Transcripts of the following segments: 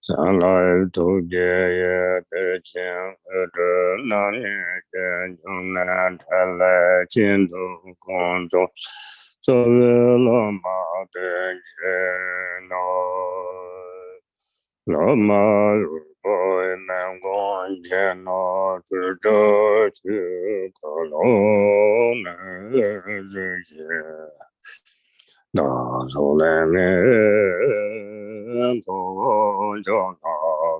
将来都结业的前和着那年间用难产来监督工作，作为罗马的人罗马如果难关前只着去可能能这些。那从来没多久到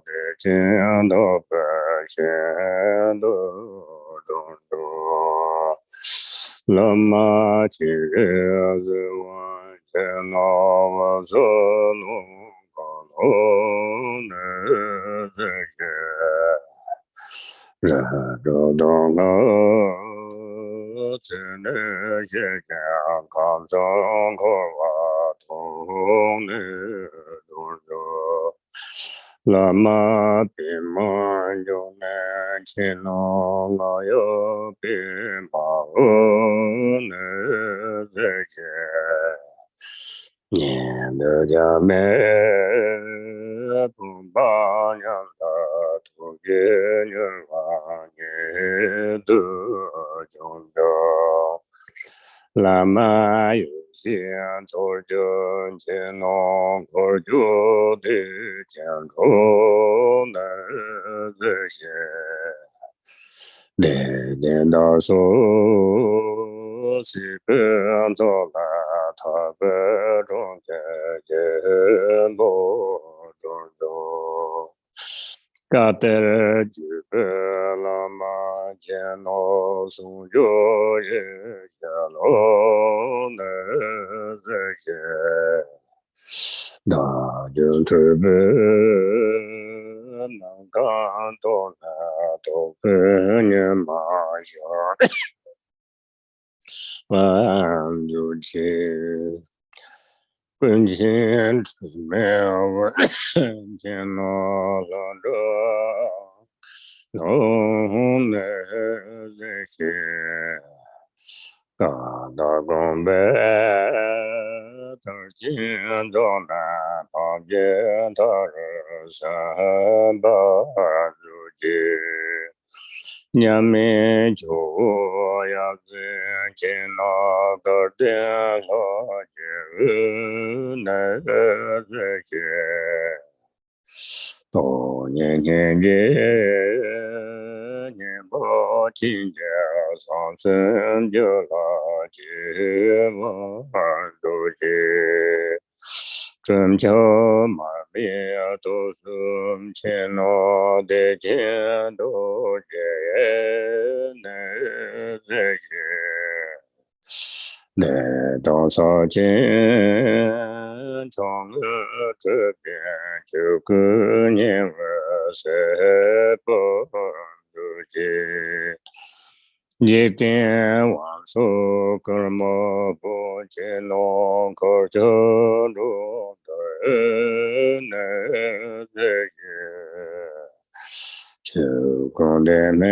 的见到白线的种种，那么今日子我见到我所路高楼的这些人都懂了。只能写下抗争可瓦通的动作，那么比满就难见了，我又比马能这些年的家妹不把娘的土地人往你的中州。那么有些做着见到可就的讲出的这些，连连到手是不做了，他不中间不中中。嘎得就不那么见到送着也下楼的这些，那就特别能感到那都不年马下万就去。本前出门我见到了这农的这些大大公白他见到那旁边他三八如今娘们就要子见那个电话就那个这些多年前年不亲家上身就拉结我都是真巧满面都是前老的前都结那这些来到少见从这边就个年我是不自己一点往说个么不见弄个就中的那这些就公的没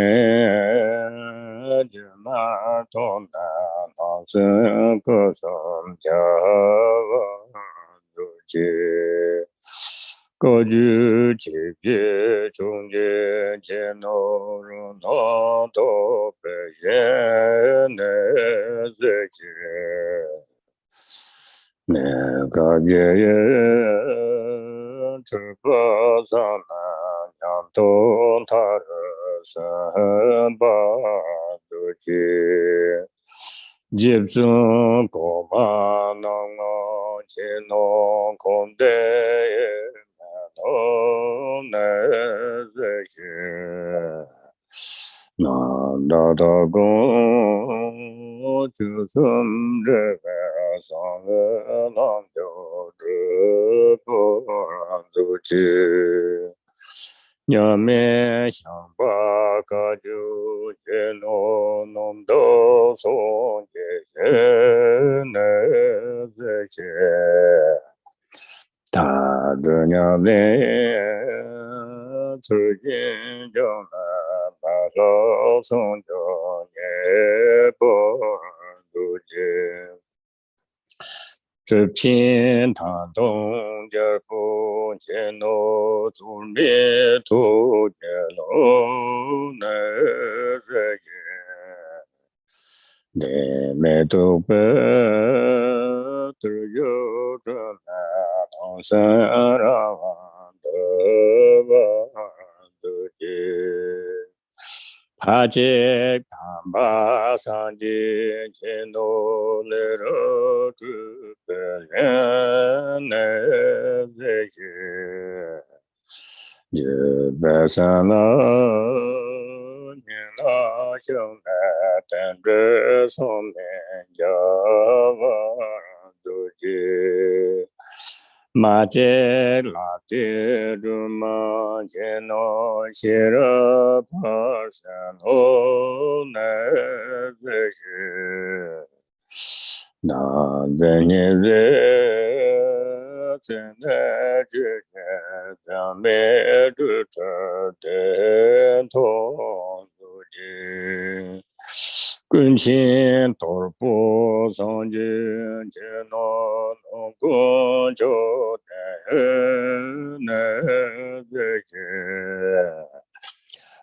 就那种的当时个上家自己各具级别中间见到人道都被现的这些那个也只不上那样动他的身把自己接着过嘛那我见到空的那这些那大大公就是这个上了浪就这不让自己娘们想把 ca ju je no nom do son je je ne ze je ta zhe nya le ci jin jiang na ba lao song jiao nie bo du jie 这片塔东家不见罗祖灭土见罗那日夜，你们都不都有着那唐山让的王的街。 帕杰甘巴桑杰切诺勒罗朱贝连奈热耶，耶巴桑那尼那香那丹着松面加瓦杜杰。 马杰拉杰朱马杰诺谢热帕山罗奈热耶，那人耶热真奈杰耶，咱们住着的同路杰。 滚前多不上进，见到农工就得那这些，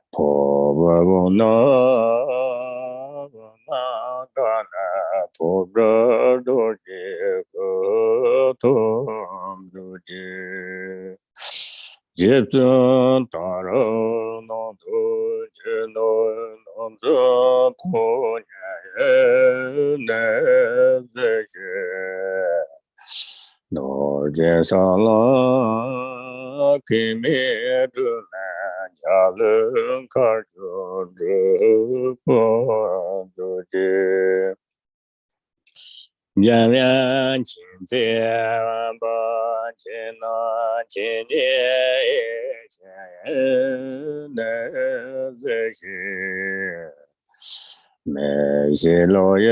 破不那个那破着都是个同路的。 接着打扰农土，接农农作苦年难这些，农田上了给灭着难家人看着这不着急。 人人亲自把钱拿钱钱钱难这些，没些老人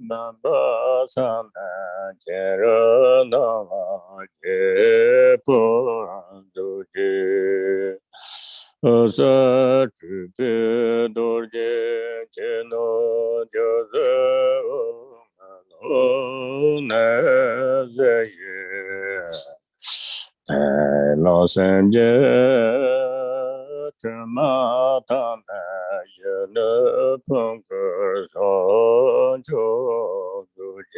们把上南钱人那也不都去。 어서 주변도 제노 저서 나자예 달로선제 저마타나 여느 풍거서 저도제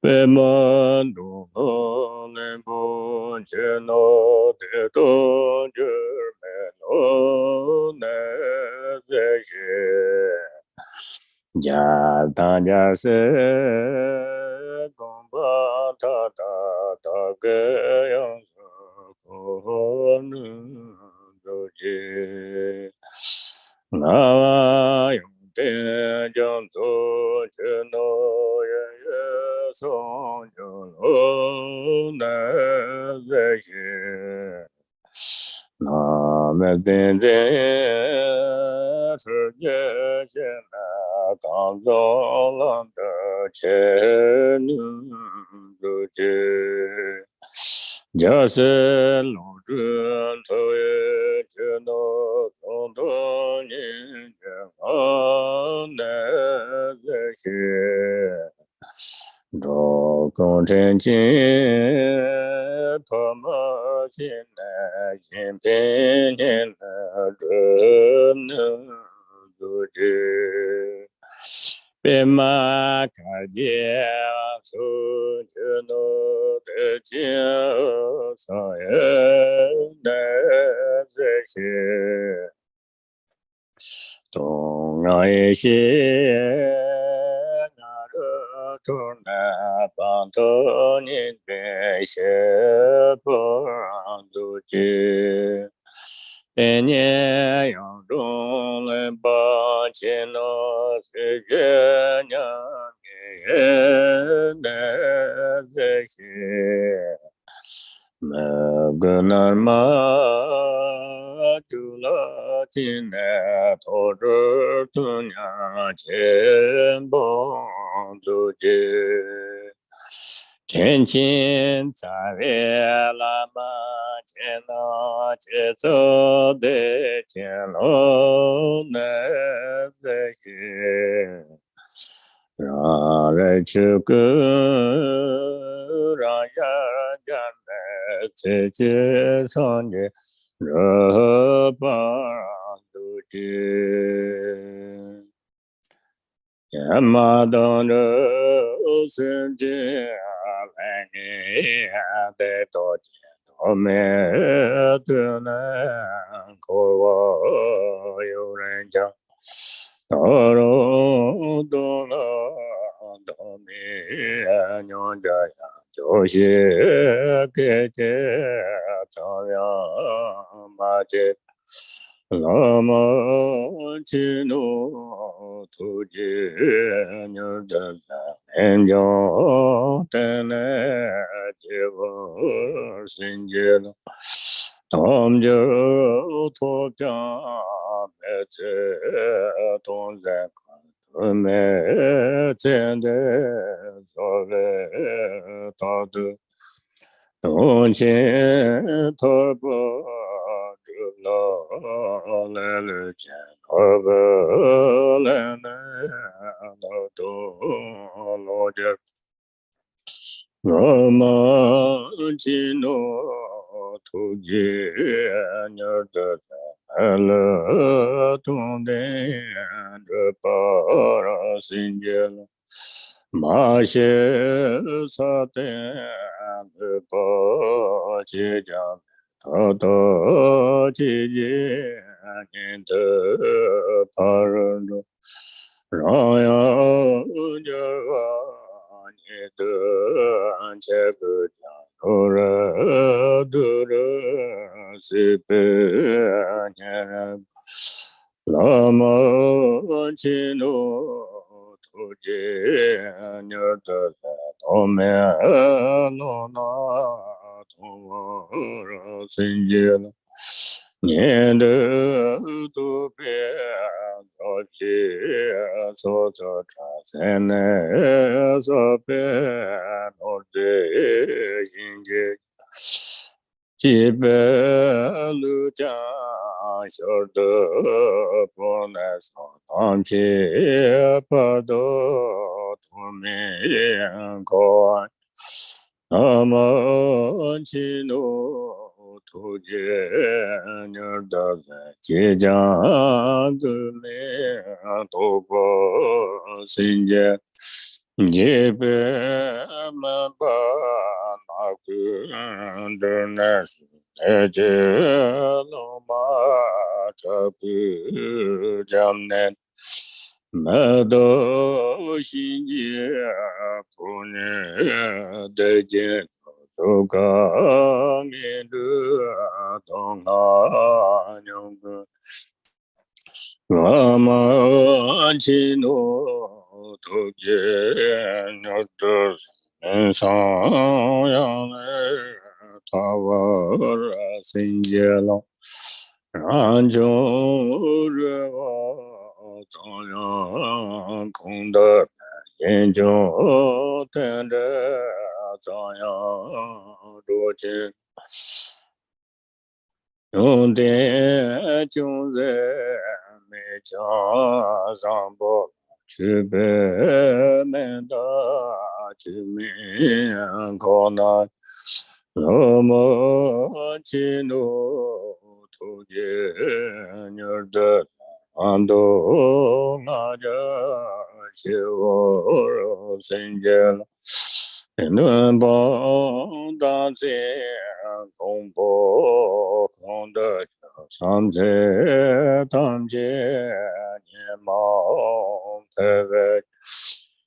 베만도 너네 제노 대도 저메노 나자예 자다냐세 공바타타타게영 고는 도지 나와 용대정도 전노예 성전로 나자예 나메덴데世界间那刚中浪的前路界，就是路中头也见到从多年前好难这些。 若共真经，婆摩亲来心平年来真能度知，别马开解所知诺的经上人来这些，东让一些。 中南邦头年边些不让度去，百年扬中来把钱罗世界娘也来这些，那个南嘛就了今年投资多年前帮助的天亲在为喇嘛见了接走的见了那这些让人去个让人家来自己上的热巴都的天马当着世界来你的多见多美的难可我有人讲多容多了多美娘家呀就是给这朝阳马街拉玛吉诺图吉尼的山脚的那结果新结了他们就脱缰每次都在看没真的所谓道德东前托钵知道来了见托钵来了老多老的我们吉诺土吉尼的在了东的这把新结了马些萨德的巴吉加他的姐姐念的帕人中让呀这个你的这个家人的人是被人拉玛吉诺土吉尼的多美诺那同我新结了年的都别着急所做查在内所别我的心结几百路家小的不能说当起不多土面看那么吉诺土吉尼的在即将子面都过新结一百万把那个的那是这老马这不将来没到新界不能的见这个面的东啊娘个我们吉诺土吉尼的上阳来他我新结了然就热我照样空的研究等着照样着急用点就在没家上报去北门的去面考那那么吉诺土吉尼的安都那家去我新结了能帮大家公布空的上街当街年毛特别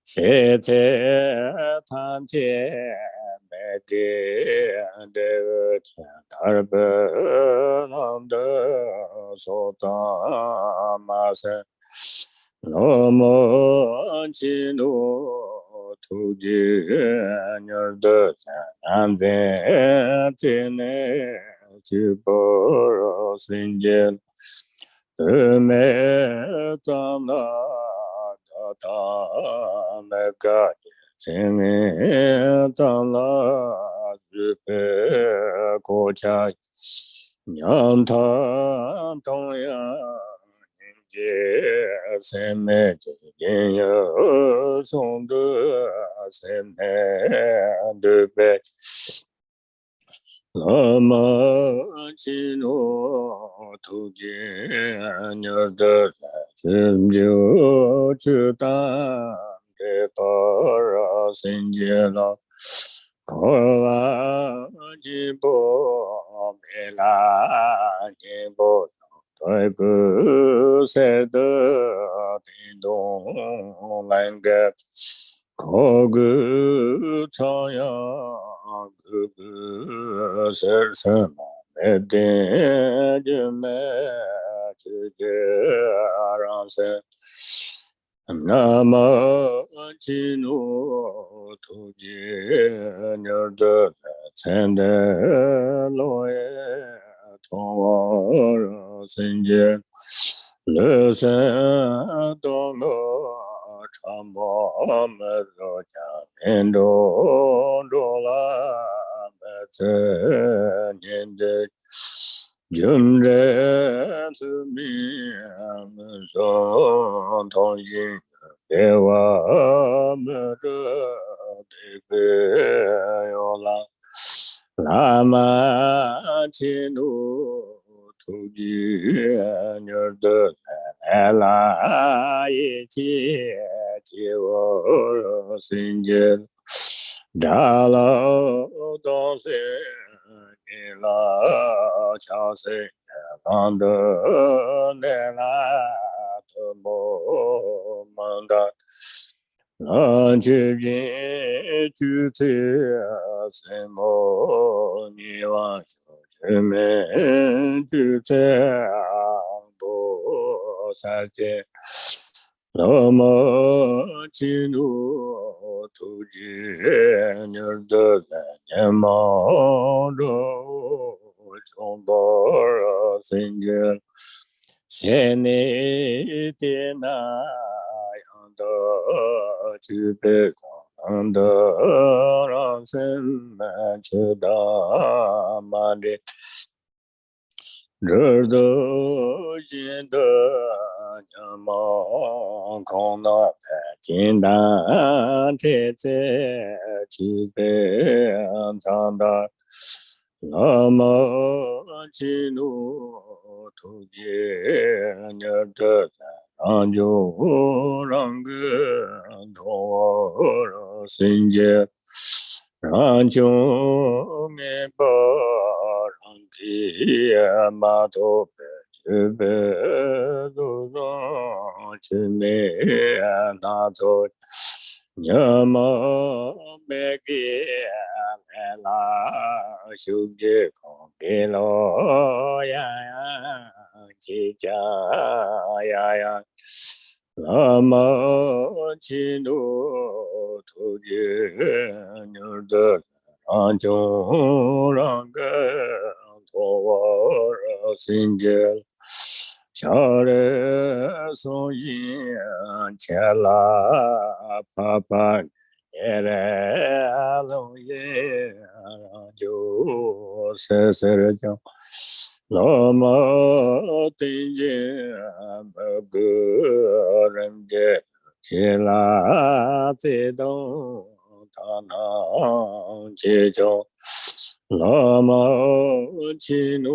现在谈天没给的钱二百郎的所长马生那么吉诺土吉尼的山在内去般若心间，没藏那他那个前面藏那日本国家，让他同样。界三昧之间有松的三昧的白，那么基诺途径有的成就之大的般若心界了，可瓦吉波梅拉吉波。太不舍得叮咚来个，可个朝阳个个是什么没得就没直接让生，那么基努土地牛的参的落叶。同我心间，乐生多么长波么若家面中着了么这年的今日是命中同心给我们这的个有了。拉玛奇努土地牛的来拉一切接我心间，达老东西你老乔谁浪的来拉的么忙的。让去见去此什么你往小前面去此不杀戒，那么基努土地牛的年毛着中般若心间，现你的那样的去被光的让生们去到嘛的，这都见得娘毛空的简单这在去被长大。那么基努土地牛的让就让个陀心界，让就面包让给马头白去白路上去没拿走，娘么没给来啦修结空给了呀呀结痂呀呀。那么基努土地牛的让就让个托我心间，小人送银钱啦啪啪也来龙也让就色色的讲。那么对见某个人的起来自动他能解救，那么基努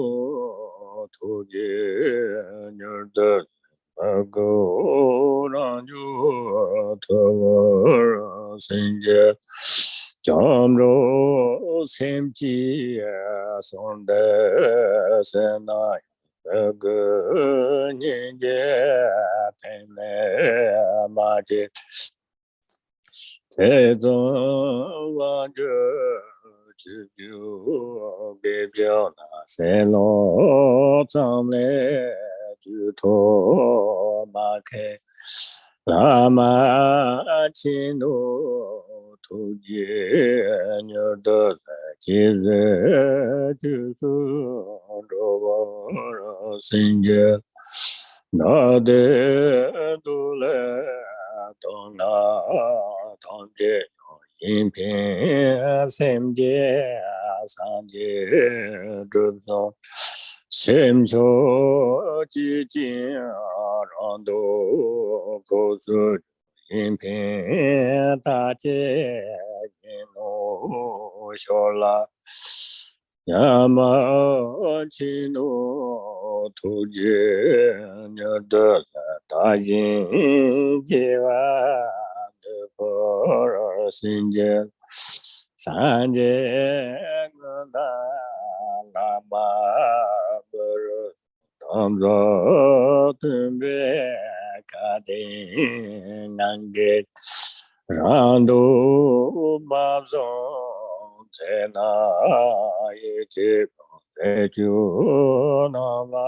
土地牛的某个让就特我心间。江州三季送的是那个年节陪来马街，这种望着只就别表那三罗藏来就托马开。Lama Chino Tuji Nyurda Chize Chusu Robo Sinja Nade Dule Dona Tongje Yinpin Semje Sanje Zhuzong Semcho Jijin Rando Kosu Yinpin Taje Yino Shola Yama Chino Tuji Nyada Tajin Jiva Depor Sinjel Sanje Ganda Lama Bu Nima Tumbe Kade Nange Rando Babzon Zena Yeche Teju Nama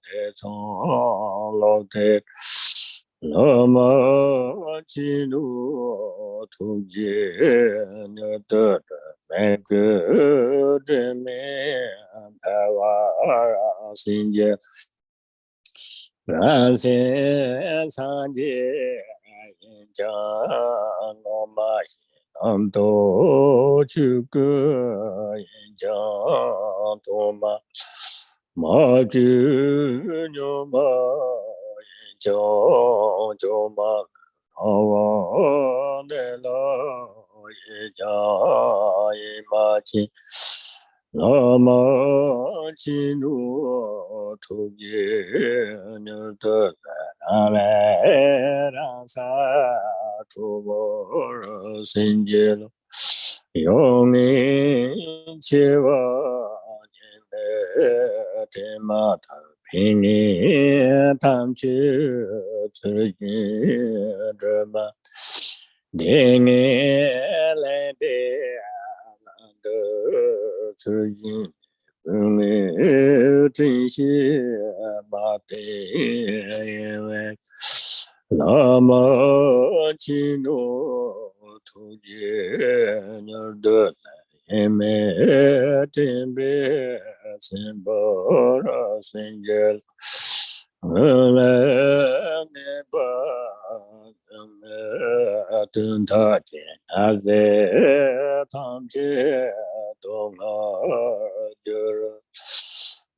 Tetson Lote Lama Chinu Tuji Nyata Mekku Jime Pawa Sinje Ransen Sanje Jan Noma Namto Chuku Jan Toma Maju Nyoma Joma Awa Dela Machi Lama Chinu Tuji Nyurta Ale Rasa Tubor Sinjelo Yomi Chiva Temata Pini Tamchi Tsuji Drama Dini Lede Alanda Tsuji Umi Tinshi Bate Yewe Lama Chino Tuji Nyurda Eme Timbe Simbora Sinjel Neba Tunta Aze Tamche Donga Jura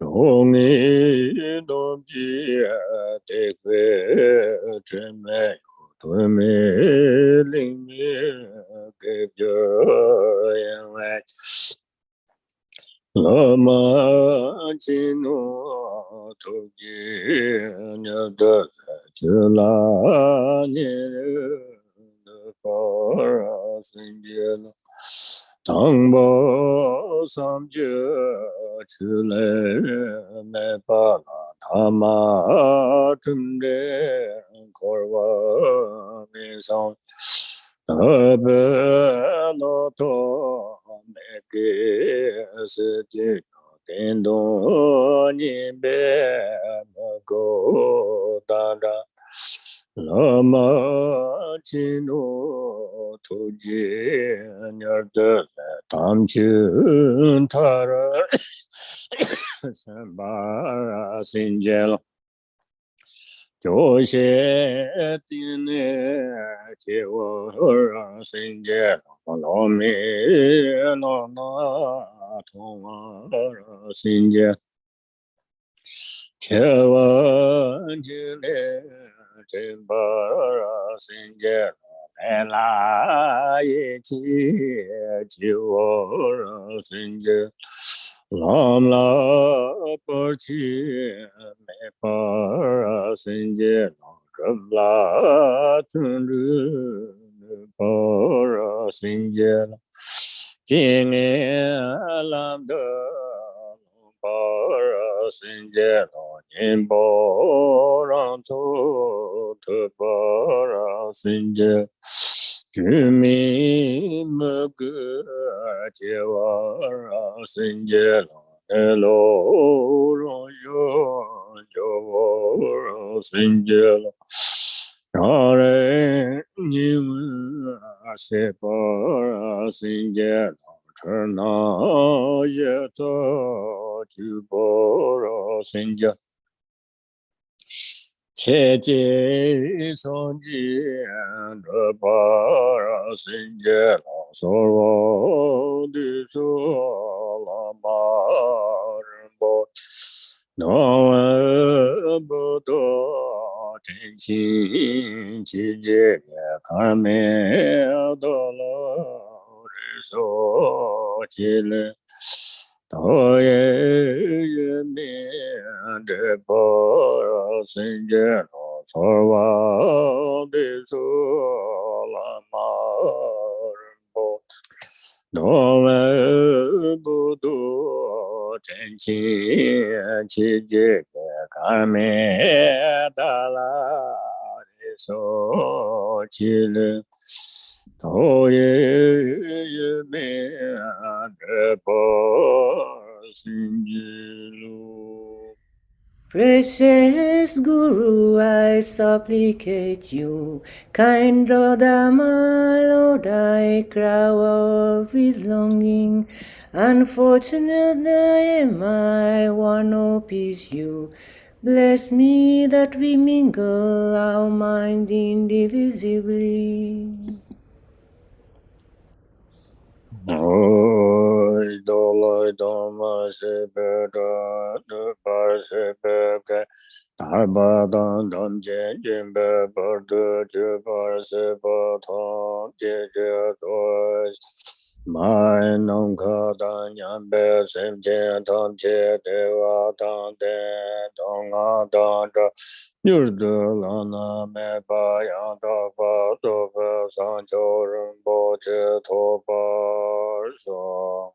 Dongi Domji Tekwe Chime Tume Lingmi Gebjo Yewe Lama Chino Tuji Nyada Chula Niru Kora Sinjela Tangbo Samju Chule Nepala Tama Tunde Korwa Nisang Abe Loto Meke Seti Tendo Nibe Mago Dada Lama Chino Tuji Nyarda Tamchun Tara Sambara Sinjel Joshe Tine Chewa Sinjel Lomi Lona Tonga Sinjel Chewa Jile Chembara Sinjel Ela Yechi Chewa Sinjel Lam La Parchi Me Para Sinjel Rabla Tundu Para Sinjel Jinge Lambda Para Sinjel Nimbo Ranto Para Sinjel Jumi Mugu Jewara Sinjel Hello Royo Jawara Sinjel se para singe chana ye to chu para singe che je son ji de para singe la so ro di so la ma bo no bo do ten chi chi je ka me do lo re so chi le to ye me de bo sin je no so wa de so la ma bo no bu du ten chi chi je ka me da la re so chi le to ye me de bo sin je lu. Precious Guru, I supplicate you, kind Lord Dhamma, Lord, I cry out with longing. Unfortunate am I, one hope is you. Bless me that we mingle our mind indivisibly. Oi dolai dhamma se pe da de par se pe ke tar ba dan dam je jin pe par de je par se pa thong je je so mai nong kha dan yan pe sem je tham che de wa dan de dong a dan da nyur de la na me pa yang da pa do pa san cho ren bo che tho pa so.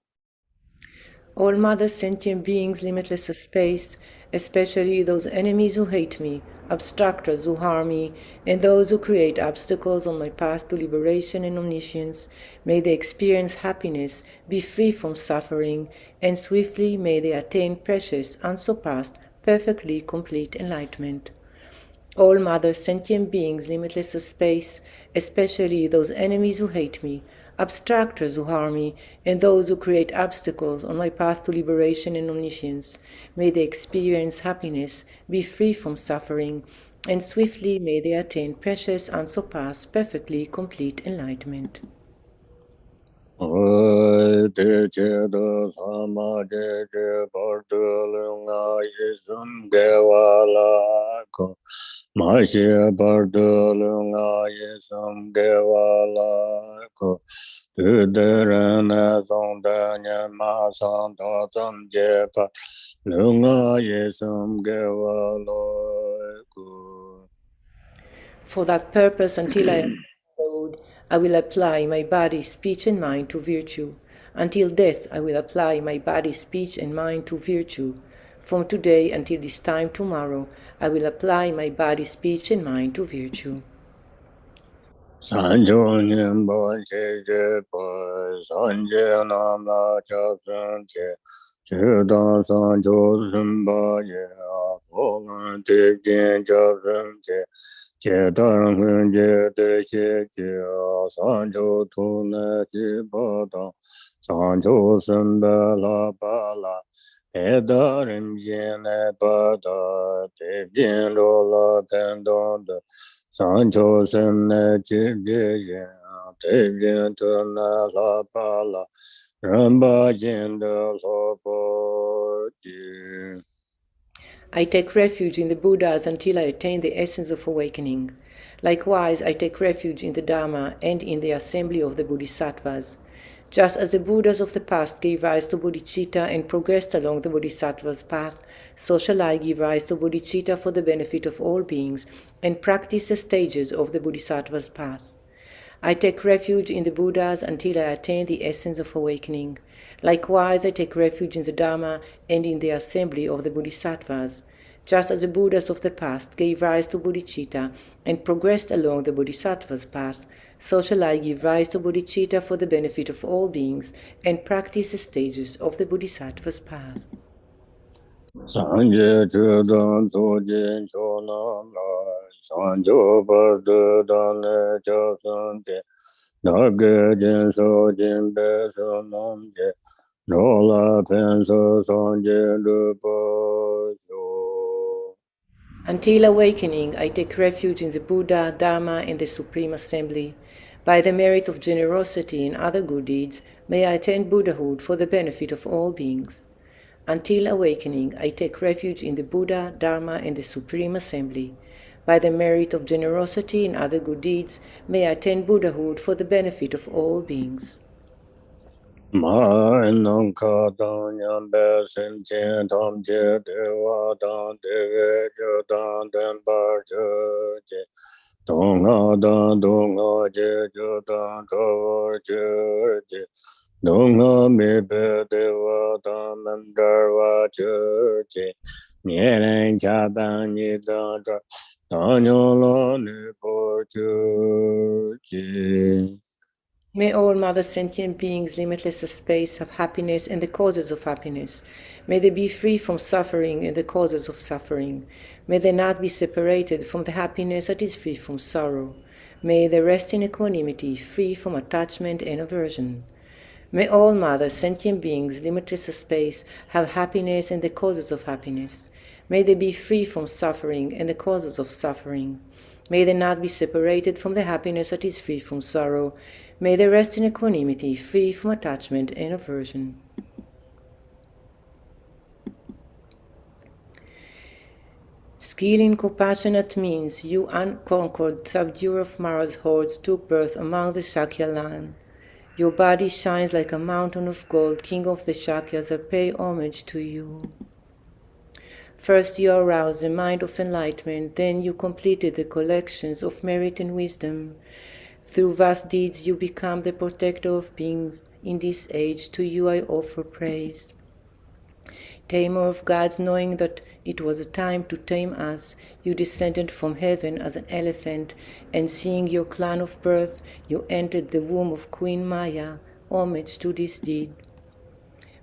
All mother sentient beings, limitless of space, especially those enemies who hate me, obstructors who harm me, and those who create obstacles on my path to liberation and omniscience, may they experience happiness, be free from suffering, and swiftly may they attain precious, unsurpassed, perfectly complete enlightenment. All mother sentient beings, limitless of space, especially those enemies who hate me, obstructors who harm me, and those who create obstacles on my path to liberation and omniscience, may they experience happiness, be free from suffering, and swiftly may they attain precious, unsurpassed, perfectly complete enlightenment. Te che do sama je je par tu lung a ye sum ge wa la ko ma xie par tu lung a ye sum ge wa la ko tu de ren na song de nian ma sang da zam je pa lung a ye sum ge wa la ko. For that purpose, until I am old, I will apply my body, speech, and mind to virtue. Until death, I will apply my body, speech, and mind to virtue. From today until this time tomorrow, I will apply my body, speech, and mind to virtue. San jo nian bo che je po san je nam la cha sun che che da san jo sun ba ye a po ngan te jin cha sun che che da hun je de che che a san jo tu na chi ba da san jo sun ba la ba la te da ren jin ne ba da te jin ro la ten don de san jo sun ne chi bie yin te yin tu na la pa la ren ba yin de lo bo ji. I take refuge in the Buddhas until I attain the essence of awakening. Likewise, I take refuge in the Dharma and in the assembly of the Bodhisattvas. Just as the Buddhas of the past gave rise to bodhicitta and progressed along the Bodhisattva's path, so shall I give rise to bodhicitta for the benefit of all beings and practice the stages of the Bodhisattva's path. I take refuge in the Buddhas until I attain the essence of awakening. Likewise, I take refuge in the Dharma and in the assembly of the Bodhisattvas. Just as the Buddhas of the past gave rise to bodhicitta and progressed along the Bodhisattva's path, so shall I give rise to bodhicitta for the benefit of all beings and practice the stages of the Bodhisattva's path. Sanje chudan sojin chonam la sanjo bar de dan le cha san che Nage Jin So Jin Be So Nam Je Rola Pen So Son Je Lupo Jo. Until awakening, I take refuge in the Buddha, Dharma, and the Supreme Assembly. By the merit of generosity and other good deeds, may I attain Buddhahood for the benefit of all beings. Until awakening, I take refuge in the Buddha, Dharma, and the Supreme Assembly. By the merit of generosity and other good deeds, may I attain Buddhahood for the benefit of all beings. Ma Nong Ka Dong Yan Be Sin Chen Tom Je Dewa Dang De Jo Dang Den Bar Jo Je Dong Nga Dang Dong Nga Je Jo Dang Cho Jo Je Dong Nga Mi Be Dewa Dang Men Dar Wa Jo Je Nie Ren Cha Dang Ni Dang Zha Dang Nyong Lo Ni Po Jo Je. May all Mother sentient beings, limitless as space, have happiness and the causes of happiness. May they be free from suffering and the causes of suffering. May they not be separated from the happiness that is free from sorrow. May they rest in equanimity, free from attachment and aversion. May all Mother sentient beings, limitless as space, have happiness and the causes of happiness. May they be free from suffering and the causes of suffering. May they not be separated from the happiness that is free from sorrow. May they rest in equanimity, free from attachment and aversion. Skill in compassionate means, you unconquered subduer of Mara's hordes, took birth among the Shakya land. Your body shines like a mountain of gold, king of the Shakyas, I pay homage to you. First you aroused the mind of enlightenment, then you completed the collections of merit and wisdom. Through vast deeds you become the protector of beings. In this age to you I offer praise. Tamer of gods, knowing that it was a time to tame us, you descended from heaven as an elephant, and seeing your clan of birth, you entered the womb of Queen Maya. Homage to this deed.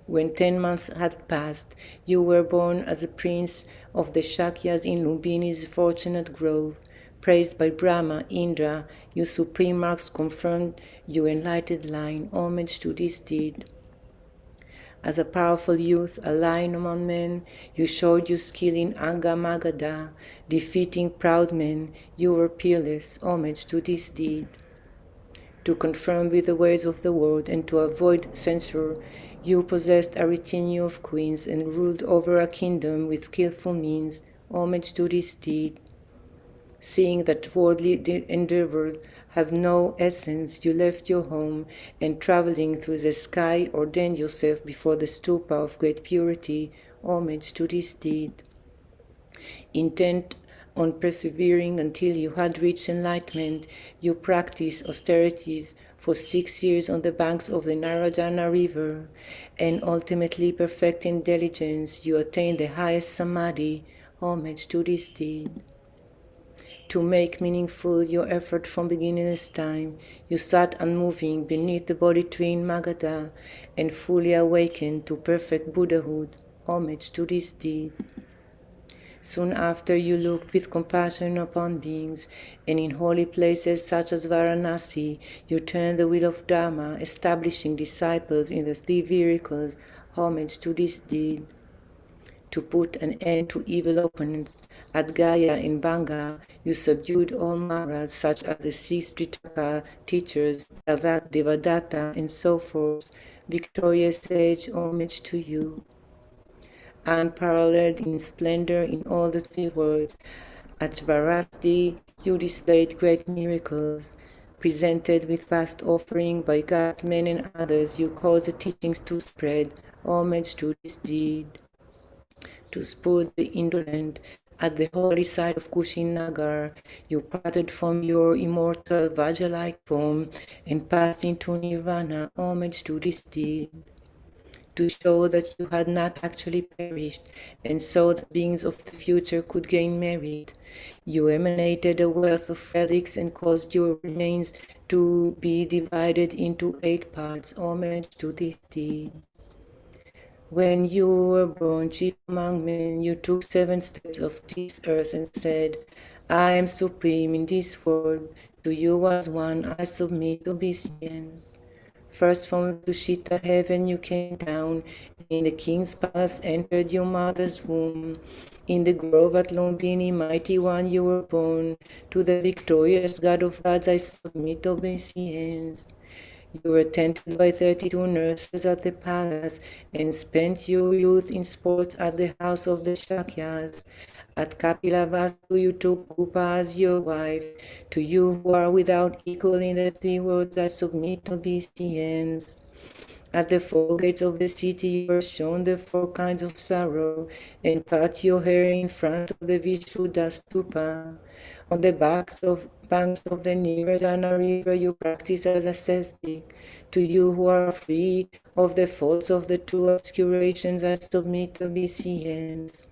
When 10 months had passed, you were born as a prince of the Shakyas in Lumbini's fortunate grove. Praised by Brahma, Indra, your supreme marks confirmed your enlightened line. Homage to this deed. As a powerful youth, a lion among men, you showed your skill in Anga Magadha, defeating proud men. You were peerless. Homage to this deed. To confirm with the ways of the world and to avoid censure, you possessed a retinue of queens and ruled over a kingdom with skillful means. Homage to this deed. Seeing that worldly endeavors have no essence, you left your home and traveling through the sky ordained yourself before the stupa of great purity. Homage to this deed. Intent on persevering until you had reached enlightenment, you practiced austerities for 6 years on the banks of the Narayana river, and ultimately perfecting diligence, you attained the highest samadhi. Homage to this deed. To make meaningful your effort from beginningless time, you sat unmoving beneath the Bodhi tree in Magadha and fully awakened to perfect Buddhahood. Homage to this deed. Soon after you looked with compassion upon beings, and in holy places such as Varanasi, you turned the wheel of Dharma, establishing disciples in the 3 vehicles. Homage to this deed. To put an end to evil opponents, at Gaya in Banga, you subdued all Maras such as the 6 Tritaka teachers, Devadatta, and so forth. Victorious sage, homage to you. Unparalleled in splendor in all the 3 worlds, at Varasti you displayed great miracles. Presented with vast offering by gods, men, and others, you caused the teachings to spread. Homage to this deed. To spur the indolent, at the holy site of Kushinagar, you parted from your immortal Vajra-like form and passed into Nirvana. Homage to this deed. To show that you had not actually perished, and so that beings of the future could gain merit, you emanated a wealth of relics and caused your remains to be divided into 8 parts. Homage to this deed. When you were born, chief among men, you took 7 steps of this earth and said, I am supreme in this world. To you as one I submit obeisance. First from Tushita heaven you came down, and in the king's palace entered your mother's womb. In the grove at Lumbini, mighty one, you were born. To the victorious God of gods I submit obeisance. You were tended by 32 nurses at the palace, and spent your youth in sports at the house of the Shakyas. At Kapilavastu you took Kupa as your wife. To you who are without equal in the three worlds I submit obeisance. At the four gates of the city you were shown the four kinds of sorrow, and cut your hair in front of the Vishuddha stupa. On the banks of the Nirajana river you practice as ascetic. To you who are free of the faults of the two obscurations I submit obeisance.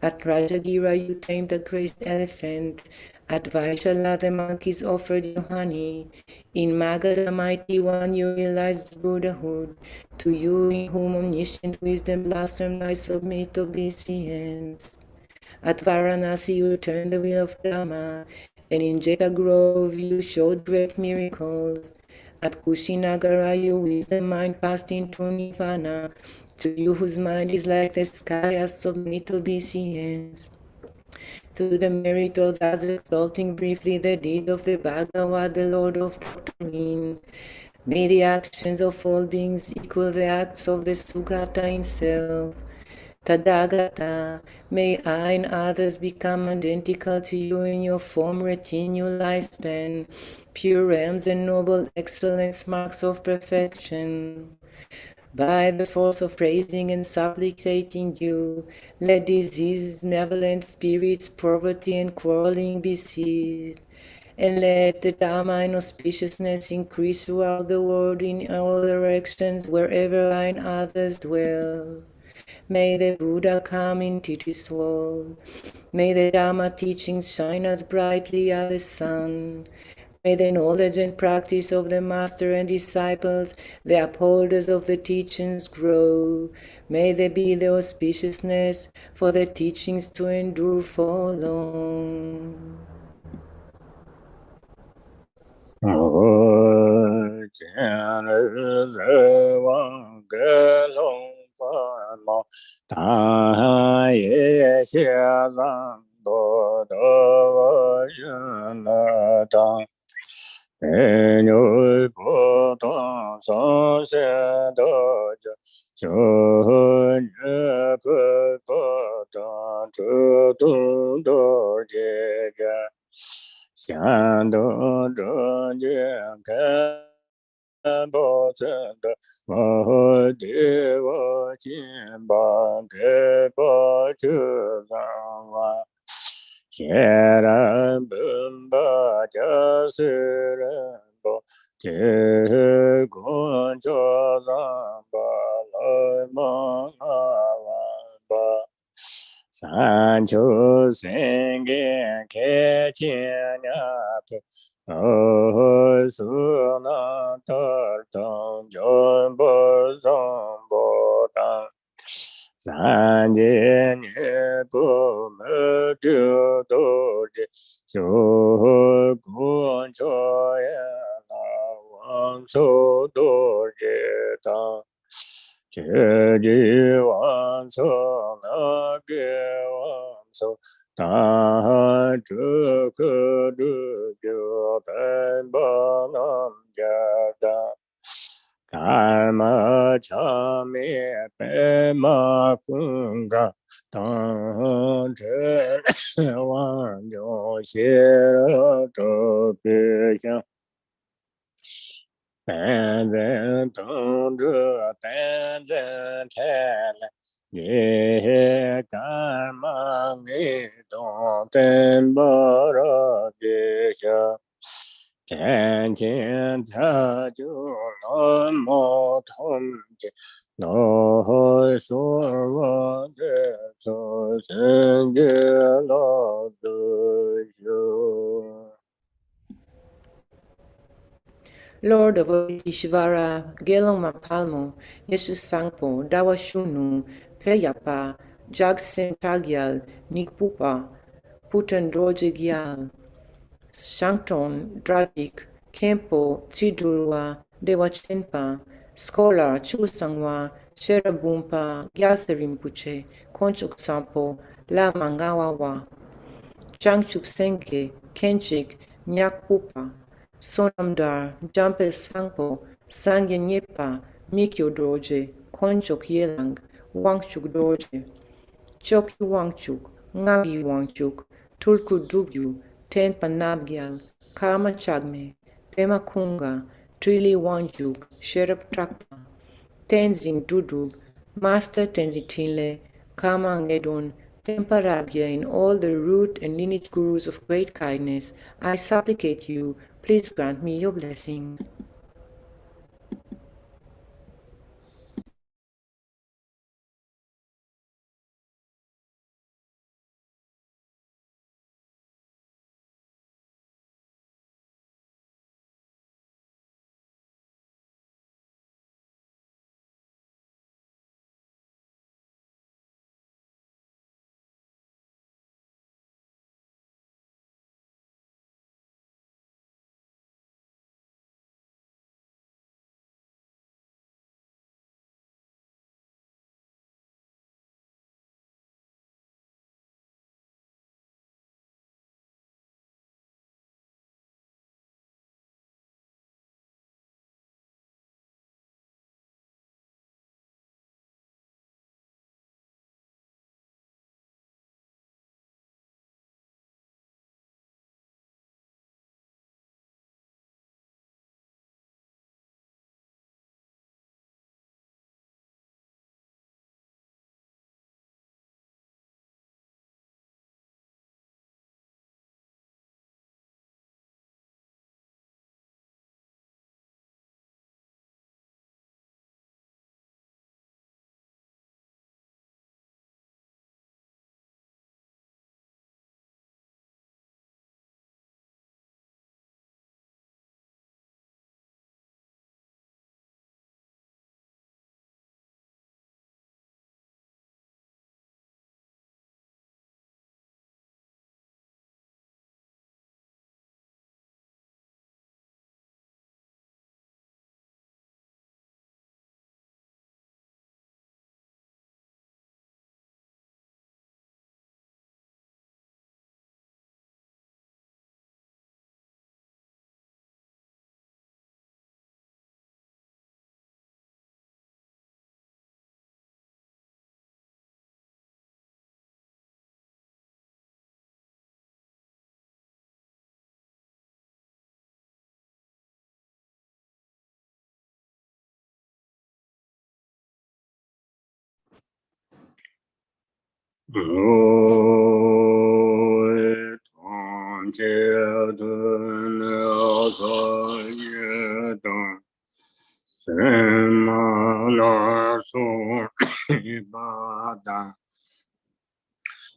At Rajagira you tamed the great elephant. At Vaishala the monkeys offered you honey. In Magadha the mighty one you realized Buddhahood. To you in whom omniscient wisdom blossomed I submit obeisance. At Varanasi you turned the wheel of Dharma, and in Jeta Grove you showed great miracles. At Kushinagara your wisdom mind passed into Nirvana. To you whose mind is like the sky I submit obeisance. Through the merit of thus exalting briefly the deed of the Bhagavad, the Lord of Doctrine, may the actions of all beings equal the acts of the Sugata himself. Tathagata, may I and others become identical to you in your form, retinue, lifespan, pure realms and noble excellence, marks of perfection. By the force of praising and supplicating you, let disease, malevolent spirits, poverty, and quarreling be ceased, and let the Dharma and auspiciousness increase throughout the world in all directions, wherever I and others dwell. May the Buddha come into this world. May the Dharma teachings shine as brightly as the sun. May the knowledge and practice of the master and disciples, the upholders of the teachings, grow. May there be the auspiciousness for the teachings to endure for long. Bo Zenda Mahadeva Jimba Geba Chuzama Sharan Bumba Jasirambo Jegun Chozamba Lama Ba Sancho Sengen Kechin Yap Suna Tartam Jombo Zombo Tam Sanjin Yepu Medu Doji Shogun Choya Wang So Doji Tam Jeji Wang So Nage Wang So Ta Zhe Ke Zhe Jiu Ben Ba Nam Jia Da Karma Cha Mi Pe Ma Kung Ga Tang Zhe Wang Jiu Xie Zhe Bi Xiang Ben Zhen Tong Zhe Ben Zhen Cai Lai Ye Karma Ni Dong Ten Ba Ra Ji Xia Ten Qin Ca Ju Lan Mo Tong Ji No Su Wa De Su Xin Ji La De Xiu. Lord of Ishvara, Gelong Mapalmo, Yesu Sangpo, Dawa Shunu, Peyapa, Jagsen Tagyal, Nikpupa, Putan Droje Gyal. Shangton, Dragik, Kempo, Chidulwa, Dewa Chenpa, Scholar, Chusangwa, Sherabumpa, Gyalse Rinpoche, Konchuk Sampo, Lama Ngawawa, Changchup Senge, Kenchik, Nyak Pupa, Sonamdar, Jampe Sangpo, Sangye Nyepa, Mikyo Dorje, Konchok Yelang, Wangchuk Dorje, Choki Wangchuk, Ngangi Wangchuk, Tulku Dubyu, Tenpa Nabgyal, Karma Chagme, Pema Kunga, Trili Wangjuk, Sherab Trakpa, Tenzin Dudub, Master Tenzin Tinle, Karma Ngedon, Tempa Rabia, in all the root and lineage gurus of great kindness, I supplicate you, please grant me your blessings.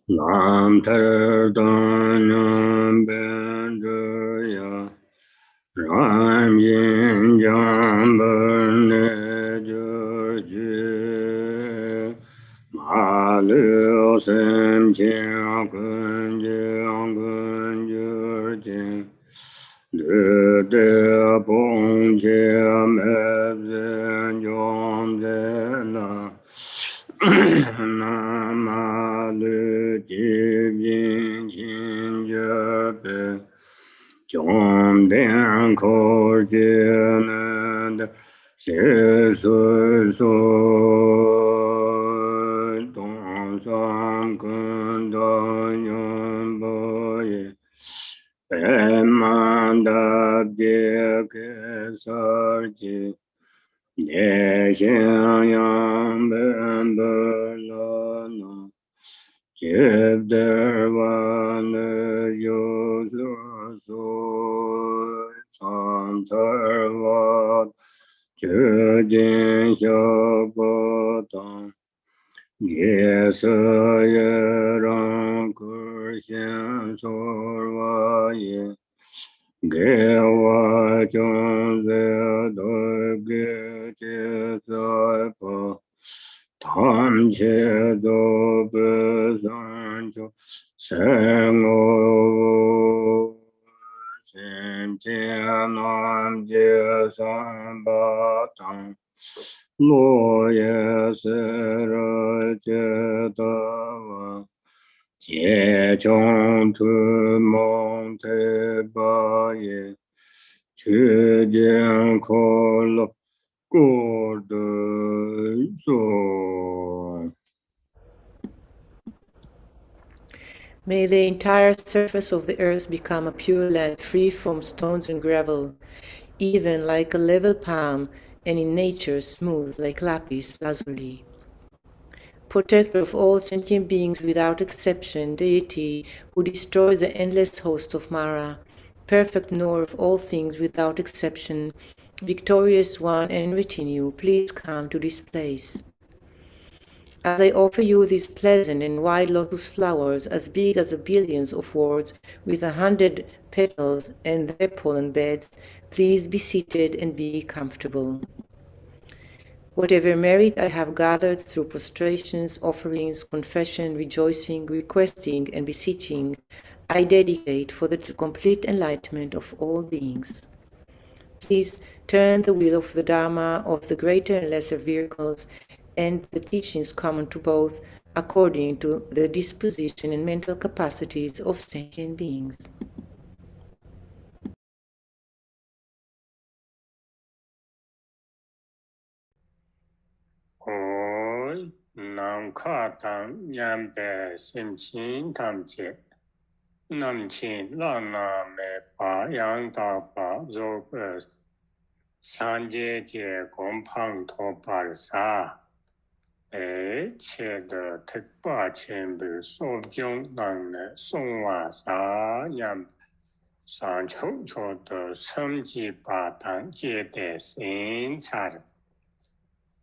Nam ter dan ben ya ram yin jam ben je ma le sem jiang gen je de bong jie me zhen yong de la Nama le jibin jin jabe Jom den ko jene se su su Dong sam kun da yon bo ye Pen man da de ke sar ji Ye xiang yang ben be la na Jib der wa ne yu su su Sam tar wa Zhe jin xiao bo tang Ye se ye rang ke xian su wa ye Ge wa zhong ze de ge jie zai pa Tam che zo be san jo Sen o 南街三八堂，落叶是日觉得王，皆中土蒙特巴耶，去见可乐过的所。May the entire surface of the earth become a pure land free from stones and gravel, even like a level palm, and in nature smooth like lapis lazuli. Protector of all sentient beings without exception, deity who destroys the endless host of Mara, perfect knower of all things without exception, victorious one and retinue, please come to this place. As I offer you these pleasant and white lotus flowers as big as the billions of worlds with 100 petals and their pollen beds, please be seated and be comfortable. Whatever merit I have gathered through prostrations, offerings, confession, rejoicing, requesting, and beseeching, I dedicate for the complete enlightenment of all beings. Please turn the wheel of the Dharma of the greater and lesser vehicles and the teachings common to both according to the disposition and mental capacities of sentient beings. Oi, nam kha tam nyam be sim chin tam che, nam chin la na me pa yang da pa zo be san je je gong pang to pa sa, che de tek pa chen bu so jong nang ne song wa sa nyam san chou chou de sem ji pa tang jie de sin cha.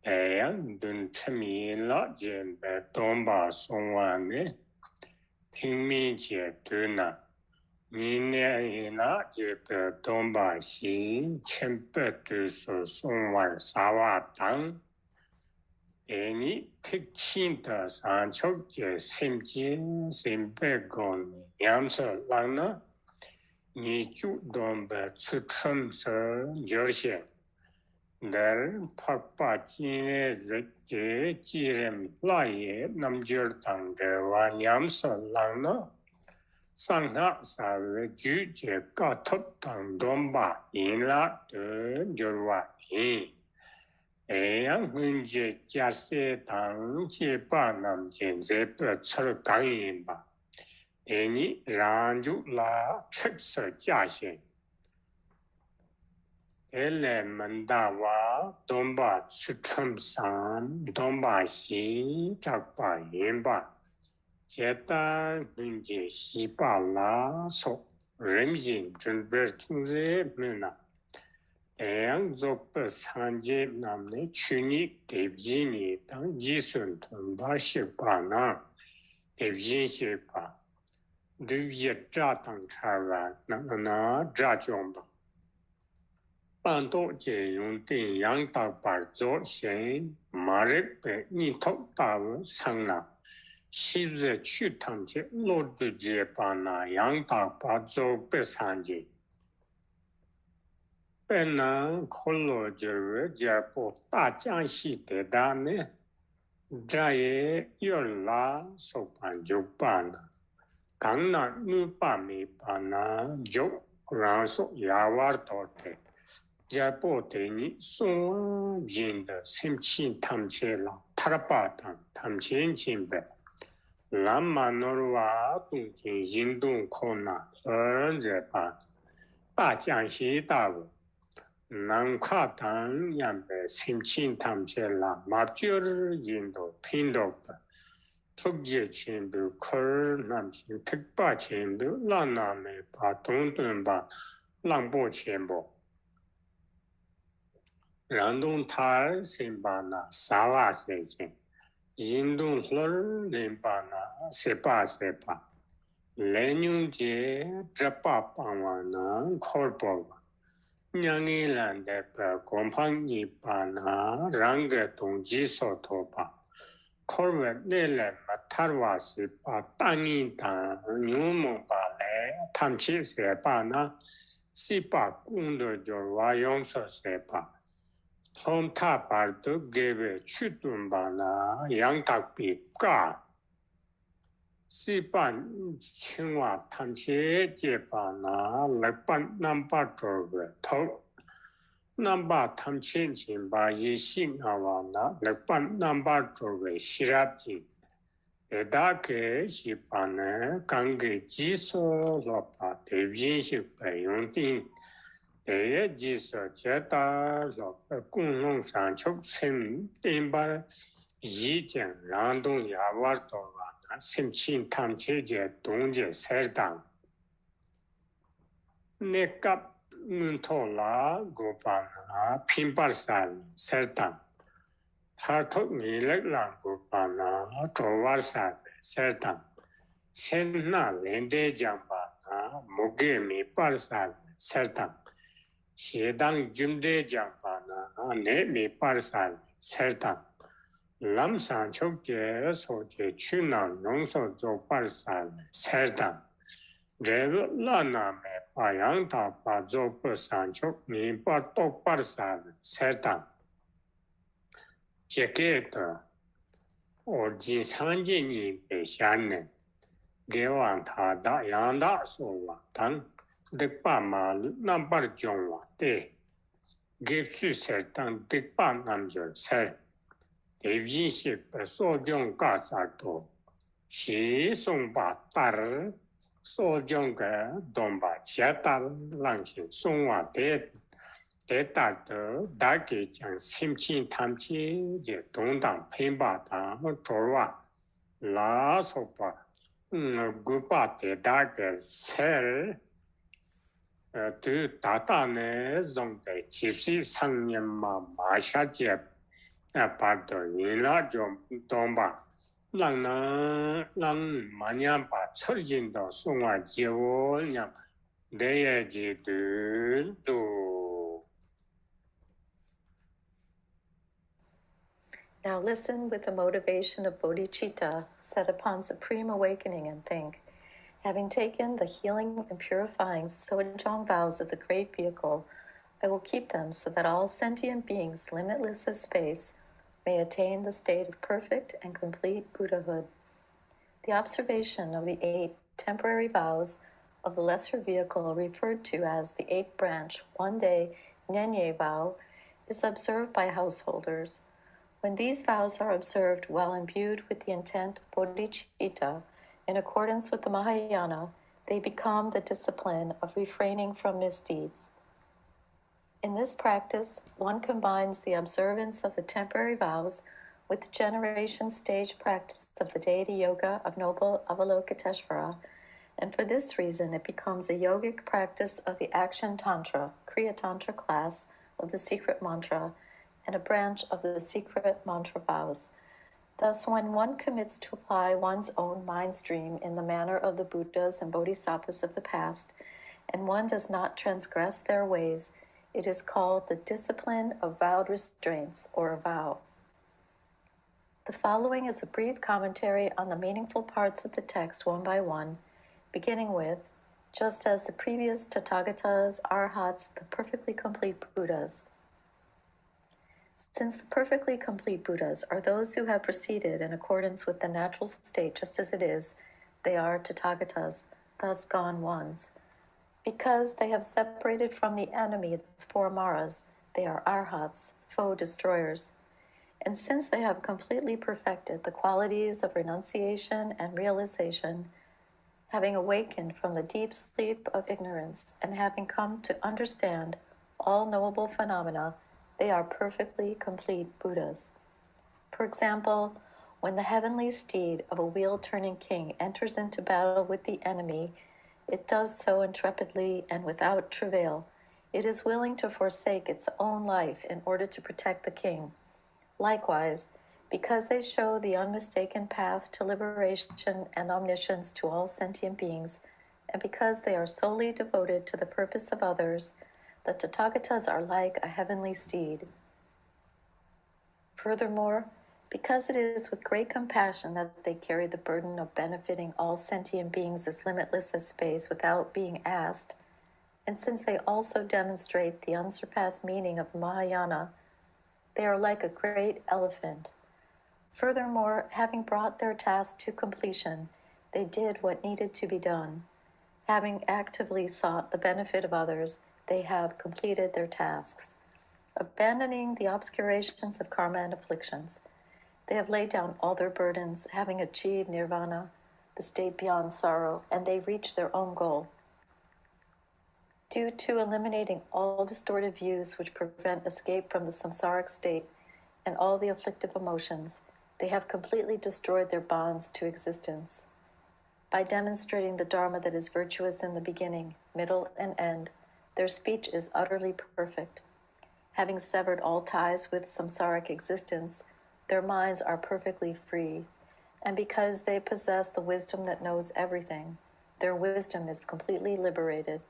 Dayang dun chimi la jen be domba songwa ne, tingmi je duna, NyingNe na je be domba xin, chenpe du su songwa sawa tang, ni tik chin de san chok je sim jin, sim be gong yam se lang na, ni ju domba chu chum se jor xian. There, Pakpa Chine Zeke Jirem Laye Namjur Tangde Wanyam Solana Sangha Save Juje Katop Tang Domba Inla de Jurwa Yin. Eyang Hunje Jase Tang Jepa Nam Jen Zepe Chur Gang Yinba. Eni Ranju La Chiksa Jashen. Ele mandawa domba chum san domba xi chakpa yinba jeta hunje xiba la so renjin zhenbe chungze mena yang zokpe sanje namne chuni debjini tang jisun domba xiba na debjin xiba dubye zha tang chawa na zha jomba半岛借用定阳大把做先马日本你头大文上了，昔日去趟去落住节把那阳大把做北上节，本南可落就是节不大江西的大呢，这也有啦说办就办了，刚那女把没办那就让说亚瓦多的。家波对你送人的心情他们去了，他的巴当他们前进呗。那么那话东京印度可能这吧，大江西大陆，南卡当样呗心情他们去了，马就是印度拼到呗。特别全部可南京特别全部那那没把东东吧，让步全部。然东塔先把那沙瓦事情，印度人连把那十八，来年节这把傍晚那考报，NyungNe人的把公旁一把那让个东西所托吧，考完那来嘛，他话是把当年当牛毛把来，他们去十把那。sipa kundo jo wayong so sepa. Thom tha par to gebe chutun bana yang tak pi ka. Sipa chingwa tamche je bana lekpan namba jobe to. Namba tamchen chimba yishin awana lekpan namba jobe shirapji. Edake shipane kange jiso lopa devjin shikpe yongting. Deye jiso jeta lopa kunglong sanchok sem temba yijen randong yawar towa simchin tamche je dongje serdang. Nekap nuntola gopana pimpar sal serdang. Hartok nilek lang gopana towar sal serdang. Senna lende jambana moge mi par sal serdang. Shedang jumde jambana ne mi par sal serdang. Lam sanchok je soje chuna nongso jo par sal serdang. Rev lana me payang ta pa jo par sanchok mi par tok par sal serdang. Jeketa orjin sanje ni pe shanne. Gewang ta da yang da so wa tang. Dekpa ma nambar jong wa te. Gepsu ser tang dekpa nam jo ser. Devjin ship so jong ka sa to. Shi song ba tar. So jong ka don ba chia tar lang shi song wa te. Te tar to da ke chang sim chin tam chi je dong dang pen ba tang zhor wa. La so pa. Gu pa te da ke ser. Tu tata ne zong de gypsy sangyen ma sha je pa do yin la jo dong ba lang na lang ma nyam pa chur jin do song wa je wo nyam de ye ji du du. Now listen with the motivation of bodhicitta set upon supreme awakening and think, having taken the healing and purifying Sojong vows of the great vehicle, I will keep them so that all sentient beings, limitless as space, may attain the state of perfect and complete Buddhahood. The observation of the 8 temporary vows of the lesser vehicle, referred to as the 8th branch, one-day NyungNe vow, is observed by householders. When these vows are observed while imbued with the intent bodhicitta, in accordance with the Mahayana, they become the discipline of refraining from misdeeds. In this practice, one combines the observance of the temporary vows with the generation stage practice of the deity yoga of Noble Avalokiteshvara, and for this reason it becomes a yogic practice of the action tantra, Kriya Tantra class of the secret mantra, and a branch of the secret mantra vows. Thus, when one commits to apply one's own mind stream in the manner of the Buddhas and Bodhisattvas of the past, and one does not transgress their ways, it is called the discipline of vowed restraints, or a vow. The following is a brief commentary on the meaningful parts of the text one by one, beginning with, just as the previous Tathagatas, Arhats, the perfectly complete Buddhas. Since the perfectly complete Buddhas are those who have proceeded in accordance with the natural state just as it is, they are Tathagatas, thus gone ones. Because they have separated from the enemy the 4 Maras, they are Arhats, foe destroyers. And since they have completely perfected the qualities of renunciation and realization, having awakened from the deep sleep of ignorance and having come to understand all knowable phenomena, they are perfectly complete Buddhas. For example, when the heavenly steed of a wheel-turning king enters into battle with the enemy, it does so intrepidly and without travail. It is willing to forsake its own life in order to protect the king. Likewise, because they show the unmistaken path to liberation and omniscience to all sentient beings, and because they are solely devoted to the purpose of others, the Tathagatas are like a heavenly steed. Furthermore, because it is with great compassion that they carry the burden of benefiting all sentient beings as limitless as space without being asked, And since they also demonstrate the unsurpassed meaning of Mahayana, they are like a great elephant. Furthermore, having brought their task to completion, they did what needed to be done. Having actively sought the benefit of others, they have completed their tasks. Abandoning the obscurations of karma and afflictions, they have laid down all their burdens, having achieved nirvana, the state beyond sorrow, and they reach their own goal. Due to eliminating all distorted views which prevent escape from the samsaric state and all the afflictive emotions, they have completely destroyed their bonds to existence. By demonstrating the Dharma that is virtuous in the beginning, middle, and end, their speech is utterly perfect. Having severed all ties with samsaric existence, their minds are perfectly free, and because they possess the wisdom that knows everything, their wisdom is completely liberated.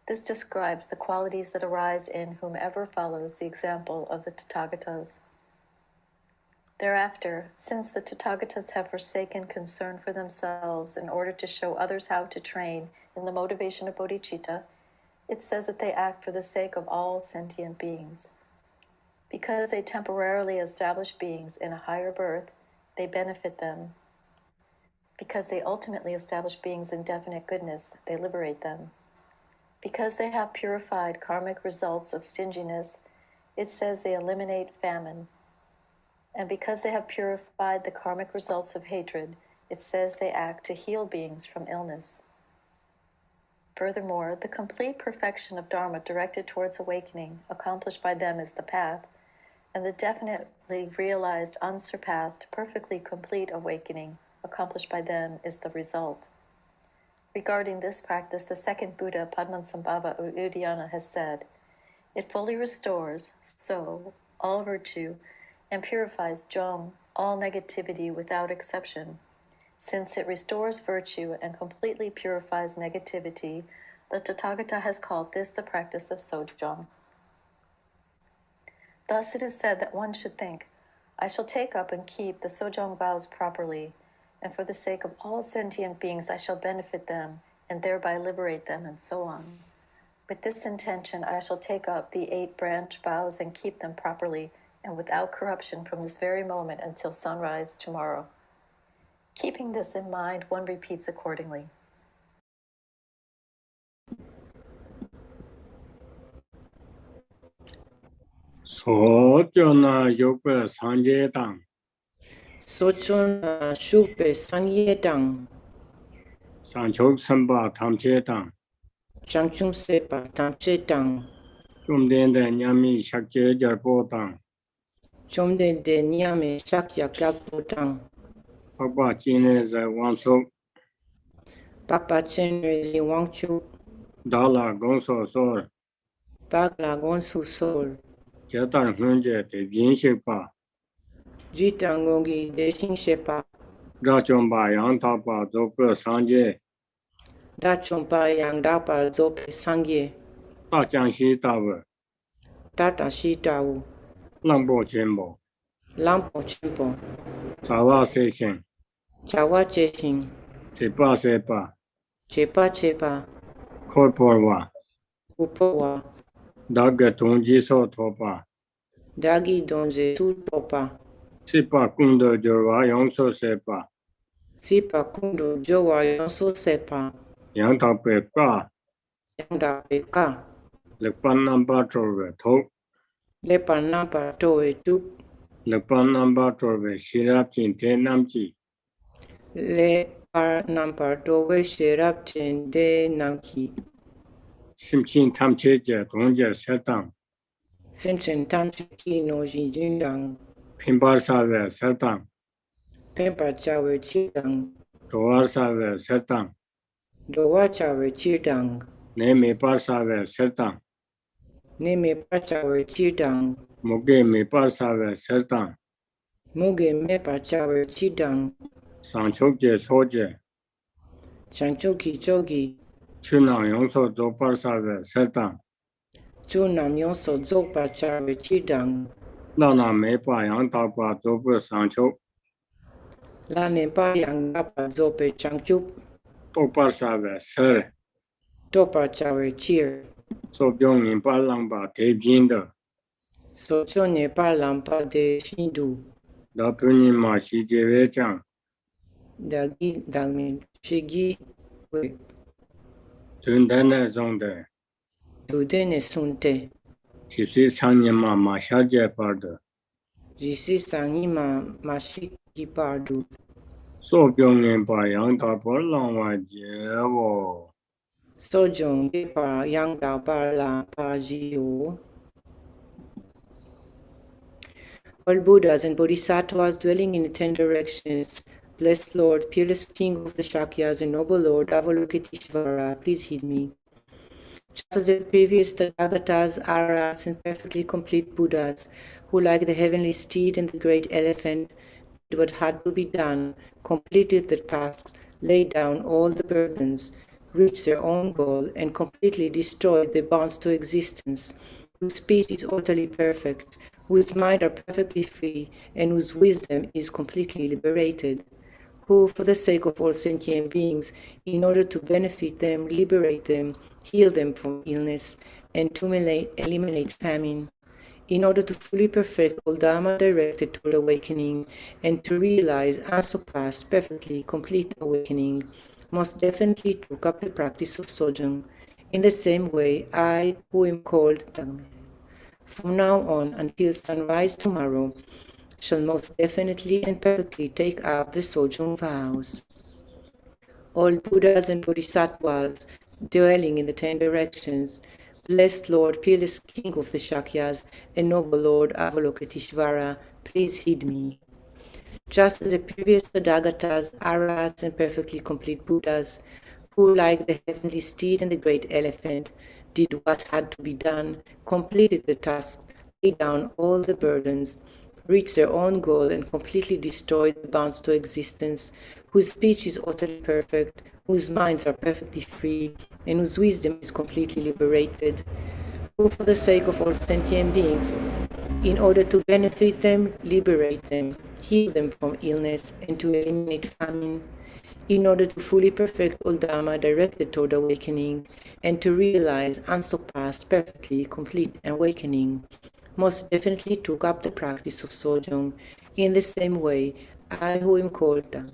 This describes the qualities that arise in whomever follows the example of the Tathagatas. Thereafter, since the Tathagatas have forsaken concern for themselves in order to show others how to train in the motivation of bodhicitta, it says that they act for the sake of all sentient beings. Because they temporarily establish beings in a higher birth, they benefit them. Because they ultimately establish beings in definite goodness, they liberate them. Because they have purified karmic results of stinginess, it says they eliminate famine. And because they have purified the karmic results of hatred, it says they act to heal beings from illness. Furthermore, the complete perfection of Dharma directed towards awakening, accomplished by them, is the path, and the definitely realized, unsurpassed, perfectly complete awakening, accomplished by them, is the result. Regarding this practice, the second Buddha, Padmasambhava Udayana, has said, "It fully restores, so, all virtue, and purifies Jom, all negativity without exception. Since it restores virtue and completely purifies negativity, the Tathagata has called this the practice of Sojong." Thus it is said that one should think, "I shall take up and keep the Sojong vows properly, and for the sake of all sentient beings I shall benefit them, and thereby liberate them," and so on. With this intention I shall take up the 8 branch vows and keep them properly, and without corruption from this very moment until sunrise tomorrow. Keeping this in mind, one repeats accordingly. Sojona Yoga Sanjetang. Sochona Shupe Sanyetang, Sanchok Samba Tamchetang. Changchum Sepa Tamchetang, Chumden de Nyami Shakje Jarpotang. Chomde de Nyame Shakya Kapotang, Papa Chine Zai Wansok. Papa Chenrezi Wangchu, Dala Gonso Sor. Tagla Gonsu Sol, Jetar Hunje de Jinshikpa. Jitangongi Deshin Shepa, Rachomba Yantapa Zope Sanje. Dachompa Yang Dapa Zope Sangye, Dachangshi Tawe. Tata Shitau, Lambo Chimbo. Lampo Chimpo, Sawa Session. Chawa Cheshin, Sepa Sepa. Chepa Chepa, Korporwa. Upowa, Daga Tungjiso Topa. Dagi Donze Tupopa, Sipa Kundo Jorwa Yongso Sepa. Sipa Kundu Jowa Yonso Sepa, Yantape Ka. Yangda Peka, Lepan Namba Trove Tok. Lepa Napa Toe Tuk, Lepan Namba Trove Shirap Jinte Namji. Lepa Napa Toe Sherap Chende Namki, Simchin Tamcheja Donja Setang. Simchen Tamchiki no Jinjindang, Pimbar Save Setang. Pempa Chawe Chidang, Toar Save Setang. Dowa Chawe Chidang, Neme Par Save Setang. Neme Pachawe Chidang, Muge Me Par Save Setang. Muge Mepa Chawe Chidang, Sanchokje Soje. Chanchoki Jogi, Chunang Yongso Zopar Save Setang. Chunam Yonso Zopa Chawe Chidang, Lana Mepa Yantapa Zope Sanchok. La Nepa Yang Dapa Zope Changchup, Topar Save Ser. Topa Chower Cheer. So Pyong in Palangpa Te Pinda. So Chone Parlampa de Shindu. Da Punima Shi Jeve Chang. Dagi Dagmin Shigi We. Tundana Zonde. Dudene Sunte. Chipsi Sanyama Mashaja Parda. Jisi Sangima Mashiki Pardu. So Pyong in Payang Da Palangwa Jevo. Sojong Gepa Yang Dao Parla Pajio. All Buddhas and Bodhisattvas dwelling in the 10 directions, blessed Lord, peerless King of the Shakyas, and noble Lord Avalokiteshvara, please heed me. Just as the previous Tathagatas, Arahats, and perfectly complete Buddhas, who like the heavenly steed and the great elephant, did what had to be done, completed the tasks, laid down all the burdens, reached their own goal, and completely destroyed the bonds to existence, whose speech is utterly perfect, whose mind are perfectly free, and whose wisdom is completely liberated, who, for the sake of all sentient beings, in order to benefit them, liberate them, heal them from illness, and to eliminate famine, in order to fully perfect all Dharma directed toward awakening, and to realize unsurpassed, perfectly complete awakening, most definitely took up the practice of Sojong. In the same way, I, who am called from now on until sunrise tomorrow, shall most definitely and perfectly take up the Sojong vows. All Buddhas and Bodhisattvas dwelling in the 10 directions, blessed Lord, peerless King of the Shakyas, and noble Lord Avalokiteshvara, please heed me. Just as the previous Tathagatas, Arahats, and perfectly complete Buddhas, who, like the heavenly steed and the great elephant, did what had to be done, completed the tasks, laid down all the burdens, reached their own goal, and completely destroyed the bonds to existence, whose speech is utterly perfect, whose minds are perfectly free, and whose wisdom is completely liberated, who, for the sake of all sentient beings, in order to benefit them, liberate them, heal them from illness, and to eliminate famine, in order to fully perfect all Dharma directed toward awakening, and to realize unsurpassed, perfectly complete awakening, most definitely took up the practice of Sojong. In the same way, I, who am called Dhamma,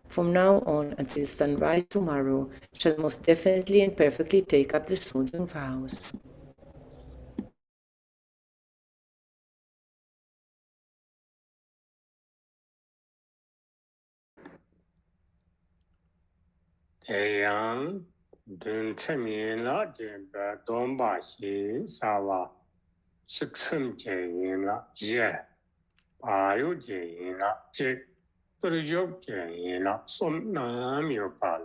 from now on until sunrise tomorrow, shall most definitely and perfectly take up the Sojong vows. Teyang Dun Chemin La Jemba Domba Shi Sawa Chum Jayin La Ye Bayu Jayin La Jik Yuk Jayin La Som Nam Yu Pal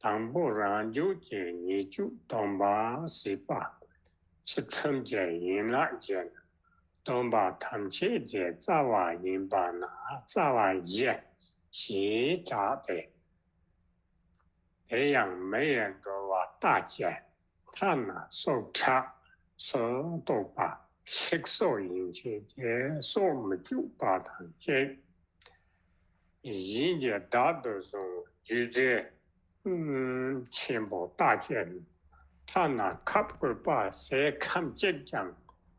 Tambo Ran Yu Jayin Ju Domba Si Ba Chum Jayin La Yen Domba Tam Che Je Zawa Yin Ba Na Zawa Ye Xi Zha Bei培养没人多话大姐，他那受卡受多把吸收引起的受么就把它这一节大多数就这全部大姐，他那卡不把谁看这讲，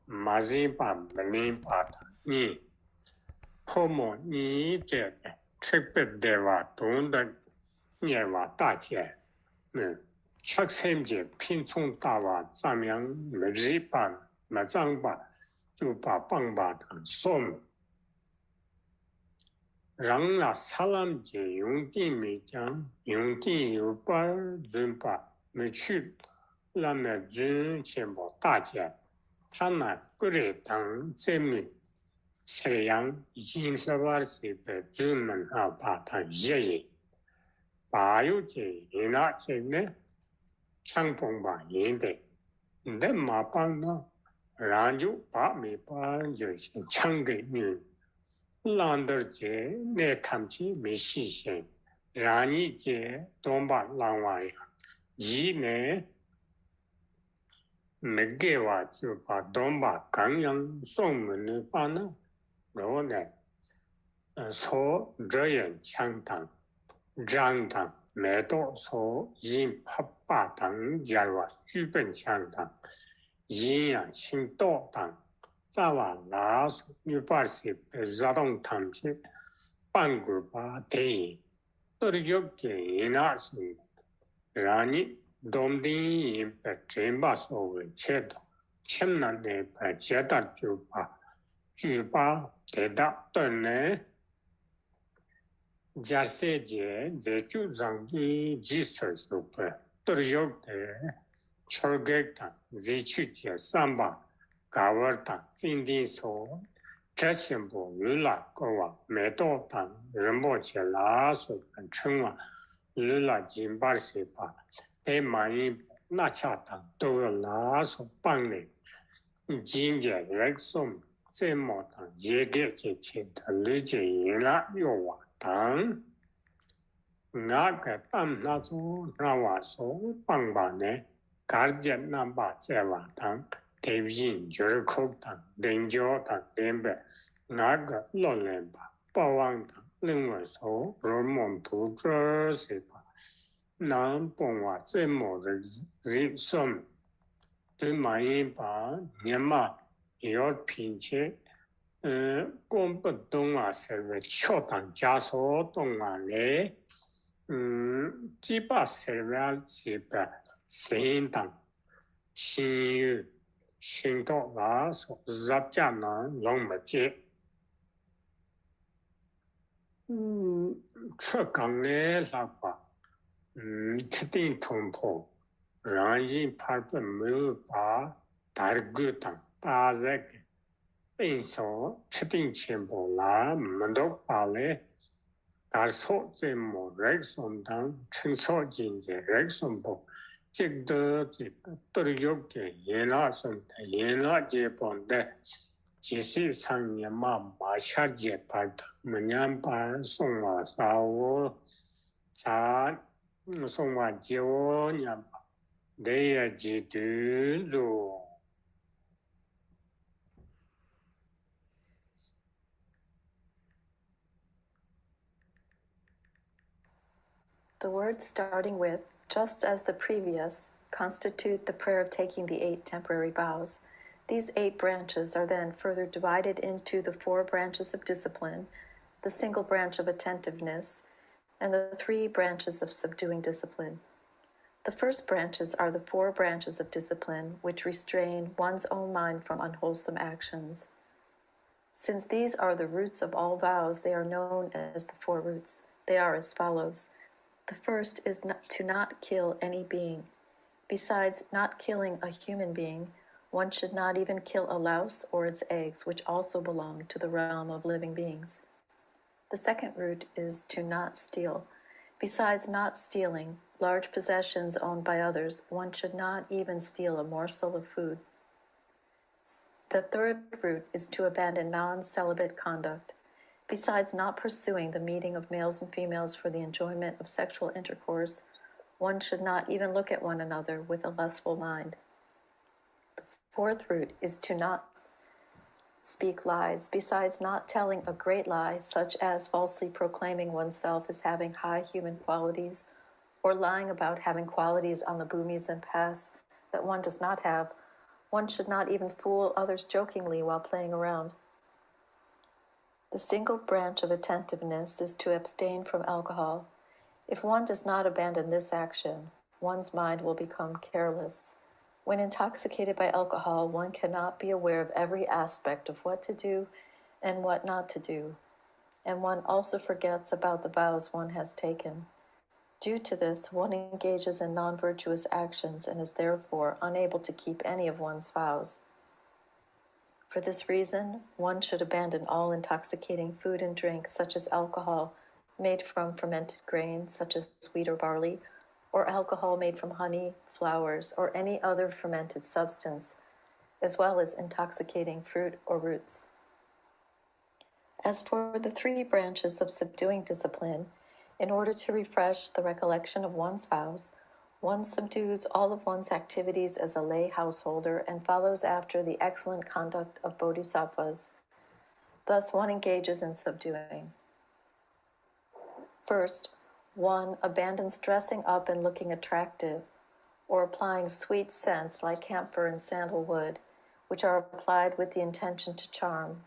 马上把门铃把它你，后么你这个吃不的话，懂得。念话大姐，chắc xem je pin chung ta wa zam yang me ri ba ma zang ba ju ba bang ba tan som rang la salam je yong di me jiang yong di yu ba zun ba me chu la me zun qian bo da jie ta na gu re tang zhe mi ce yang yin le ba si be zun men ha ba tan ye ye ba yu je yin la je ne 창봉바 인데 내 마방나 라주 바미 바저 창게니 란더제 내 탐치 메시신 라니제 돈바 랑와야 이네 메게와 주바 돈바 강양 송문을 바나 로네 소 저연 창당 장당 每多数因八八等加入剧本相等，因呀行多等，再往拉数一般是自动探知，半个把电影，都是有电影那是，让你当地人把真把所谓切到，切那的把切到就把得到的呢。假设这就让你技术手法都有的，超给他，这去接三把，搞完他今天说，这些不娱乐个话，没到他人不起拉手跟称话，娱乐金把是吧？得满意那恰当都要拉手帮你，今天人送这么当一个节气的理解赢了又完。当那个当那种那话说帮帮呢，感觉那把这话当，对人就是口当，人教当点呗，那个老人吧，不忘当，另外说我们不这些吧，那帮话这么的人生，对满意吧，你嘛要拼切。讲不懂啊，是为恰当加所懂啊嘞。只把是为是把适当、信用、信到那所入家人拢不接。出港嘞那个，确定突破，让人判断没有把大个当大这个。并说确定全部啦，唔都罢咧。但错这么人送当，趁错经济人送不，这个这个都有点严啦送的，严啦这帮的，其实上年嘛马下节拍的，明年把送我啥我，啥送我九年吧，你也记得住。The words starting with, just as the previous, constitute the prayer of taking the 8 temporary vows. These 8 branches are then further divided into the 4 branches of discipline, the single branch of attentiveness, and the 3 branches of subduing discipline. The first branches are the 4 branches of discipline which restrain one's own mind from unwholesome actions. Since these are the roots of all vows, they are known as the 4 roots. They are as follows. The first is to not kill any being. Besides not killing a human being, one should not even kill a louse or its eggs, which also belong to the realm of living beings. The second root is to not steal. Besides not stealing large possessions owned by others, one should not even steal a morsel of food. The third root is to abandon non-celibate conduct. Besides not pursuing the meeting of males and females for the enjoyment of sexual intercourse, one should not even look at one another with a lustful mind. The fourth root is to not speak lies. Besides not telling a great lie, such as falsely proclaiming oneself as having high human qualities, or lying about having qualities on the bhumis and paths that one does not have, one should not even fool others jokingly while playing around. The single branch of attentiveness is to abstain from alcohol. If one does not abandon this action, one's mind will become careless. When intoxicated by alcohol, one cannot be aware of every aspect of what to do and what not to do, and one also forgets about the vows one has taken. Due to this, one engages in non-virtuous actions and is therefore unable to keep any of one's vows. For this reason, one should abandon all intoxicating food and drink, such as alcohol made from fermented grains, such as wheat or barley, or alcohol made from honey, flowers, or any other fermented substance, as well as intoxicating fruit or roots. As for the 3 branches of subduing discipline, in order to refresh the recollection of one's vows, one subdues all of one's activities as a lay householder and follows after the excellent conduct of bodhisattvas. Thus one engages in subduing. First, 1 abandons dressing up and looking attractive, or applying sweet scents like camphor and sandalwood, which are applied with the intention to charm.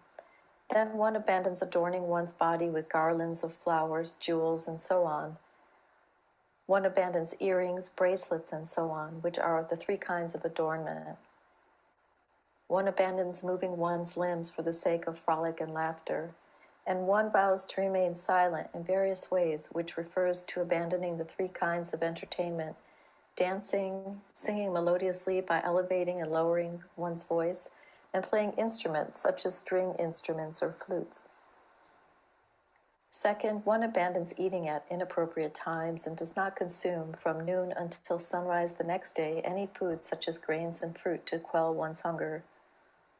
Then 1 abandons adorning one's body with garlands of flowers, jewels, and so on. 1 abandons earrings, bracelets, and so on, which are the 3 kinds of adornment. 1 abandons moving one's limbs for the sake of frolic and laughter. And 1 vows to remain silent in various ways, which refers to abandoning the 3 kinds of entertainment: dancing, singing melodiously by elevating and lowering one's voice, and playing instruments such as string instruments or flutes. 2nd, 1 abandons eating at inappropriate times and does not consume from noon until sunrise the next day any food such as grains and fruit to quell one's hunger.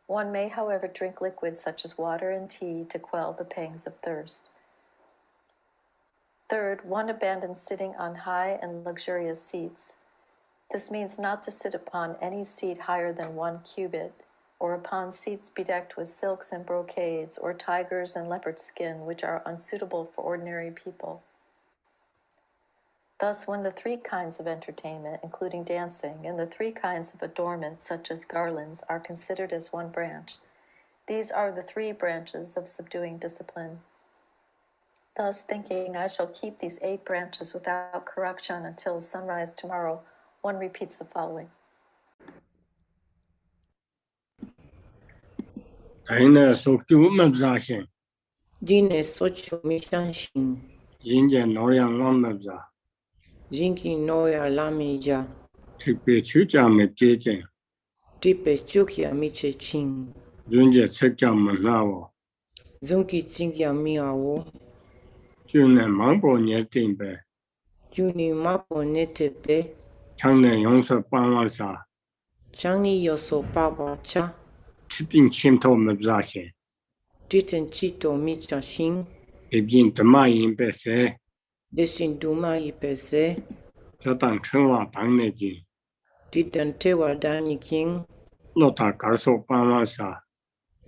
1 may, however, drink liquids such as water and tea to quell the pangs of thirst. 3rd, 1 abandons sitting on high and luxurious seats. This means not to sit upon any seat higher than 1 cubit, or upon seats bedecked with silks and brocades, or tigers and leopard skin, which are unsuitable for ordinary people. Thus, when the 3 kinds of entertainment, including dancing, and the 3 kinds of adornment, such as garlands, are considered as 1 branch, these are the 3 branches of subduing discipline. Thus, thinking, I shall keep these 8 branches without corruption until sunrise tomorrow, 1 repeats the following. NyingNe Sokyu Mabzashin, Dine socho mi shanshin. Yinja Noryang Mabza, Jinki noya lamija. Tikpe Chuja Mabjejin, Tripe chukya miche ching. Junja Tsekja Manavo, Zunki chingya miawo. June Mambo Nyetimbe, Juni mapo netepe. Changne Yongsa Panwasa, Changni yoso papa cha. Tipping Chimto Mabzashin, Titen chito micha shin. Pibjin Dama Yinbe Se, Deshin duma ipese. Jatang Chenwa Dangnejin, Titan tewa dani king. Lota Garso Panwasa,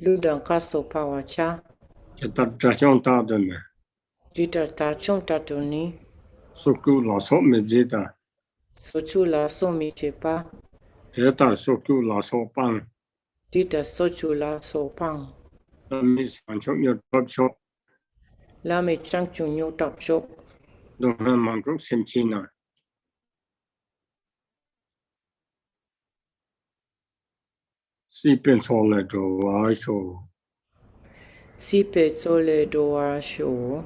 Ludan kasto pawa cha. Jatar Jashon Dadane, Tita tachon tatoni. Soku Laso Mabjida, Sochu la so miche pa. Tetar Soku Laso Pang, Tita sochu la so pang. Miss Manchok Your Top Shop, Lame changchu nyo tap shop. Donghan Mangrove Simchina. Si Pensole do Asho, Sipe tsole doa sho.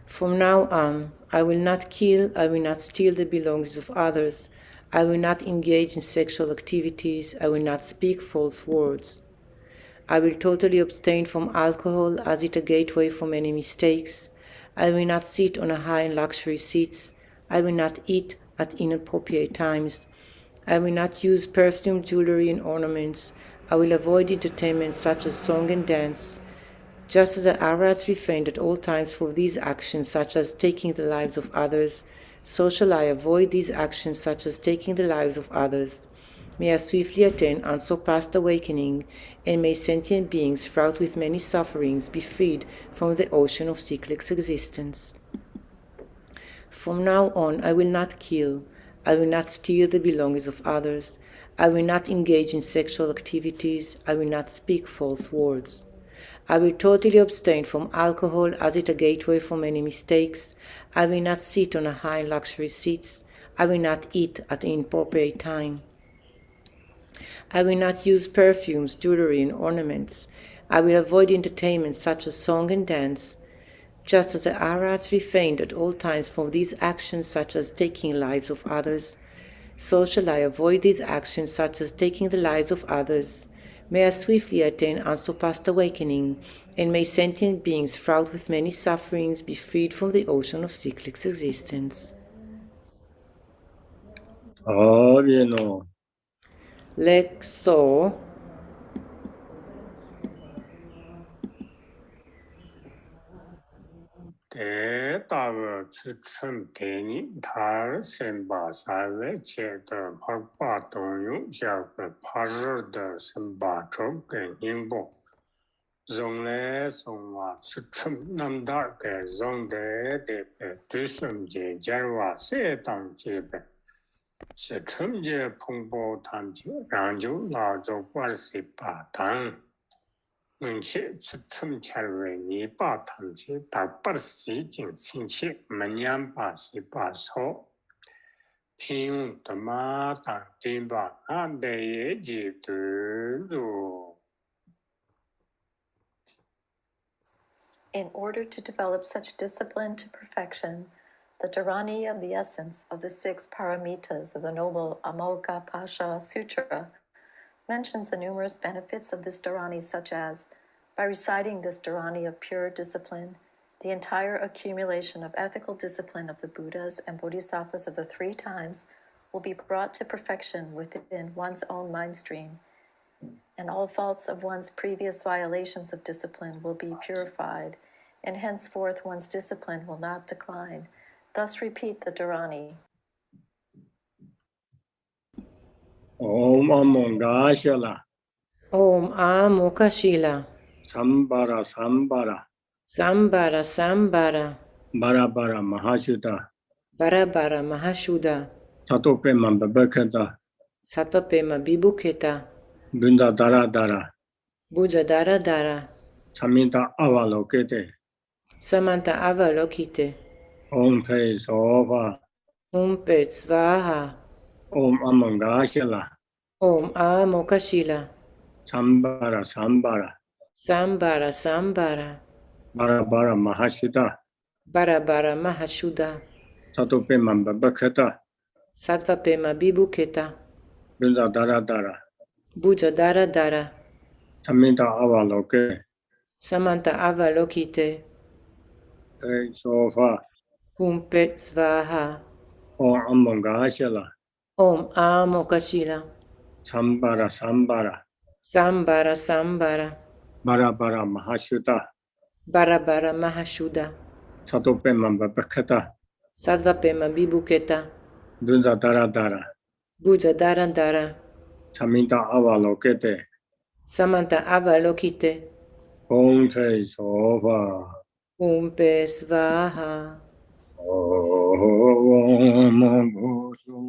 From now on, I will not kill, I will not steal the belongings of others, I will not engage in sexual activities, I will not speak false words. I will totally abstain from alcohol as it a gateway for many mistakes. I will not sit on a high and luxury seats. I will not eat at inappropriate times. I will not use perfume, jewelry, and ornaments. I will avoid entertainment such as song and dance. Just as the Arhats refrained at all times from these actions such as taking the lives of others, so shall I avoid these actions such as taking the lives of others. May I swiftly attain unsurpassed awakening, and may sentient beings fraught with many sufferings be freed from the ocean of cyclic existence. From now on, I will not kill, I will not steal the belongings of others, I will not engage in sexual activities, I will not speak false words. I will totally abstain from alcohol as it a gateway for many mistakes. I will not sit on a high luxury seats. I will not eat at an inappropriate time. I will not use perfumes, jewelry, and ornaments. I will avoid entertainment such as song and dance. Just as the Arhats refrained at all times from these actions such as taking lives of others, so shall I avoid these actions such as taking the lives of others. May I swiftly attain unsurpassed awakening, and may sentient beings fraught with many sufferings be freed from the ocean of cyclic existence. Abino, Lexo. 给大个去春给你，他先把三位节的拍把动用下个拍日的先把周给引过，用来送啊去春那么大个用的对春节假如啊谁当节呗，是春节碰波谈节，然就老就关系把当。且是春节为你把堂节到不西进星期，明年把西把手，平用的嘛当对吧？俺的也记得住。In order to develop such discipline to perfection, the Dharani of the essence of the 6 paramitas of the Noble Amoghapasha Sutra mentions the numerous benefits of this Dharani, such as, by reciting this Dharani of pure discipline, the entire accumulation of ethical discipline of the Buddhas and Bodhisattvas of the 3 times will be brought to perfection within one's own mind stream, and all faults of one's previous violations of discipline will be purified, and henceforth one's discipline will not decline. Thus repeat the Dharani. Om Amongashila. Om Amokashila. Sambara Sambara. Sambara Sambara. Barabara Mahashuddha. Barabara Mahashuddha. Satopema Babakata. Satopema Bibuketa. Bunda Dara Dara. Buddha Dara Dara. Samita Avalokete. Samanta Avalokite. Om Pe Sofa. Om Pet Svaha. Om Amangashila. Om Amokashila. Sambara Sambara. Sambara Sambara. Barabara Mahashuddha. Barabara Mahashuddha. Satopema Babakata. Satvapema Bibuketa. Bunda Dara Dara. Buddha Dara Dara. Samita Avaloke. Samanta Avalokite. Pe Sofa. Om Pet Svaha. Om Amangashila. Om Amokashila. Sambara Sambara. Sambara Sambara. Barabara Mahashuddha. Barabara Mahashuddha. Satopema Babakata. Satvapema Bibuketa. Bunda Dara Dara. Buddha Dara Dara. Samita Avalokete. Samanta Avalokite. Om Pe Sofa. Om Pe Svaha. Om Bhushu.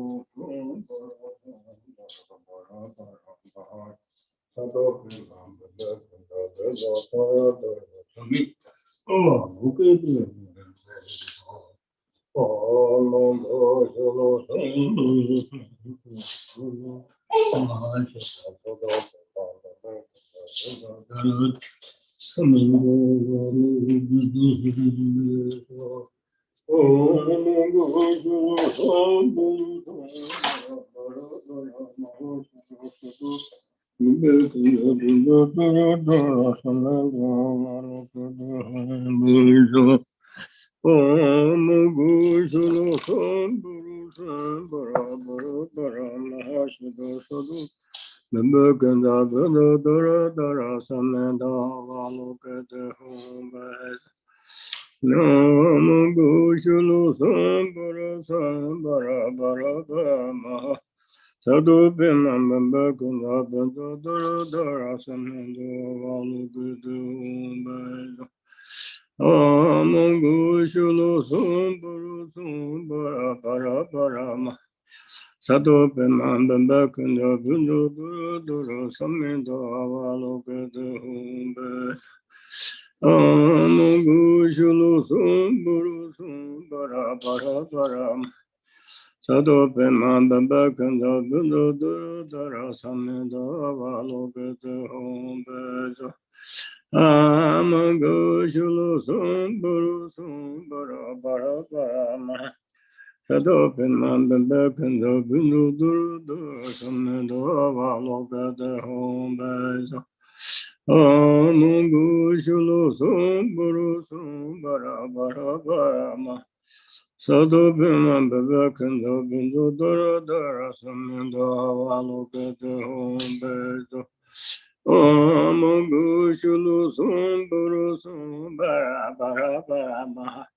Om Gu Shulu Sum Buru Sum Bara Bara Bara Maha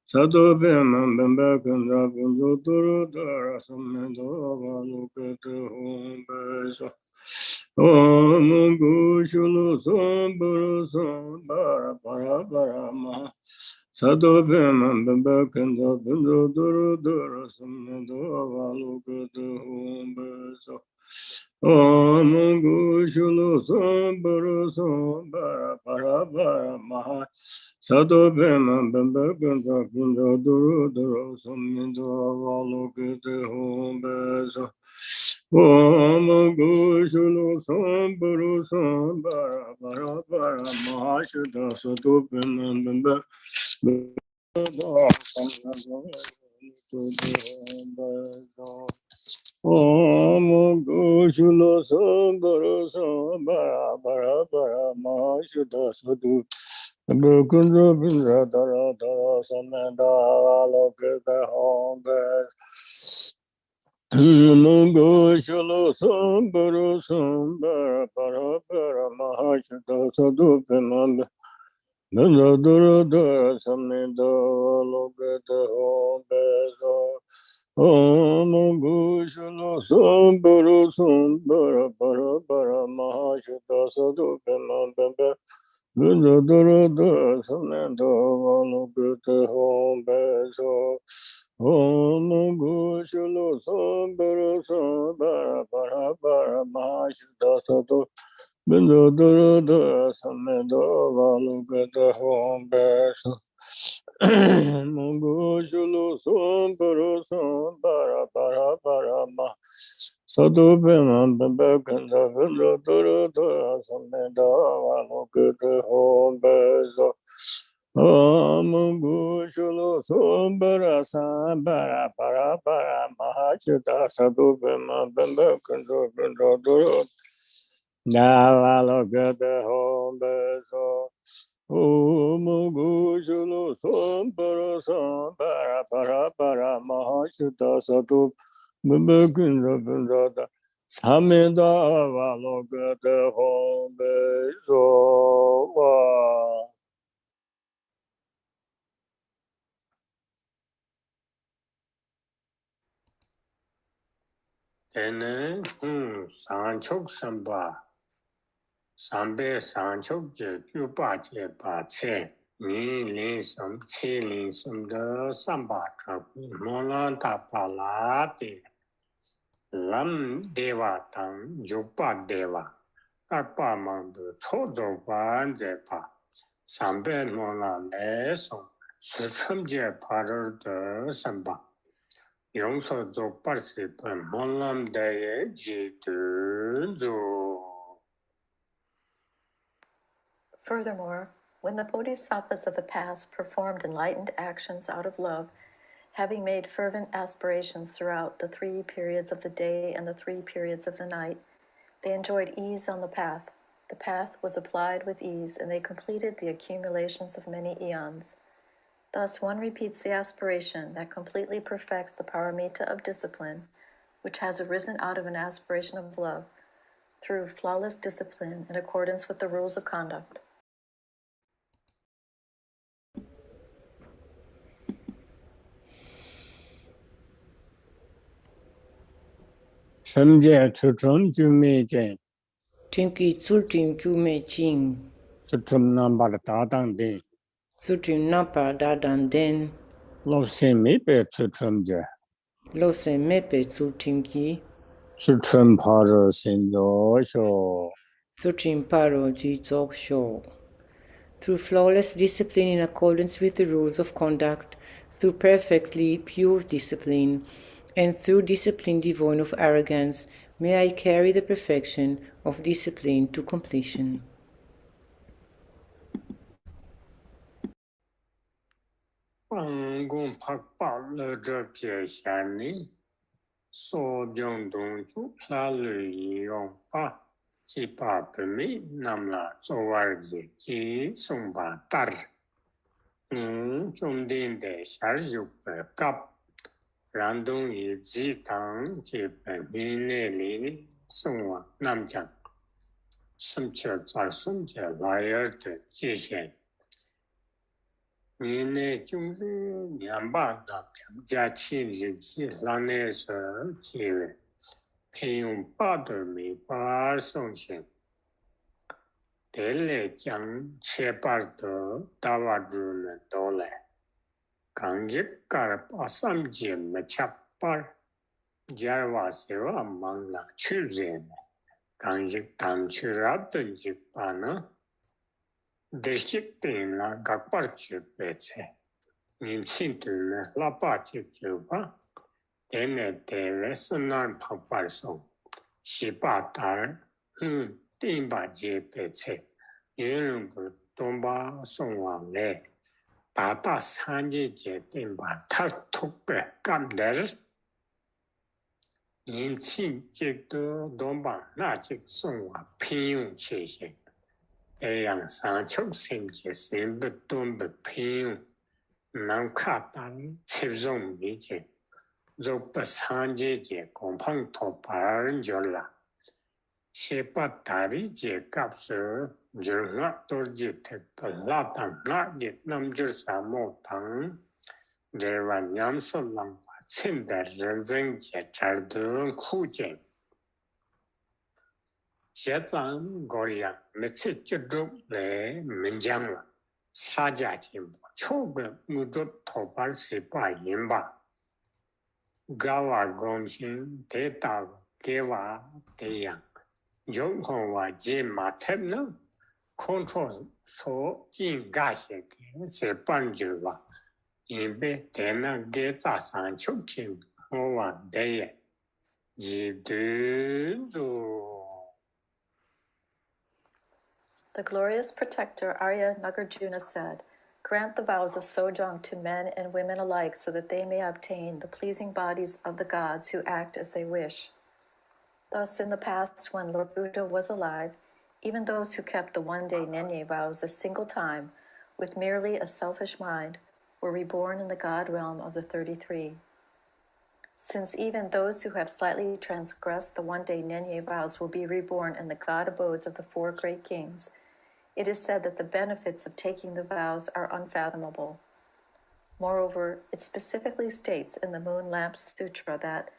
Sado Bema Bemba Kunda Bundu Turu Dara Sumendo Valu Ketu Hum Beso Om Gu Shulu Sum Buru Sum Bara Bara Bara Maha Sado Bema Bemba Kunda Bundu Turu Dara Sumendo Valu Ketu Hum Beso Om Gu Shulu Sum Buru Sum Bara Bara Bara Maha Sado Bema Bemba Kunda Kunda Duru Duru Summindo Valu Kete Hum Beso Om Gu Shulu Sum Buru Sum Bara Bara Bara Maha Sado Bema Bemba Om Gu Shulu Sum Buru Sum Bara Bara Bara Maha Sado Bukunda Bindra Dara Dara Samanda Lokita Home Mungu Shulu Sum Buru Sum Bara Bara Bara Maha Sado Bema Bindra Dara Dara Samanda Lokita Home Om Gu Shulu Sum Buru Sum Bara Bara Bara Maha Sado Bema Bemba Dara Dara Dara Samanda Valu Kete Hum Beso Om Gu Shulu Sum Buru Sum Bara Bara Bara Maha Sado Bindra Dara Dara Samanda Valu Kete Hum Beso Om Gu Shulu Sum Buru Sum Bara Bara Bara Maha Sado Bema Bemba Kanda Bindra Dara Dara Samanda Valu Kete Hum Beso Om Gu Shulu Sum Bara Sam Bara Bara Bara Maha Sado Bema Bemba Kanda Bindra Dara Valu Kete Hum Beso Om Gu Shulu Sum Bara Sam Bara Bara Bara Maha Sado Bemba Kanda Bindra Dara Samanda Valu Kete Hum Beso Tene Sanchok Samba Sambe Sanchok Je Juba Je Ba Che Ni Lin Sum Chi Lin Sum De Samba Chaku Molan Tapa La Te Lam Deva Tang Juba Deva Karpa Mandu Chodo Ban Je Pa Sambe Molan Le Sum Suchum Je Parar De Samba Yongso Zo Parsi Pen Molam Daye Ji Tu Zo Furthermore, when the bodhisattvas of the past performed enlightened actions out of love, having made fervent aspirations throughout the 3 periods of the day and the 3 periods of the night, they enjoyed ease on the path. The path was applied with ease, and they completed the accumulations of many eons. Thus, one repeats the aspiration that completely perfects the paramita of discipline, which has arisen out of an aspiration of love, through flawless discipline in accordance with the rules of conduct. Samje Chuchum Jume Jen Timki Tsultim Kume Ching, Chuchum Nambar Dadang Den Tsultim Napa Dadan Den, Lopse Mepe Chuchum Je Lose Mepe Tsultim Ki, Chuchum Paro Sendo Sho Tsultim Paro Ji Dzog Sho. Through flawless discipline in accordance with the rules of conduct, through perfectly pure discipline, and through discipline devoid of arrogance, may I carry the perfection of discipline to completion. Gong Pak Pa Le Zhe Pie Xian Ni So Byung Dong Chu La Lu Yi Yong Pa Chi Pa Pe Mi Nam La Zo War Ji Ji Song Ba Tar Zhong Din De Xiar Yu Pe Kap Ran Dong Yi Ji Tang Ji Pe Mi Ne Li Song Wa Nam Chang 圣者在圣者来而的界限。你呢，就是两把的强加气日气，让那是机会，培养把的没法送行。得来将切把的大瓦主人都来，刚一个把三节没切把，假话是我忙了去人，刚一当去拉顿一把呢。这些点了个把去白菜，年轻的呢老把去做吧，但呢台湾是那跑把送，西巴达，顶把去白菜，有人不东把送完来，把大三节节顶把他突个干的，年轻这个东把那就送完平庸切线。让三种圣洁心不断不平庸，能看到切容理解，若不三节节共碰头把人就了，先把大理解搞熟，就我多节特不拉当那节，那么就是啥么当，这玩意说能把清的人生节这都苦见。现在我俩每次接触来门讲了，参加节目，超过我做头把是把人吧，搞娃工薪得到给娃这样，有空娃节马特呢，空错说进干些个是帮助娃，因为在那给早上出勤我娃的呀，一顿做。The glorious protector Arya Nagarjuna said, "Grant the vows of Sojong to men and women alike so that they may obtain the pleasing bodies of the gods who act as they wish." Thus, in the past, when Lord Buddha was alive, even those who kept the one-day NyungNe vows a single time, with merely a selfish mind, were reborn in the God realm of the 33. Since even those who have slightly transgressed the one-day NyungNe vows will be reborn in the God abodes of the four great kings, it is said that the benefits of taking the vows are unfathomable. Moreover, it specifically states in the Moon Lamp Sutra that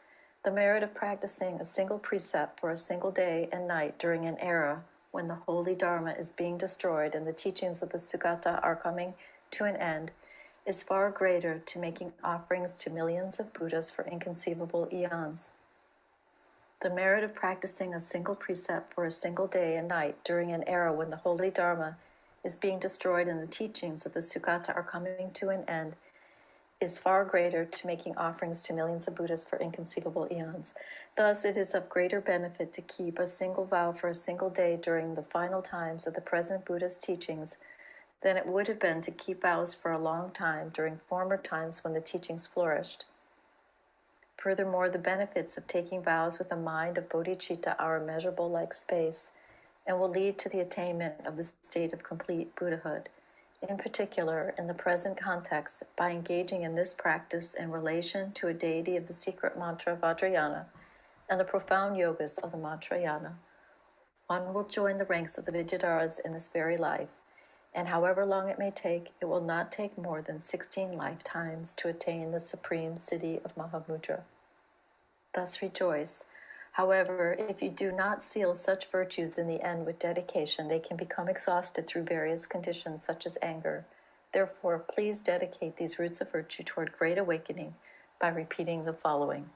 the merit of practicing a single precept for a single day and night during an era when the holy Dharma is being destroyed and the teachings of the Sugata are coming to an end is far greater to making offerings to millions of Buddhas for inconceivable eons. The merit of practicing a single precept for a single day and night during an era when the holy Dharma is being destroyed and the teachings of the Sugata are coming to an end is far greater to making offerings to millions of Buddhas for inconceivable eons. Thus, it is of greater benefit to keep a single vow for a single day during the final times of the present Buddha's teachings than it would have been to keep vows for a long time during former times when the teachings flourished. Furthermore, the benefits of taking vows with a mind of bodhicitta are immeasurable like space and will lead to the attainment of the state of complete Buddhahood. In particular, in the present context, by engaging in this practice in relation to a deity of the secret mantra Vajrayana and the profound yogas of the Mantrayana, one will join the ranks of the Vidyadharas in this very life, and however long it may take, it will not take more than 16 lifetimes to attain the supreme city of Mahamudra. Thus rejoice. However, if you do not seal such virtues in the end with dedication, they can become exhausted through various conditions such as anger. Therefore, please dedicate these roots of virtue toward great awakening by repeating the following.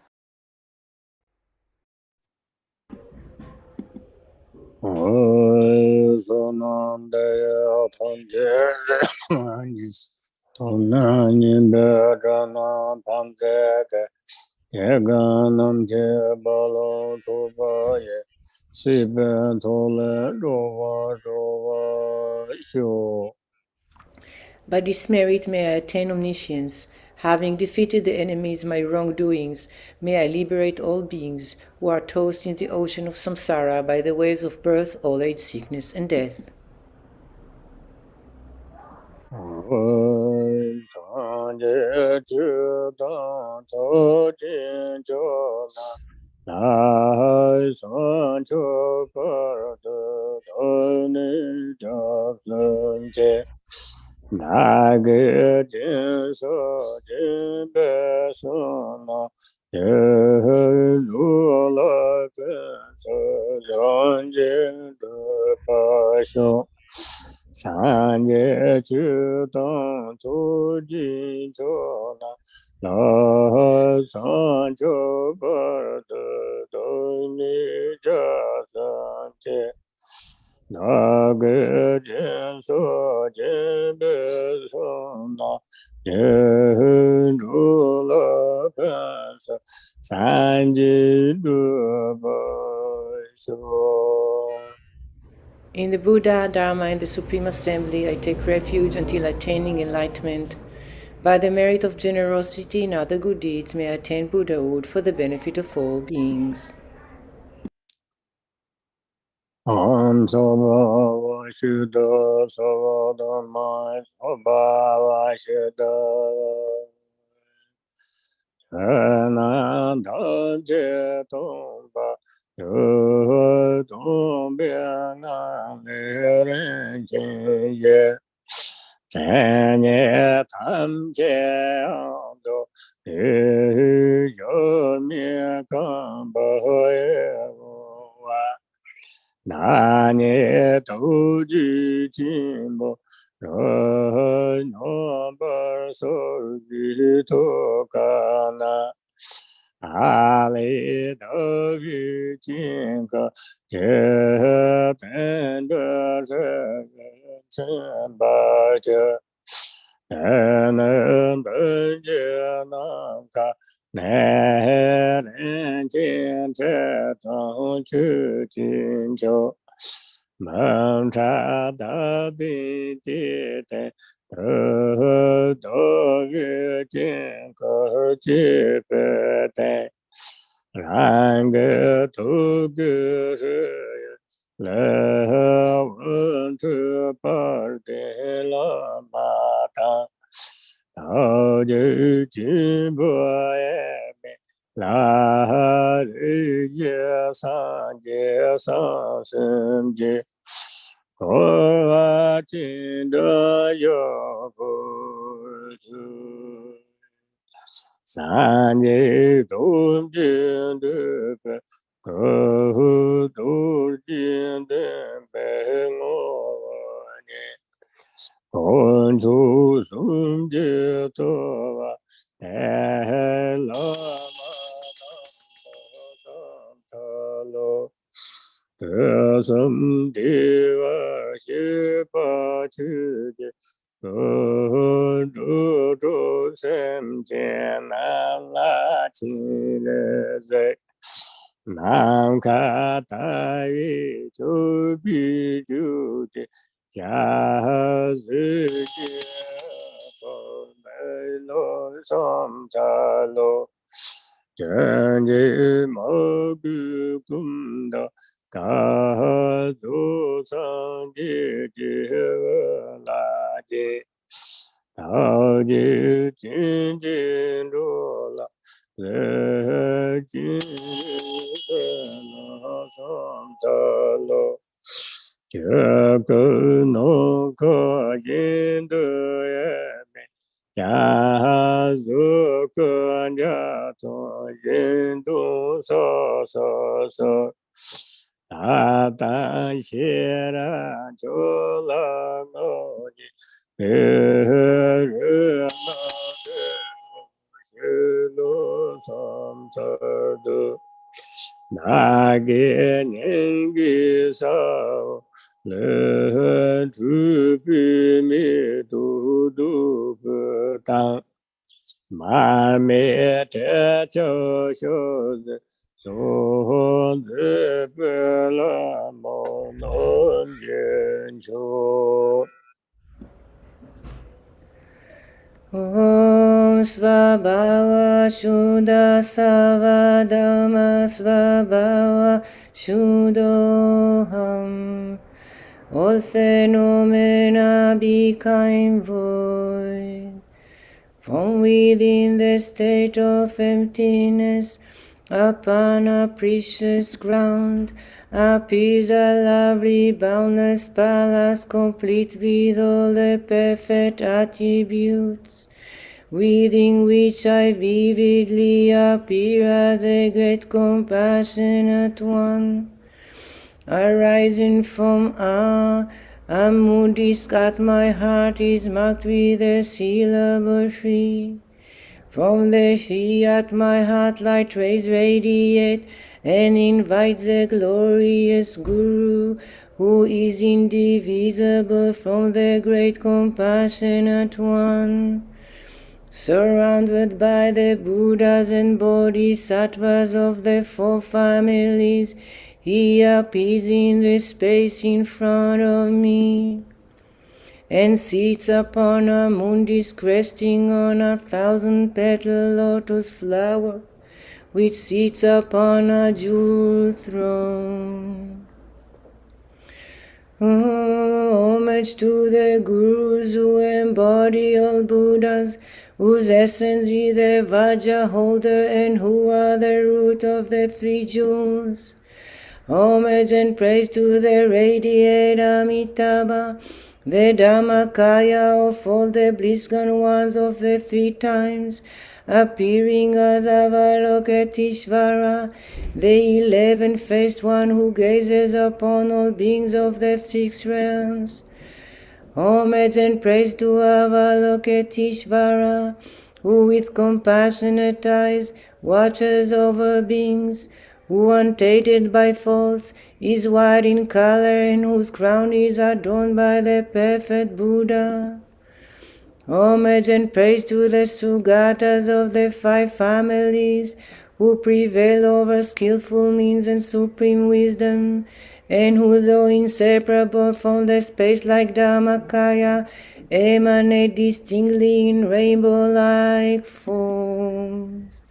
By this merit may I attain omniscience. Having defeated the enemies my wrongdoings, may I liberate all beings who are tossed in the ocean of samsara by the waves of birth, old age, sickness, and death. je Nage jin so jin be so na ye lu la ben so zhang jin de pa xiong san ye chu dong zu jin zhu na la san zhu ba de dong ni zha san jie Nage jen so jen be so na jen ru la ben sa san ji du ba so. In the Buddha, Dharma, and the Supreme Assembly, I take refuge until attaining enlightenment. By the merit of generosity and other good deeds, may I attain Buddhahood for the benefit of all beings. Om Soba Vashuddha Soba Dhamma Soba Vashuddha Ananda Je Tomba Yo Tombya Ngane Ren Chen Ye Chen Ye Tam Che Ando Yo Mi Kamba Ye Wa Nani Toji Jimbo No Barso Tokana Ali Dovi Jinka Jependa Sembaja Anam Bajanaka Naren Jin Tong Chu Jin Jo Mam Cha Da Bi Ji Te Do Yu Jin Ko Ji Pe Te Rang Ge Tu Ge Shi Le Wen Zhi Ba De La Ma Ta Tao Ji Jin Bo Ye Be La Ri Ye San Ye San Shen Ji Ko Wa Jin De Yo Bu Ju San Ye Dong Jin De Be Ko Du Jin De Be Ngo Ni Gong Chu Sung Jie Zhe Wa De La Ma Tam Lo De Sum Di Wa Xie Pa Qu Jie Ge Zhu Zhu Sem Jian Nan La Qi Le Zhe Nam Ka Ta Yi Chu Bi Ju Jie Jia Zi Jie Po Mei Lo Som Cha Lo Zhen Ji Mo Gu Kum Da Da Du Sang Ji Ji La Ji Tao Ji Jin Jin Ru La Le Jin Lo Som Ta Lo Jia Ge No Ke Yin De Ye Me Jia Zu Ge Jia Zong Yin Du So So So Da Dan Xie Ran Zhu La Ngo Ji Re Re Na De Xie Lu Som Ca De Na Ge Ning Ge Sao Le Zhu Bi Mi Du Du Ge Dang Ma Me Te Jiao Xiu Zi Zhu Zi Be La Mo Non Yin Chu Om Svabhava Shuddha Sava Dhamma Svabhava Shuddhoham. All phenomena become void. From within the state of emptiness, upon a precious ground, appears a lovely boundless palace, complete with all the perfect attributes, within which I vividly appear as a great compassionate one. Arising from a moon disk at my heart is marked with a syllable tree. From the tree at my heart light rays radiate and invite the glorious Guru, who is indivisible from the great compassionate one. Surrounded by the Buddhas and Bodhisattvas of the four families, he appears in the space in front of me, and sits upon a moon disk resting on 1,000-petal lotus flower, which sits upon a jewel throne. Homage to the Gurus who embody all Buddhas, whose essence is the Vajra holder and who are the root of the three jewels. Homage and praise to the radiant Amitabha, the Dhammakaya of all the bliss-gone ones of the three times, appearing as Avalokiteshvara, the 11-faced one who gazes upon all beings of the six realms. Homage and praise to Avalokiteshvara, who with compassionate eyes watches over beings, who untainted by faults is white in color and whose crown is adorned by the perfect Buddha. Homage and praise to the Sugatas of the five families, who prevail over skillful means and supreme wisdom, and who, though inseparable from the space-like Dhammakaya, emanate distinctly in rainbow-like forms.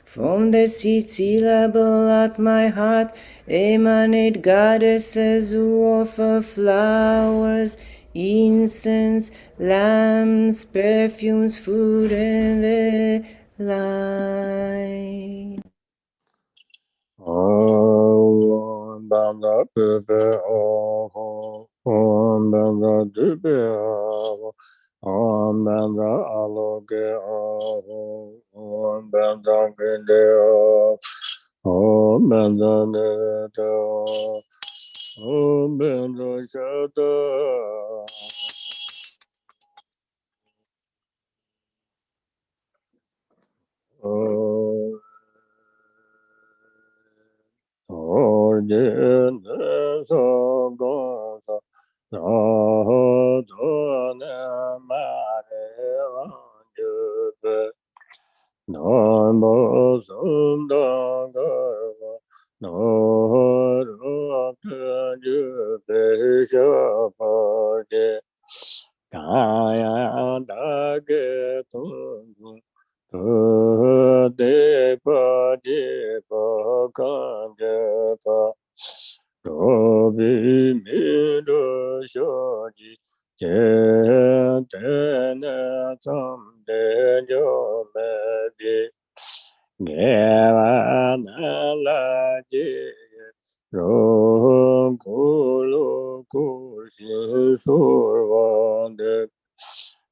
From the seed syllable at my heart emanate goddesses who offer flowers, incense, lamps, perfumes, food, and the like. Om Banda Pepe Om Banda Dupe Om Banda Aloke Om Banda Gende Om Banda Nete Om Banda Shata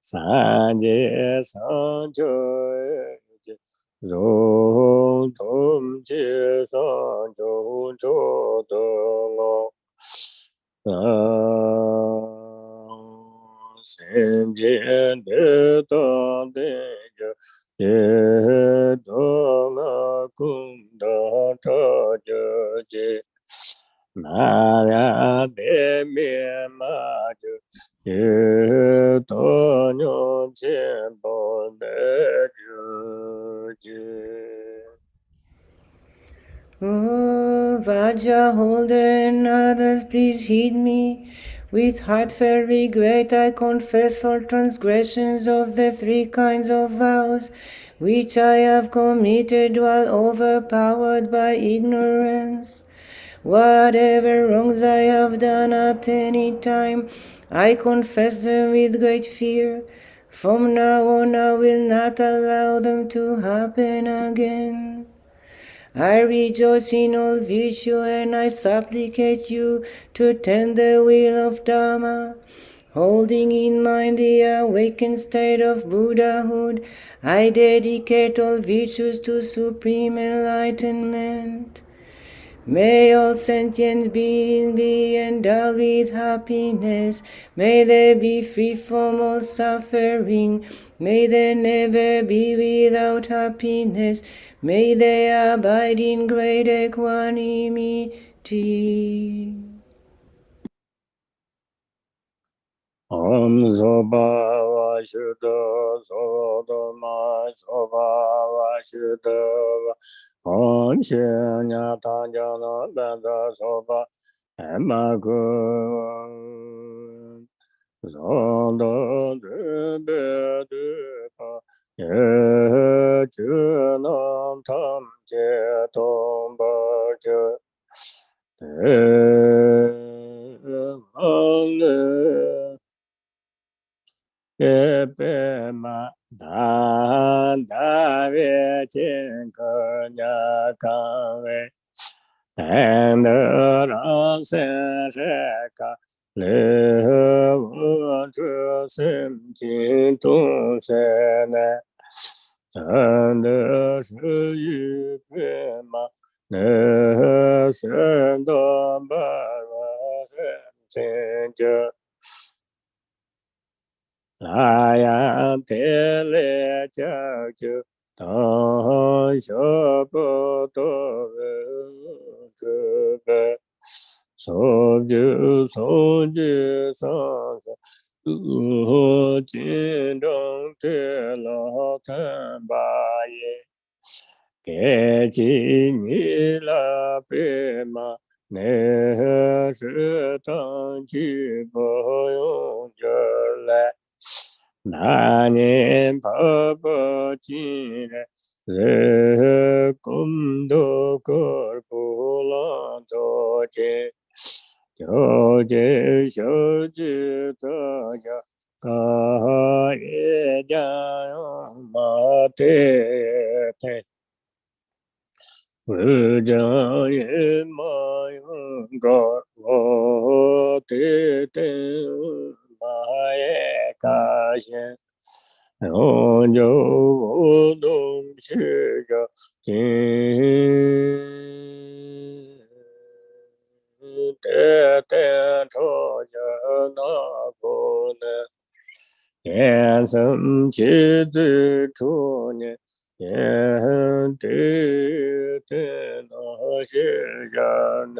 Sanje sancho Rong Tom Che Sancho Cho Dong Sen Jen De Tong De Je Dong La Kung Da Cha Je Je Ma Ya De Mie Ma Je Je To Nyo Chen Bo De Je Je Oh, Vajra holder and others, please heed me. With heartfelt regret I confess all transgressions of the three kinds of vows which I have committed while overpowered by ignorance. Whatever wrongs I have done at any time, I confess them with great fear. From now on I will not allow them to happen again. I rejoice in all virtue and I supplicate you to attend the wheel of Dharma. Holding in mind the awakened state of Buddhahood, I dedicate all virtues to supreme enlightenment. May all sentient beings be endowed with happiness. May they be free from all suffering. May they never be without happiness. May they abide in great equanimity. Om Soba Vashuddha Sodama Soba Vashuddha Om Shenya Tanjana Benda Soba Emagun Zondo Debe Dupa Ye Chunam Tam Che Tomba Che Pema Dan Dave Chinka Nyakave and the Seka Live to Sim Chin to Sene and the Shu Pema Nesend Bara Senja I tele chachu don shopo to soju san jin dong te lo tan ba ye ge ji ni la pe ma ne shi tang ji bo yong je le 나님 바보지네 꿈도 걸보라 조제 조제 쇼지 더야 가예자요 마테테 의자의 마용가 오테테 마에 가신 온조동 시저 진 때때 초연하고는 예성 지지 초년 예때때나 시자는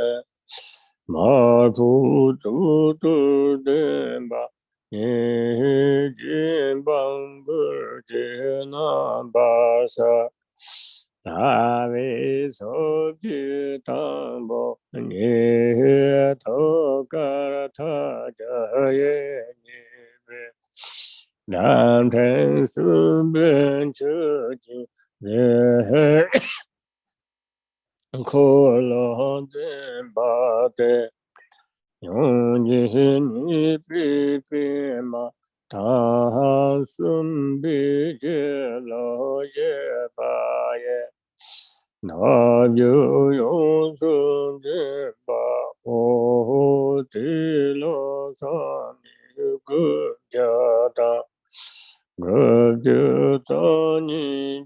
마부두두den바 예진방불진나바사 다위소지담보 니토가타자예니베 남텐수변처지 콜론덴바데 용진이 비비마 다순비제로예바예 나유용순제바 오딜로산이그자다 그저자니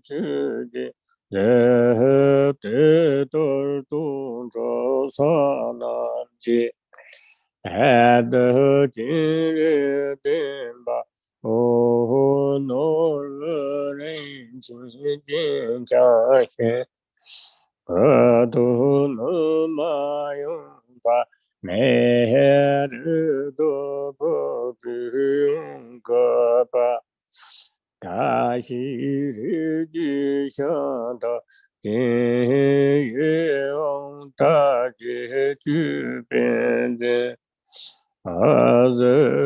주제 대대돌동조사남지 애드지르덴바 오노르렌진자신 어두누마용바 메르도 법용가바 다시르지션다 예용다제주변제 아즈고본조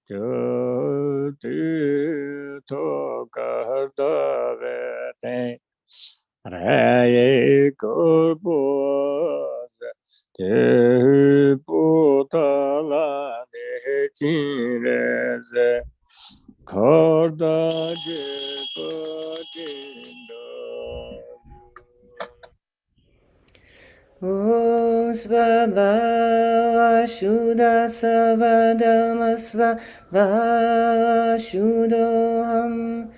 저디토가다베테 라예고보자 대보달라네진레제 거다제거진도 Om Svabhava Shuddha Sava Dhamma Svabhava Shuddham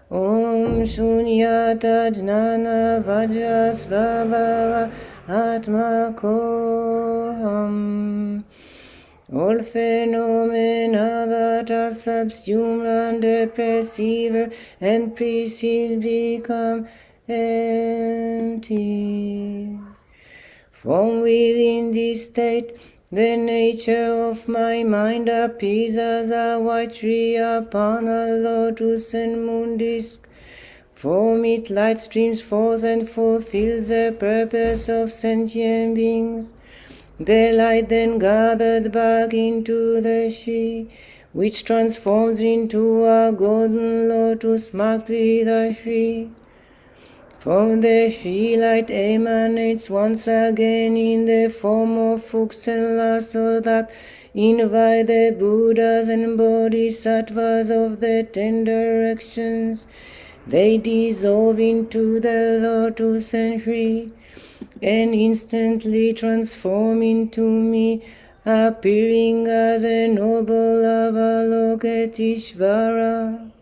Om Shunyata Jnana Vajra Svabhava Atma Koham. All phenomena that are subsumed under perceiver and perceived become empty. From within this state, the nature of my mind appears as a white tree upon a lotus and moon disk. From it light streams forth and fulfills the purpose of sentient beings. The light then gathered back into the tree, which transforms into a golden lotus marked with a tree. From the tree light emanates once again in the form of hooks and lassos that invite the Buddhas and Bodhisattvas of the 10 directions. They dissolve into the lotus and tree, and instantly transform into me, appearing as a noble Avalokiteshvara.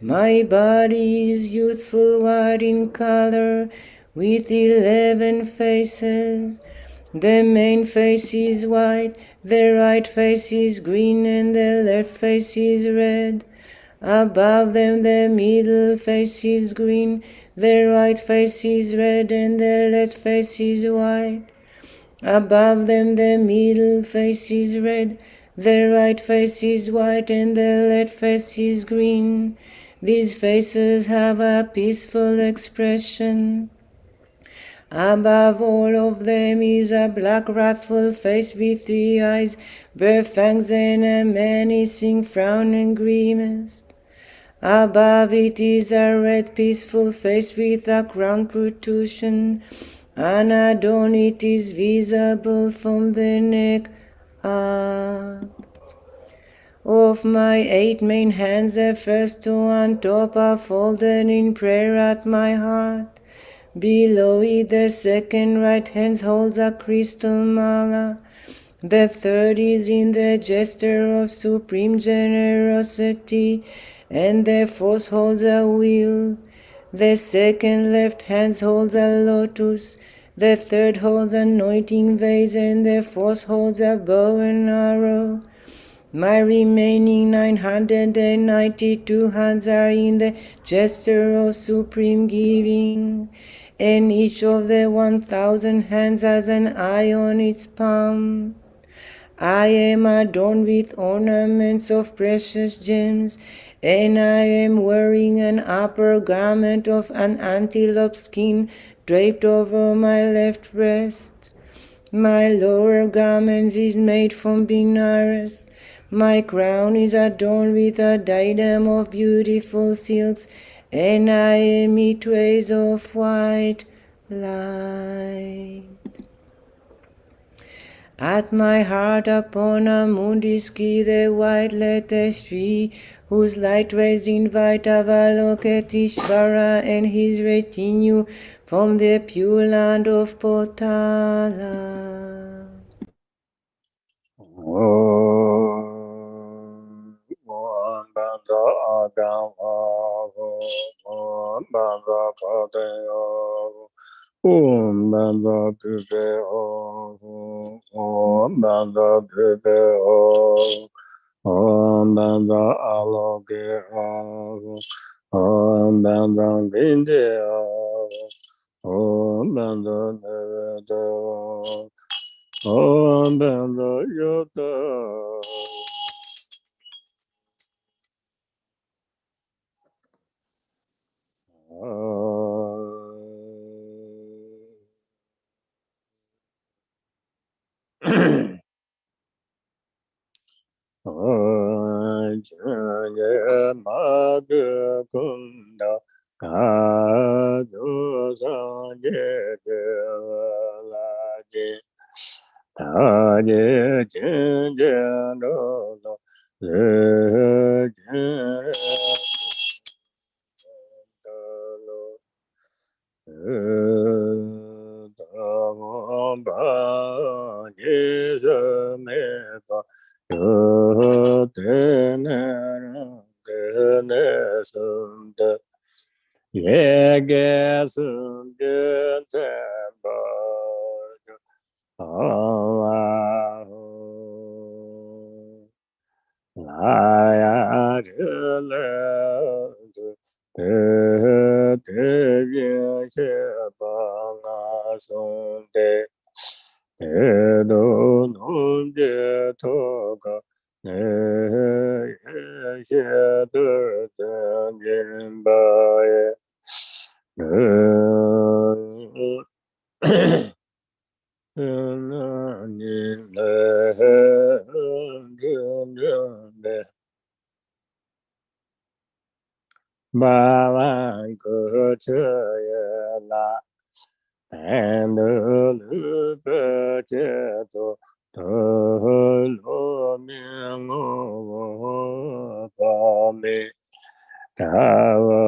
My body is youthful white in color, with 11 faces. The main face is white, the right face is green, and the left face is red. Above them the middle face is green, the right face is red, and the left face is white. Above them the middle face is red, the right face is white, and the left face is green. These faces have a peaceful expression. Above all of them is a black wrathful face with 3 eyes, bare fangs, and a menacing frown and grimace. Above it is a red peaceful face with a crown protrusion, and adorn it is visible from the neck up. Of my 8 main hands, the first 2 on top are folded in prayer at my heart. Below it, the second right hand holds a crystal mala. The third is in the gesture of supreme generosity, and the fourth holds a wheel. The second left hand holds a lotus. The third holds an anointing vase, and the fourth holds a bow and arrow. My remaining 992 hands are in the gesture of supreme giving, and each of the 1,000 hands has an eye on its palm. I am adorned with ornaments of precious gems, and I am wearing an upper garment of an antelope skin draped over my left breast. My lower garment is made from Benares. My crown is adorned with a diadem of beautiful silks, and I emit rays of white light. At my heart upon a moon disk is the white lattice tree, whose light rays invite Avalokiteshvara and his retinue from the pure land of Potala. Om Banda Pipe Om Banda Pipe Om Banda Aloke Om Banda Ginde Om Banda Nevada Om Banda Yota Yege sun je temba Allahu Laya jile te yin she pa nga sun te do nun je to ka ne she de ten yin ba ye Bhavan Kuchaya La and Lupacheto Tolo Mingo Pami Tava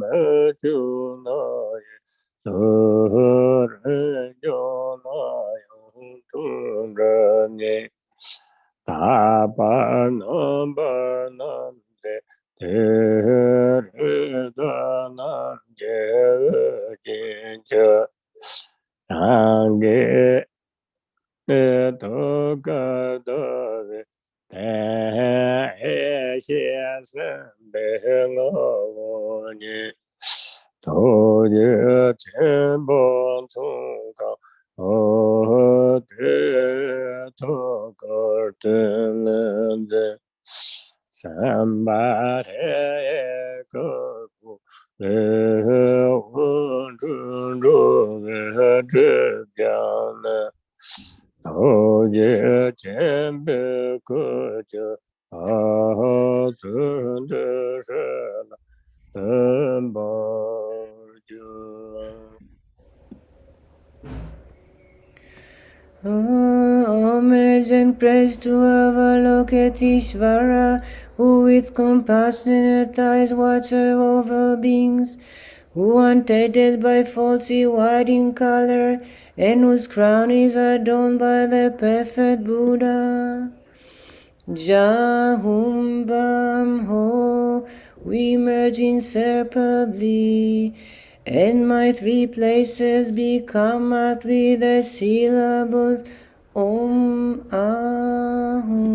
Machunaya Surajona Tunrani Tapa number nande Tirudana Jejinja Ange Tokadove Tehesyasan Behengavani Toye Chembon Tunga Ote Tokartenende Sambare Koku Lehundunruvedragyana Toye Chembe Kuja Ahazundashana Sambarja Homage and praise to Avalokiteshvara, who with compassionate eyes watches over beings, who untainted by falsely white in color, and whose crown is adorned by the perfect Buddha. Jahum Bam Ho, we merge inseparably, and my three places become out with the syllables Om Ahum.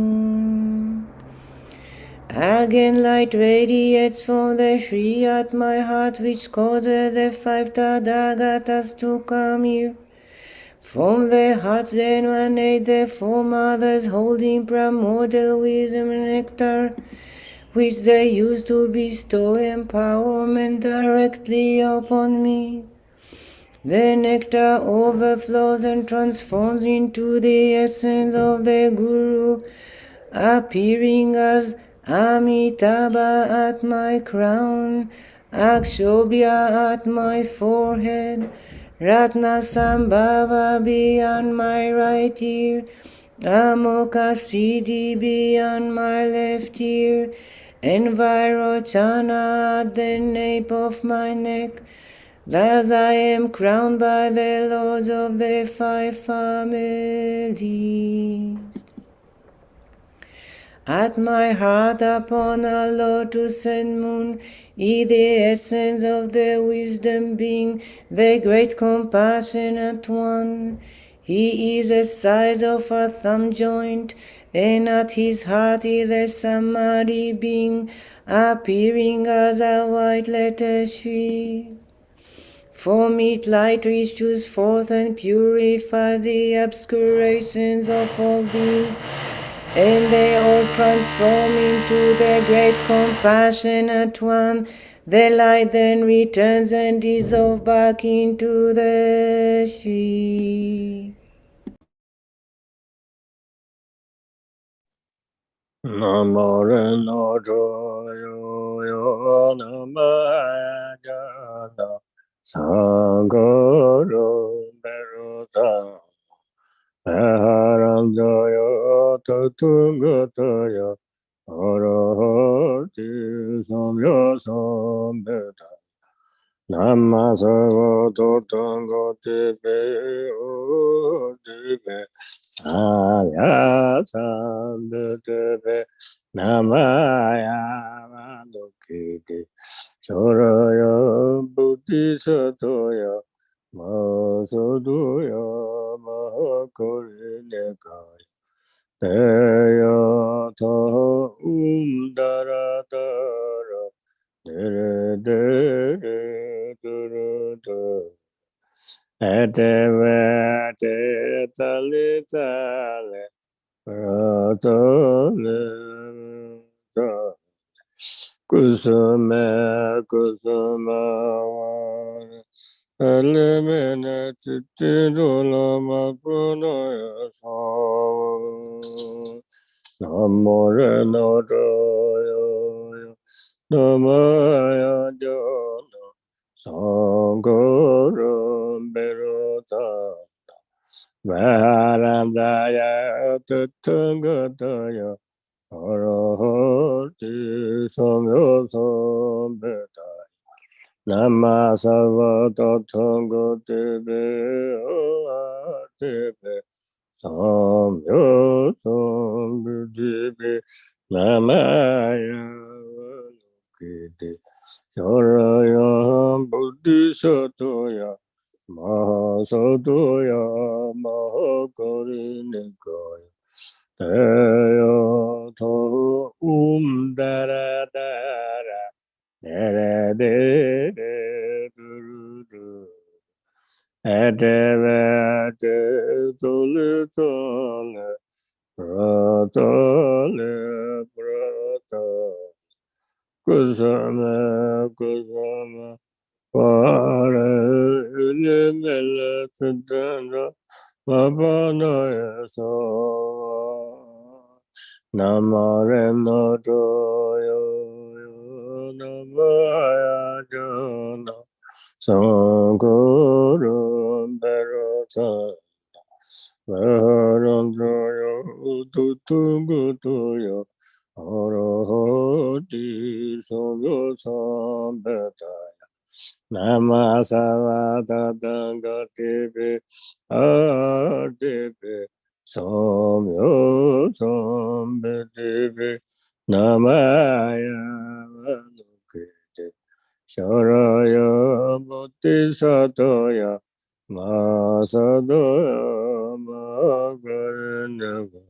Again light radiates from the Shri at my heart, which causes the five Tathagatas to come here. From their hearts then emanate the four mothers holding primordial wisdom and nectar, which they use to bestow empowerment directly upon me. The nectar overflows and transforms into the essence of the Guru, appearing as Amitabha at my crown, Akshobhya at my forehead, Ratnasambhava beyond my right ear, Amoghasiddhi beyond my left ear, and Vairochana at the nape of my neck. Thus I am crowned by the lords of the five families. At my heart upon a lotus and moon is the essence of the wisdom being, the great compassionate one. He is the size of a thumb joint, and at his heart is the samadhi being, appearing as a white letter Shri. From it light issues forth and purifies the obscurations of all beings, and they all transform into the great compassionate one. The light then returns and dissolves back into the Shri. Namo Reno Joyo Yo Namo Ajana Sangoro Beruta Haram Joyo Tatungataya Arahati Samya Sambeta Namasago Totangoti Be Aya Sambete Namaya Mandokiti Choraya Buddha Bodhisattva Mahasattva Mahakorinekaya Deya Tha Dara Dara Dere Dere Dere Dere Eteve Tali Tali Pratale Kusama Kusama Elemena Lama Bu Nima Namore Nodoyo Namaya Jana Sangaram Berota Varandaya Tatangataya Arahati Samyo Sambeta Nama Sarvata Tangatebe Atebe Samyo Sambetibe Namaya Kiti Yaraya Bodhisattva Mahasattva Mahakarinikaya Deya Tha Dara Dara Dere Dere Duru Duru Eteve Tuli Tali Pratale Pratale Kusama Kusama Pare Ilimele Siddhana Mapanaya Sava Namare Notoyo Namaya Jana Sankaram Berata Vaharandraya Tutungutuya Arahati Samyo Sambetaya Nama Savata Tangatebe Adebe Samyo Sambetebe Namaya Lukete Sharaya Bodhisattva Mahasattva Mahakarinaka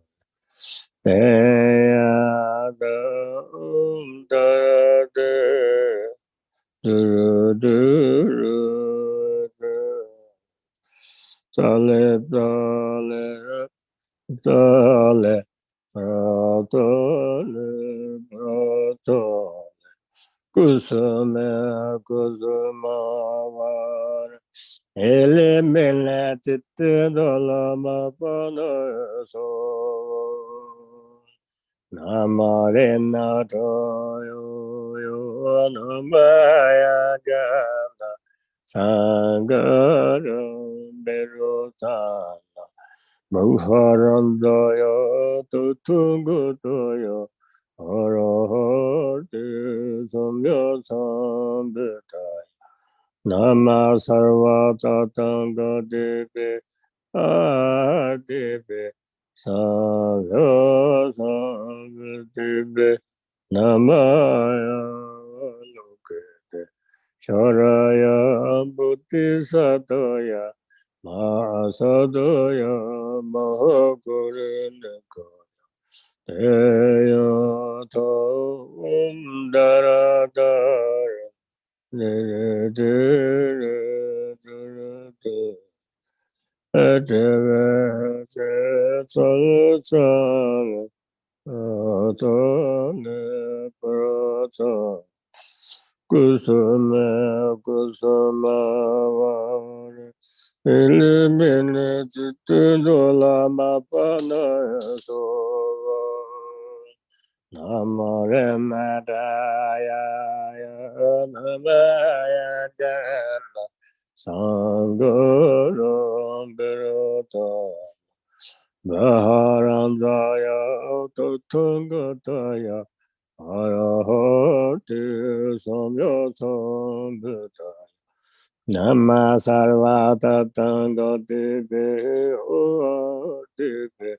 Deya Dara Dara Duru Duru Sale Sale Sale Pratale Pratale Kusama Kusama Vara Elemena Lama Bu Nima Namare Natoyo Namaya Jana Sangaram Berotana Mangharandaya Tutungutoya Arahati Samya Sambetaya Nama Sarvata Tangatebe Adebe Samya Sambetebe Namaya Lokete Sharaya Bodhisattva Mahasattva Mahakarinaka Deya Tha Dara Dara Dere Dere Dere Dere Eteve Tali Tali Pratale Pratale Kusama Kusama Vare Ilimine Lama Bu Nima Namare Madaya Namaya Jana Sangaram Berata Vaharandaya Tatangataya Arahati Samya Sambetaya Nama Sarvata Tangatebe Adebe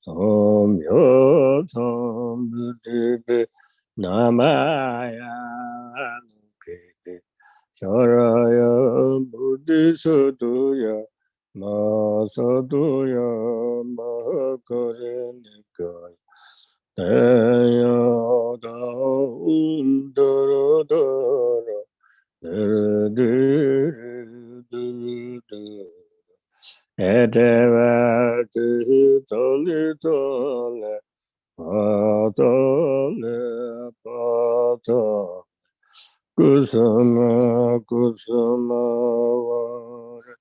Samya Sambetebe Namaya Lukete Charaya Buddhisatuya Masatuya Mahakarinikaya Daya Daum Daradara Eteva Tali Tale Patale Patale Kusama Kusama Vare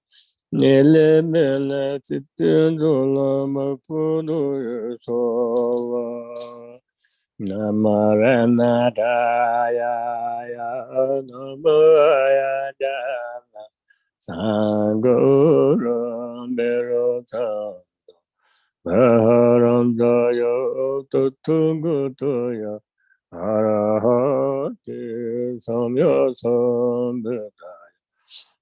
Nele Mele Titindula Mapudu Yasova Namaranadaya Namaya Jana Sangura Merota Maharandaya Tatugutaya Arahati Samya Sambhadaya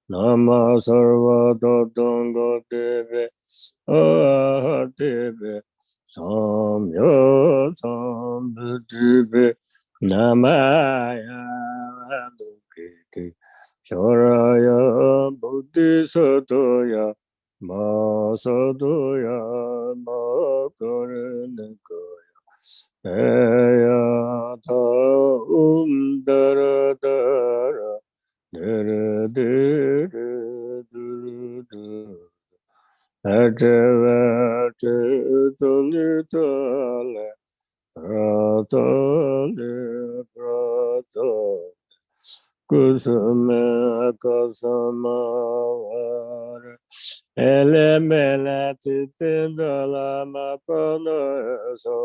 Nama Sarva Tatanga Deve Ahateve Samya Sambhadeve Namaya Dukiti Sharaya Buddhisatoya Masadoya Makaranakaya Eyata Daradara Dere Dere Dere Dere Ajavate Talitale Pratale Pratale Kusame Kasamavare Elemela Titindala Mapanaso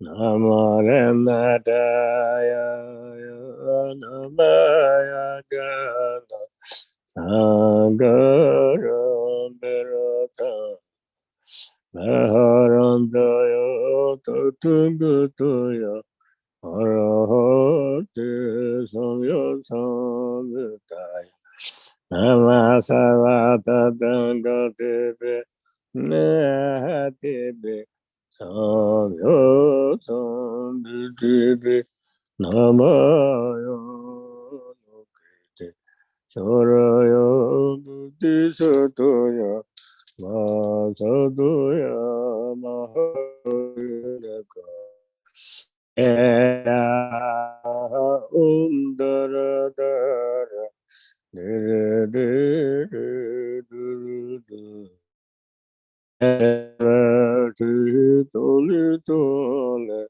Namarenadaya Namaya Jana Sangara Berata Maharandaya Tatugutaya Arahati Samya Samvitaya Namasavata Dangatebe Nahatebe Samya Samvitebe Namaya Lokite Charaya Buddhisatoya Masadoya Mahayanaka Daradara Dere Dere Dere Dere Tole Tole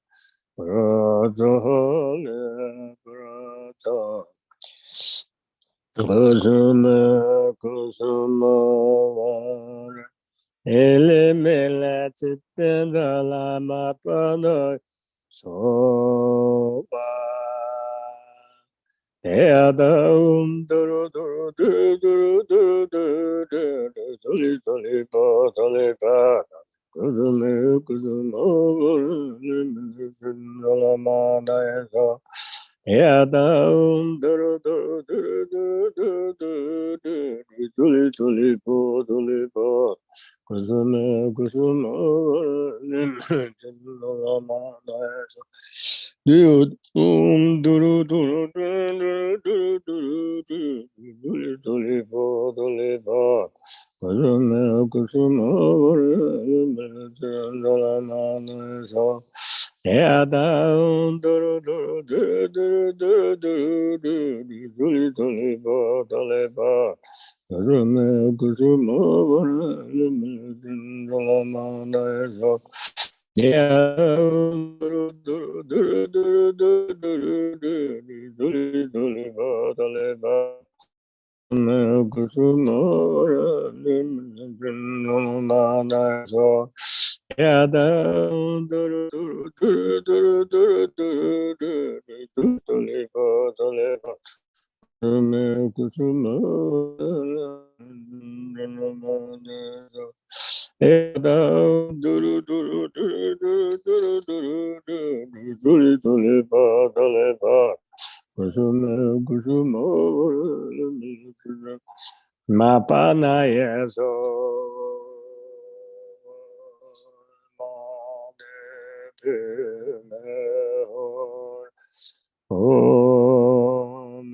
Pratale Pratale Kusuma Kusuma Vare Elemela Titendala Mapana Soba Teadaum Duru Duru Duru Duru Duru Duru Duru Tuli Tuli Pa Tuli Pa Kusuma Kusuma Sindala Madayasa Teadaum Duru Duru Duru Duru Duru Duru Tuli Tuli Pa Tuli Pa Kusuma Kusuma Sindala Madayasa Duru Duru Duru Duru Duru Duru Tuli Pa Tuli Pa Kusuma Kusuma Sindala Madayasa Teadaum Duru Duru Duru Duru Duru Duru Tuli Tuli Pa Tuli Pa Kusuma Kusuma Sindala Madayasa Teadaum Duru Duru Duru Duru Duru Tuli Tuli Pa Tuli Pa Kusuma Sindala Madayasa Yada duru duru duru duru duru duru duru tulipa tulipa me kusuma Yada duru duru duru duru duru duru duru tulipa tulipa kusuma kusuma mapana yeso Om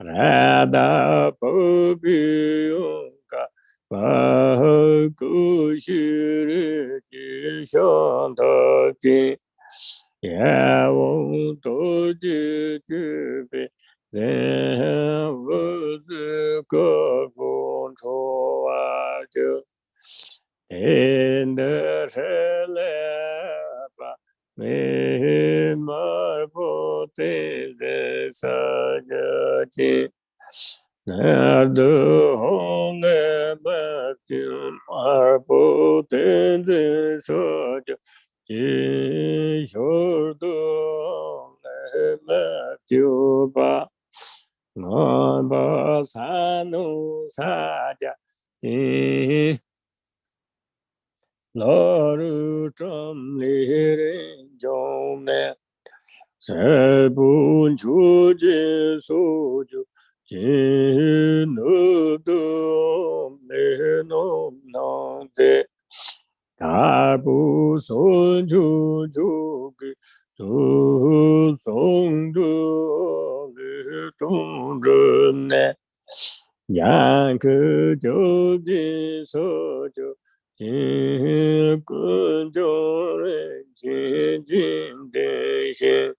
Rada Pubium Yawon Toji Jubi Then was Gabon Choaju in the Shelapa Me Marbote the Sajaji Nadu Hone Batim Marbote the Sajaji Jordo Matioba Namba Sanu Saja Loru Tram Lirin Jone Sebun Chuji Soju Jinu Menom Nante Tabu Sonju Jugi Tu Song Du Tung Rune Yang Jogi Soju Jin Kun Jore Jin Jin De Shin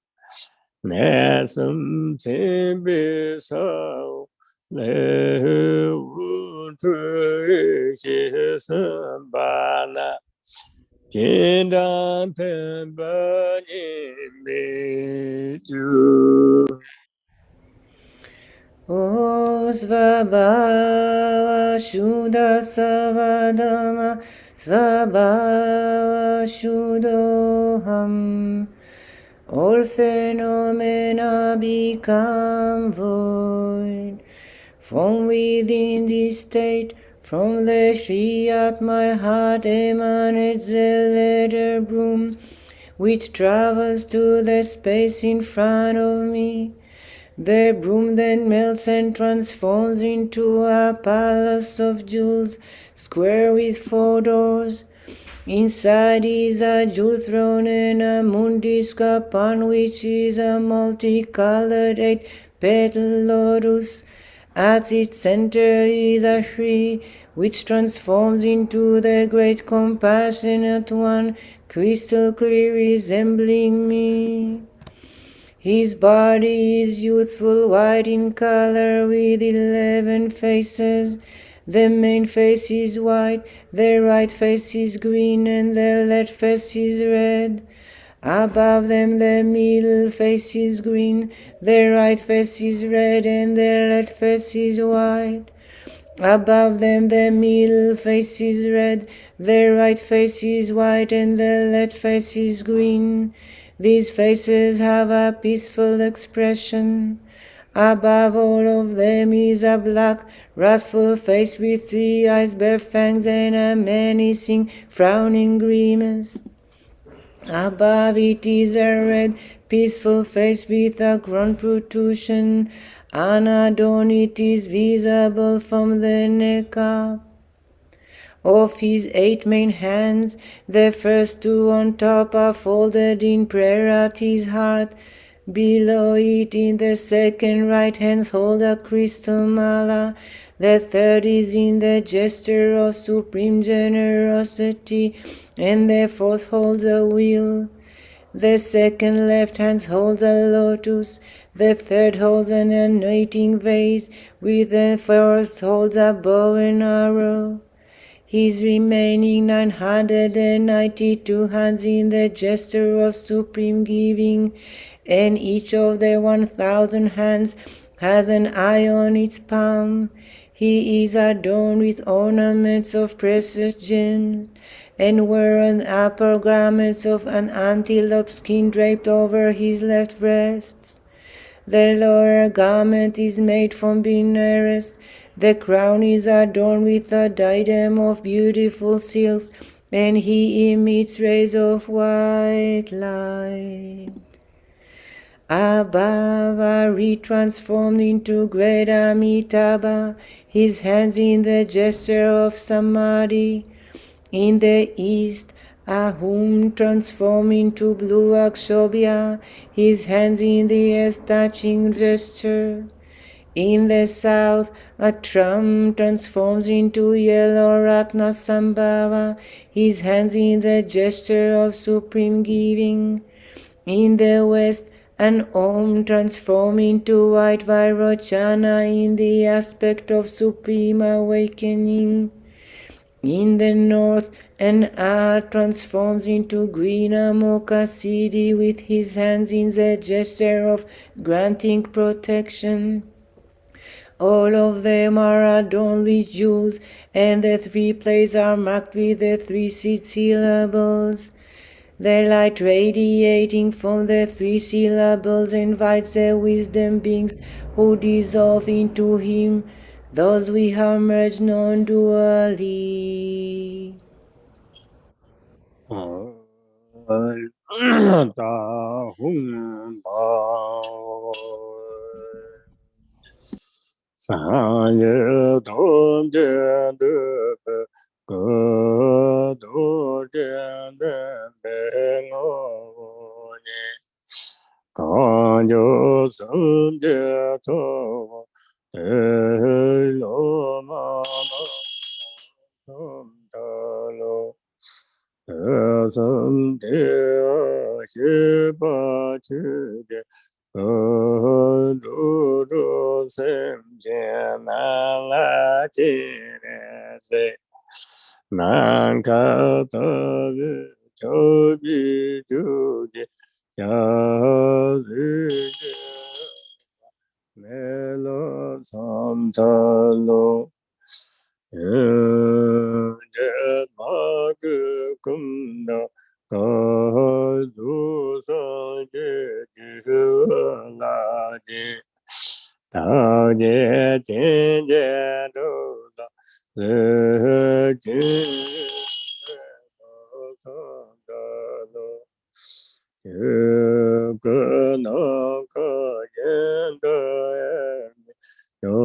Nesum Timbi Sao Le Wu Tui Shi Sambana Jindang Tenpa Nimi Ju O Svabhava Shuddha Savadama Svabhava Shuddhoham. All phenomena become void. From within this state, from the Sri at my heart emanates the leather broom, which travels to the space in front of me. The broom then melts and transforms into a palace of jewels, square with 4 doors. Inside is a jewel throne and a moon disk upon which is a multicolored 8-petal lotus. At its center is a Shri, which transforms into the great compassionate one, crystal clear resembling me. His body is youthful, white in color with 11 faces. The main face is white, the right face is green, and the left face is red. Above them the middle face is green, the right face is red, and the left face is white. Above them the middle face is red, the right face is white, and the left face is green. These faces have a peaceful expression. Above all of them is a black, wrathful face with 3 eyes, bare fangs, and a menacing, frowning grimace. Above it is a red, peaceful face with a crown protrusion. Unadorned it is visible from the neck up. Of his 8 main hands, the first 2 on top are folded in prayer at his heart. Below it in the second right hand holds a crystal mala. The third is in the gesture of supreme generosity, and the fourth holds a wheel. The second left hand holds a lotus, the third holds an anointing vase, with the fourth holds a bow and arrow. His remaining 992 hands in the gesture of supreme giving, and each of the 1,000 hands has an eye on its palm. He is adorned with ornaments of precious gems, and wears upper garments of an antelope skin draped over his left breast. The lower garment is made from Benares. The crown is adorned with a diadem of beautiful silks, and he emits rays of white light. Above are retransformed into great Amitabha, his hands in the gesture of Samadhi. In the east, Ahum transformed into blue Akshobhya, his hands in the earth-touching gesture. In the south, a Tram transforms into yellow Ratna Sambhava, his hands in the gesture of supreme giving. In the West, an Om transforms into white Vairochana in the aspect of supreme awakening. In the North, an A transforms into green Amoka Siddhi with his hands in the gesture of granting protection. All of them are adorned with jewels, and the three places are marked with the 3 seed syllables. The light radiating from the 3 syllables invites the wisdom beings who dissolve into him, those we have merged non-dually. Sanye Tom Jen De Pe Ge Do Jen De Pe Ngo Ni Kan Jo Sum Je To Te Lo Ma Ma Sum Ta Lo Te Sum Te A Shi Pa Chi De Du Du Sim Jin Na La Chi Re Se Man Ka Ta Vi Chou Bi Chu Ji Ya Zi Ji Me Lo Sam Ta Lo Je Ma Ge Kum Da Ka Du Sa Je Ji La Ji Ta Je Jin Je Do Da Le Ji Sa Da Lo Je Ge Na Ka Yen Da Yo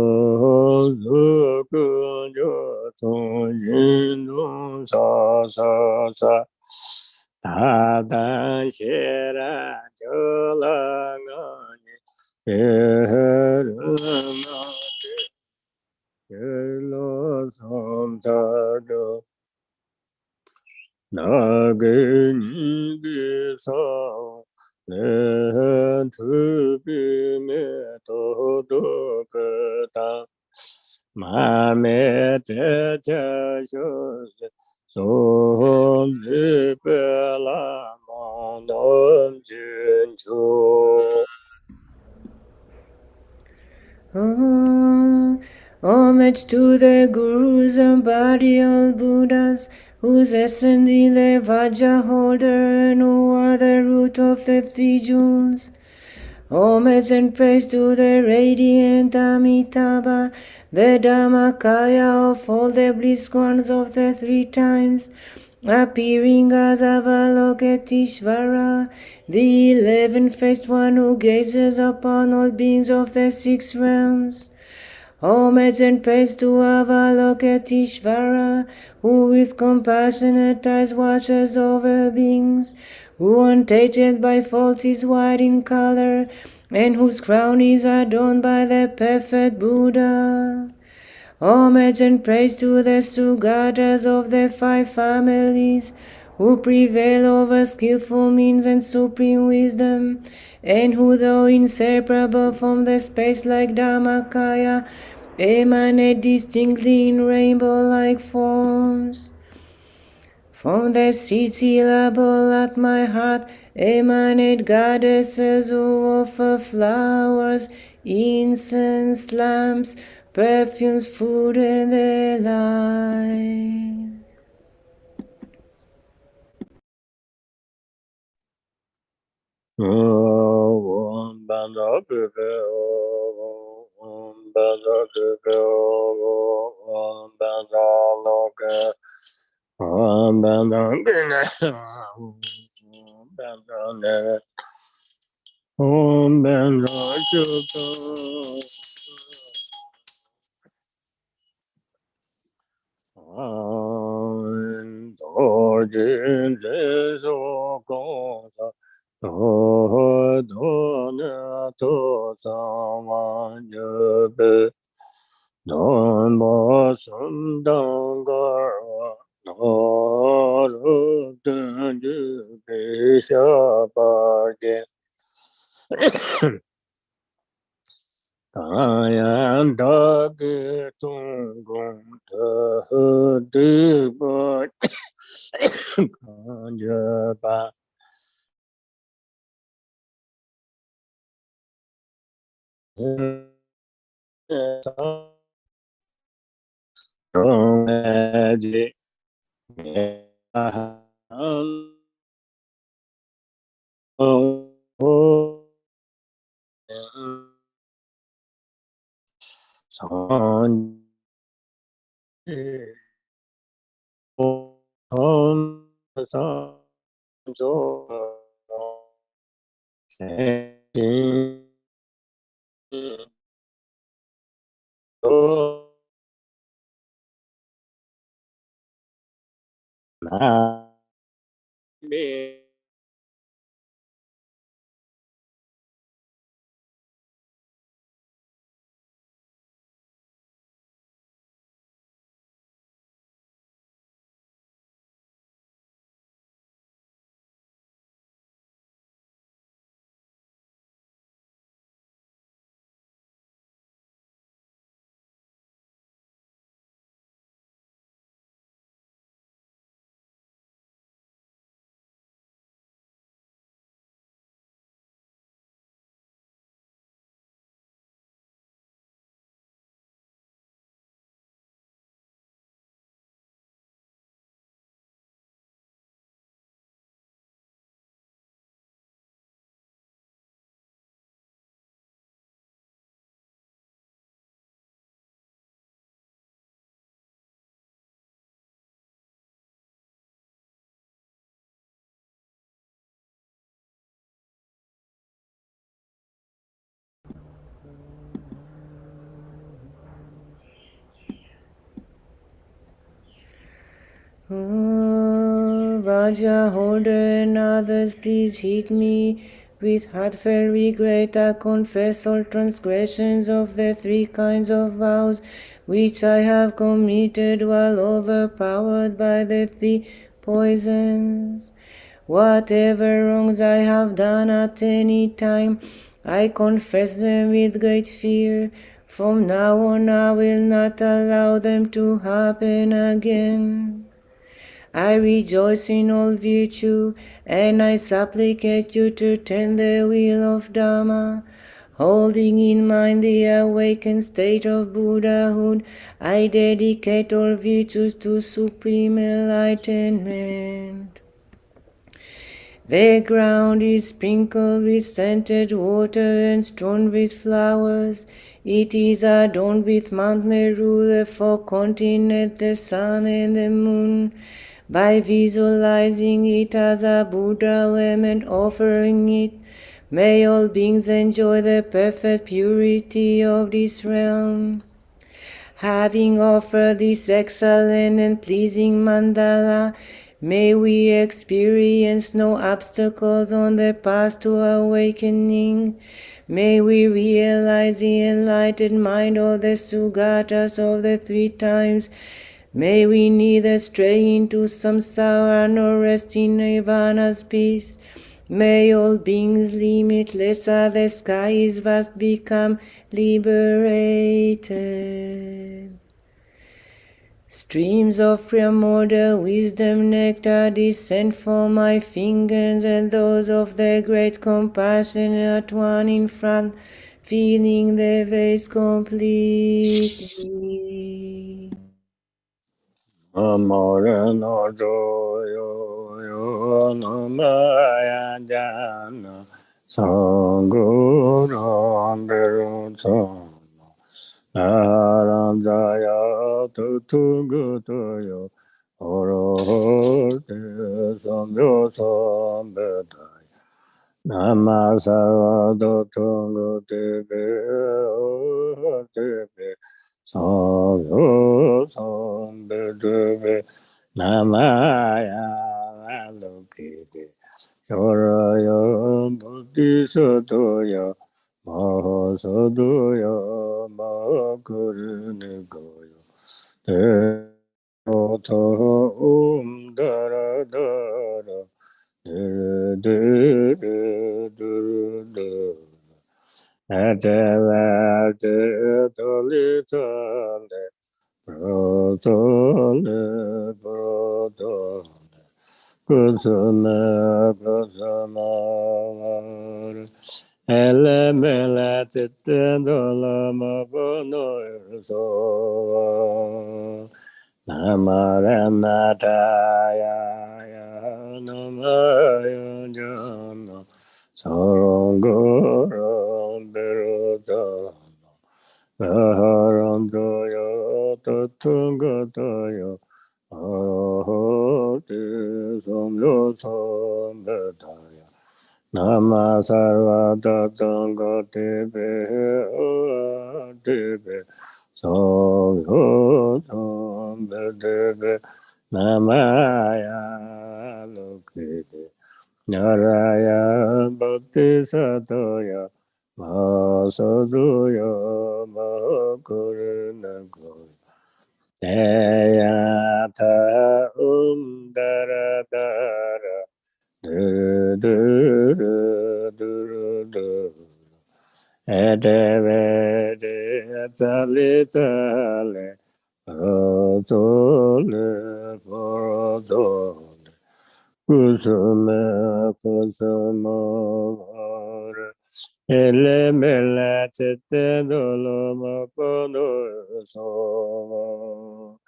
Zu Gu Jo Tong Yin Dong Sa Sa Sa Ta Dan Xie Ran Jiu La Nga Ni Ye Ren Na Ye Lo Sam Ta Do Na Ge Ni Ge Sa Le Tu Bi Me To Do Ge Ta Ma Me Te Te Shu Se So Zi Pe La Ma Nom Jin Chu Homage to the Gurus and Embodied Buddhas, whose essence is the Vajra holder and who are the root of the 3 jewels. Homage and praise to the radiant Amitabha, the Dhammakaya of all the bliss ones of the 3 times, appearing as Avalokiteshvara, the 11th-faced one who gazes upon all beings of the 6 realms. Homage and praise to Avalokiteshvara, who with compassionate eyes watches over beings, who untainted by faults is white in color, and whose crown is adorned by the perfect Buddha. Homage and praise to the Sugatas of the 5 families, who prevail over skillful means and supreme wisdom, and who, though inseparable from the space-like Dhammakaya, emanate distinctly in rainbow-like forms. From the seed syllable at my heart emanate goddesses who offer flowers, incense, lamps, perfumes, food, and the like. Om Banda Pepe Om Banda Pepe Om Banda Loke Om Banda Gine Om Banda Ne Om Banda Chupa Om Dorjin Jesu Gongsa Do Do Ne To Saman Jebe Don Bo Sum Dang Garwa No Ru Den Ju Pe Sha Pa Je Tayan dagi tungung tahadiba kanjaba Maji Vajra holder and others, please heed me. With heartfelt regret, I confess all transgressions of the three kinds of vows which I have committed while overpowered by the three poisons. Whatever wrongs I have done at any time, I confess them with great fear. From now on, I will not allow them to happen again. I rejoice in all virtue, and I supplicate you to turn the wheel of Dharma. Holding in mind the awakened state of Buddhahood, I dedicate all virtues to supreme enlightenment. The ground is sprinkled with scented water and strewn with flowers. It is adorned with Mount Meru, the four continents, the sun and the moon. By visualizing it as a Buddha lamb and offering it, may all beings enjoy the perfect purity of this realm. Having offered this excellent and pleasing mandala, may we experience no obstacles on the path to awakening. May we realize the enlightened mind of the Sugatas of the three times. May we neither stray into samsara nor rest in nirvana's peace. May all beings limitless as the sky is vast become liberated. Streams of primordial wisdom nectar descend from my fingers and those of the great compassionate one in front, filling the vase completely. Amoreno Joyo Namaya Jana Sanguram Berutam Aranjaya Tutugutuyo Orote Samyo Sambedaya Namasava Tungu Tebe Samyo Sambedaya Namaya Alokite Choraya Bodhisattva Mahasadoya Mahakarunigaya Teta Dara Dara Dara Dara Dara Kusuma kusuma ele mele titendo lama bu so namare nataya ya namaya jana sarongoro beruta aharandoya tatungataya Ahoti samyo sambedaya Nama sarva tatanga tebe tebe samyo sambedebe Namaya lokite Naraya bhakti satoya Masaduya Mahakurinagoya Jayata dara dara du du du du du Edeve de tali tali Rotole porotole Kusuma kusuma vare Ele mele tete doloma pono so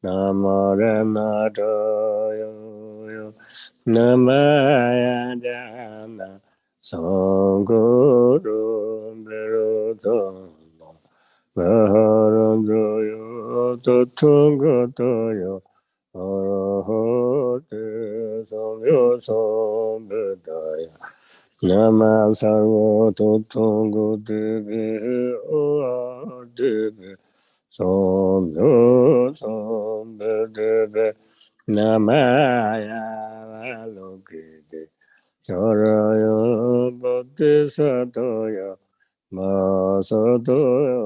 Namare Nataya Namaya Jana Sanguru Berutono Vaharandoyo Tatungatoyo Arahate Samyo Sambedaya Nama Sarva Tatungu Devi Oa Devi Samyo Sambedebe Namaya Lokite Charaya Bodhisattva Masadoya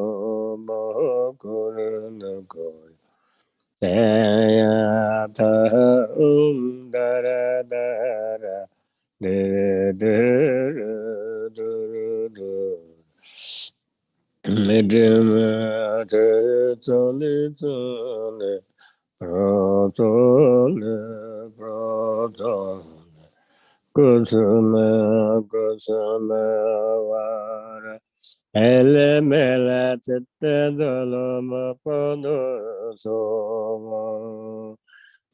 Mahakuranagaya Jayata Dara Dara Dere Dere Dere Dere Medema Te Tali Tali Pratole Pratole Kusuma Kusuma Vara Ele Mela Tete Dalama Pano Soma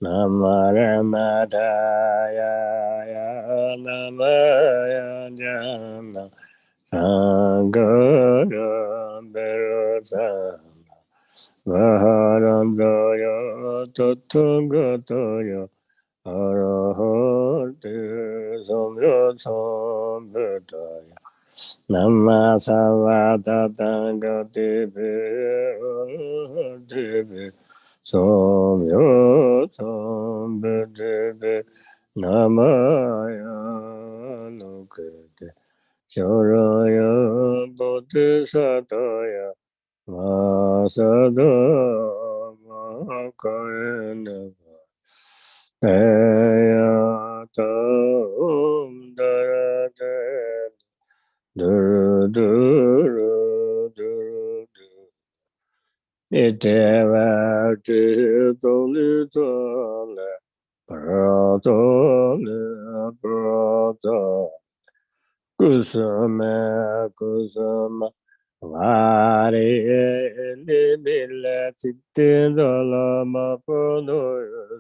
Namare Nataya Namaya Jana Sangara Berusa Vaharandoya Tatungataya Arahate Samya Sambedaya Nama Savata Tangatipi Tipi Samya Sambedebe Namaya Nukete Charaya Bodhisataya Masada Makarana Ayata Darate Duru Duru Duru Duru Iteva Titoli Tole Pratole Pratole Kusama Kusama Vari Libila Titindala Mapono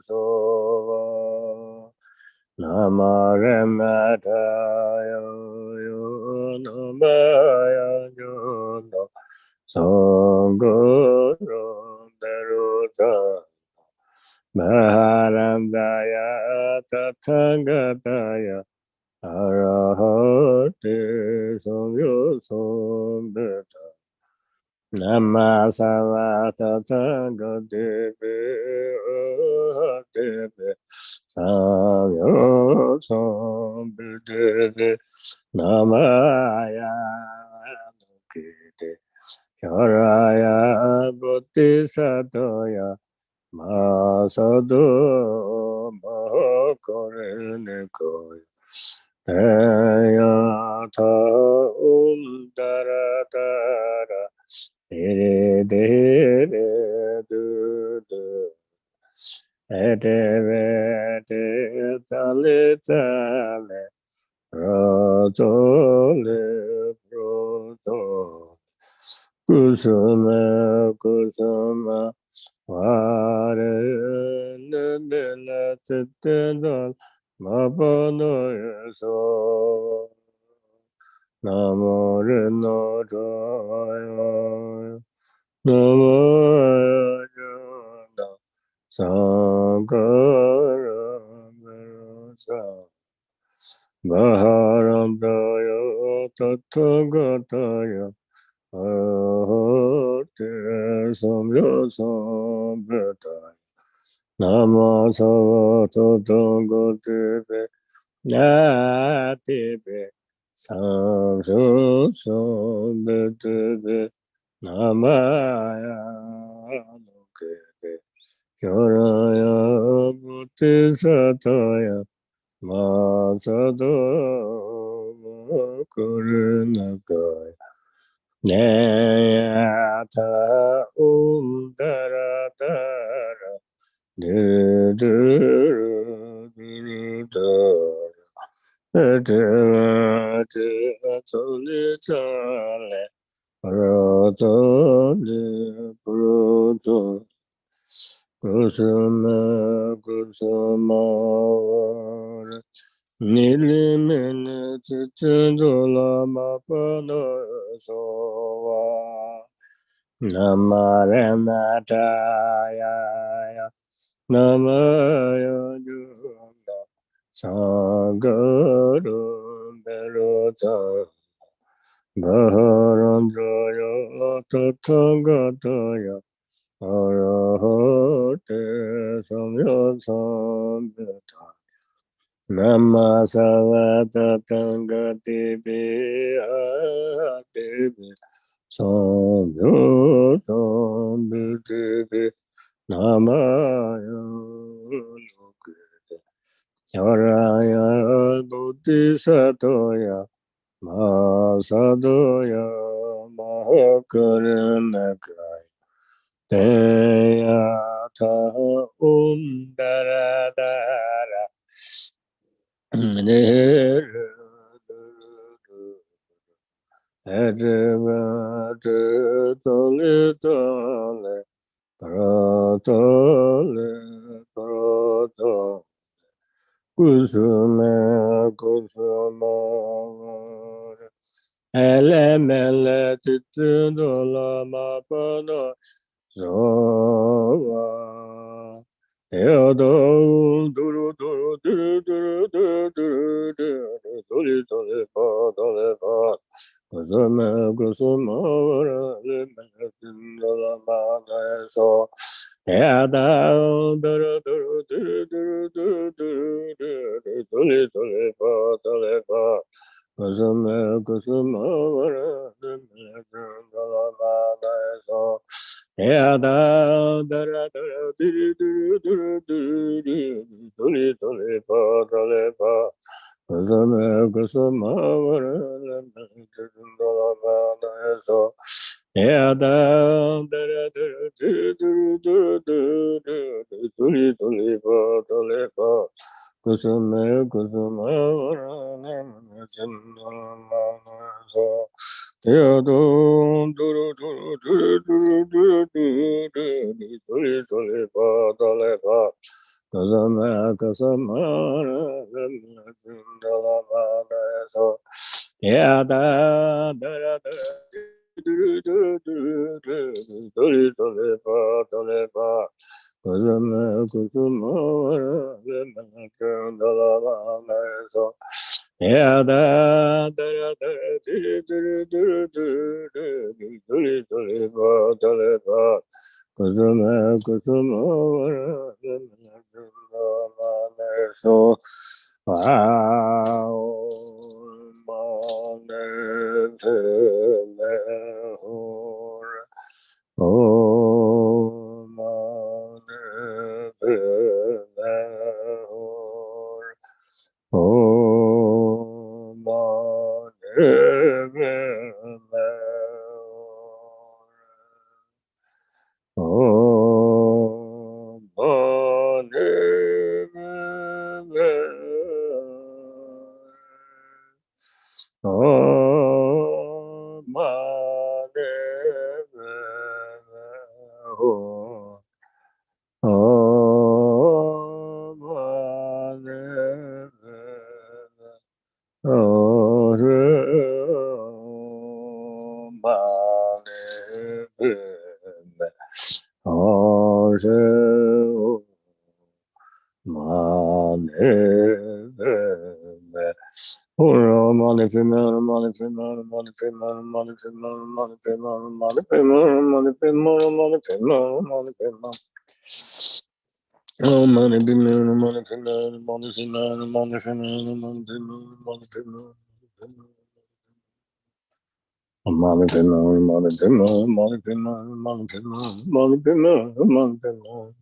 Sova Namaremata Yo Namaya Yono Sangoro Daruta Maharandaya Tathangataya Arahate Samyo Sambeta Nama Savata Tanga Devi Samyo Sambeta Namaya Nukite Karaya Bodhisattoya Masado Mahakorenikoya Ayata Dara Kusuma kusuma vare nabela titendal mapano yaso namo reno jaya namo yajanda sankara merasa Maharandaya Tathagata Ahate Samya Sambrata Nama Savato Tangotipe Natipe Samsho Sambratipe Namaya Lokepe Yoraya Bhuti Sataya Masado Kurunakaya Nayata Daratara Solitale Ratale Kusuma Kusuma Nilimene Chichindula Mapano Sova Namarenataya Namaya Junda Sagarum Berota Baharandraya Tathagataya Arahate Samya Samvita Nama Savata Tangati Bihati Samya Samvita Namaya Lokita Yaraya Bodhisatoya Masadoya Mahakaranakaya Teyata Daradara Tole Karatole Karato Kusuma Kusuma Elemele Titudola Mapano Zova Eado Duru Duru Duru Duru Duru Duru Duru Duri Duri Pa Dole Pa Kusuma Kusuma Elemetindola Mapano So Eada Duru Duru Duru Duru Duru Duru Duri Duri Pa Dole Pa Kusuma Kusuma Elemetindola Mapano So Yada dara dara diri diri diri diri diri diri pa dali pa kusama kusama vara dala mana so Yada dara dara diri diri diri diri diri pa dali pa kusama kusama vara dala mana so Yadon duru duru duru duru duru duru duri duri pa dale pa kasama kasama jindala ma so yada dara dara duru duru duru duri duri pa dale pa kasama kasama jindala ma so Yada dara dara diri diri diri diri diri diri pa dali pa kusuma kusuma vara mane so mane tele hora mane tele hora Om Mani 是玛尼贝。Oh, Mani Pema, Mani Pema, Mani Pema, Mani Pema, Mani Pema, Mani Pema, Mani Pema, Mani Pema, Mani Pema. Oh, Mani Pema, Mani Pema, Mani Pema, Mani Pema, Mani Pema, Mani Pema. Mani Pema, Mani Pema, Mani Pema, Mani Pema, Mani Pema, Mani Pema.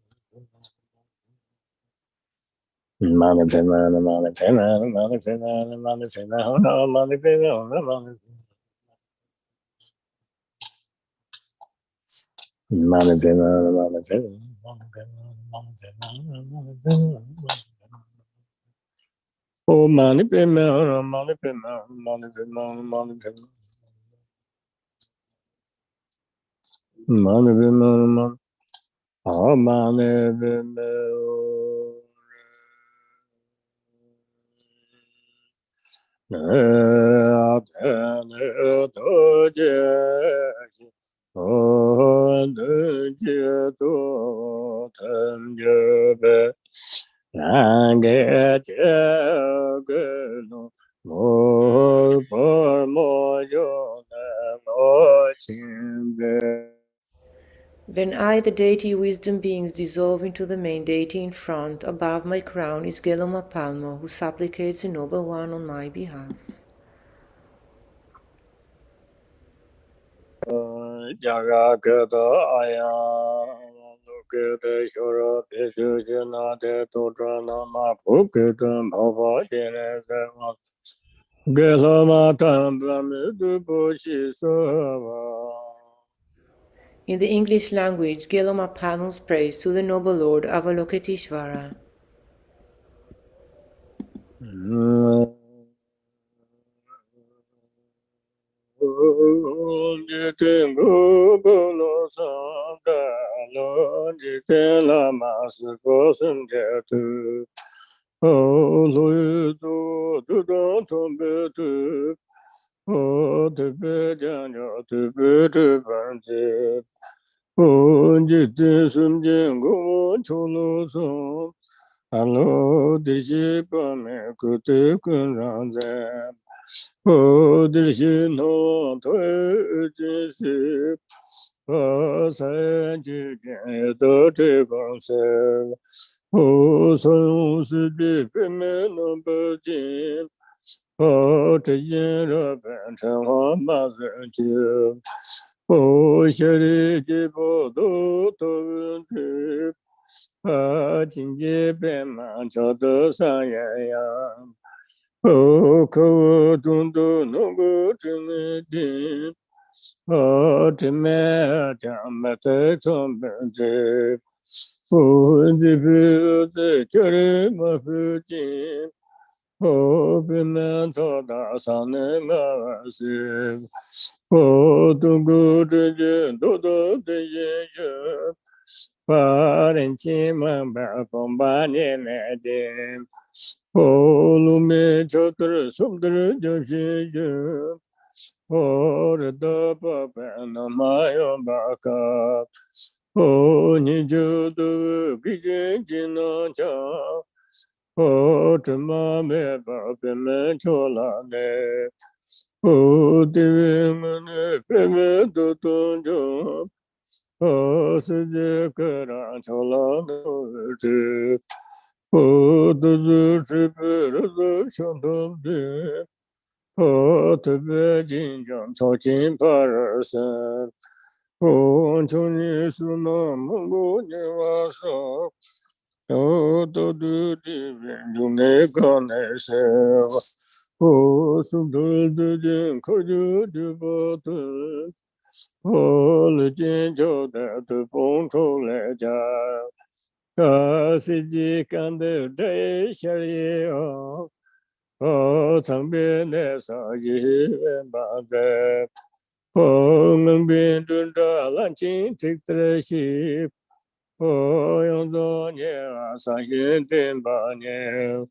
Mani Pema, Mani Pema, Mani Pema, Mani Pema, Mani Pema, Mani Pema. Mani Pema, Mani Pema, Mani Pema, Mani Pema, Mani Pema. Oh, Mani Pema, Mani Pema, Mani Pema, Mani Pema. Mani Pema, Mani. Oh, Mani Pema. When I, the deity wisdom beings, dissolve into the main deity in front, above my crown is Geloma Palmo, who supplicates the Noble One on my behalf. Jaga Gata Aya Lokete Shura Pechujana De Tutrana Mapukitan Papa Jenese Geloma Tambamidu Bushi Sava. In the English language, Geloma Palmo's praise to the Noble Lord Avalokiteshvara. Hello, this is Pame Kutu Kunranze. Oh, this is no Twitch. Oh, Sanji, the Tigonse. Oh, so should be number Jim. Oh, the year of Benton, Mother Jim. Oh, Sherry, Gibo, to Jinji Bema, Chodo Sayaya. Oh, Ko Dundu, no good to me. Oh, Timmy, Jamate, Tombe. Oh, the beauty, Cherry, Mafuji. Oh, Bima, Toda, Sanema, oh, the good, Dodo, the Parenchima, Pombani, Nadim. Oh, Lume, Chotter, Sumter, Joshi, oh, the Papa, and my Baka. Oh, Niju, the Gijin, Cha. Oh, Tamame, Papa, Chola, oh, the women, Peme, oh, Suje, Kara, Chola, oh, the Shantum, oh, the Virgin John, Sochin Parasa, oh, Chuni Suna, Mungo, Nivasa, oh, the Divine, you make on yourself, oh, Sundul, the Jim, could you do both? Oh, the Jinjo, the Ponto Ledger. Siji Kande De Shario, O Tangbi Nesa Yi Bade, O Ngbin Dunda Lanchin Tiktre Ship, O Yondo Nia Sayin Timba Nia,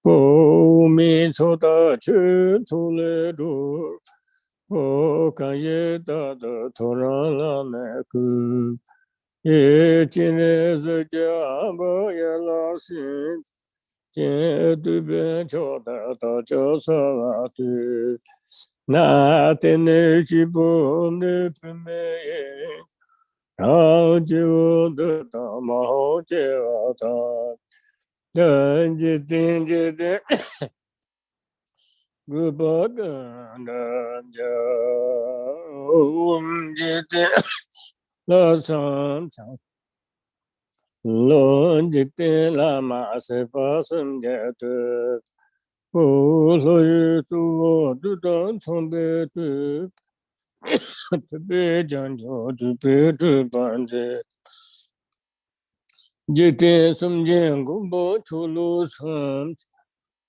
O Min Sota Chun Tule Du, O Kanye Da Toran La Neku. 也今日是家不也老师，今对边桥的到教授啊对，那天你去不你不没，然后就得到毛接啊他，人家听见的。不把个那家，我们今天老上场，老今天拉马是发生的的，不所以说都当从别的，特别讲究特别的班子，今天送进公布出路上。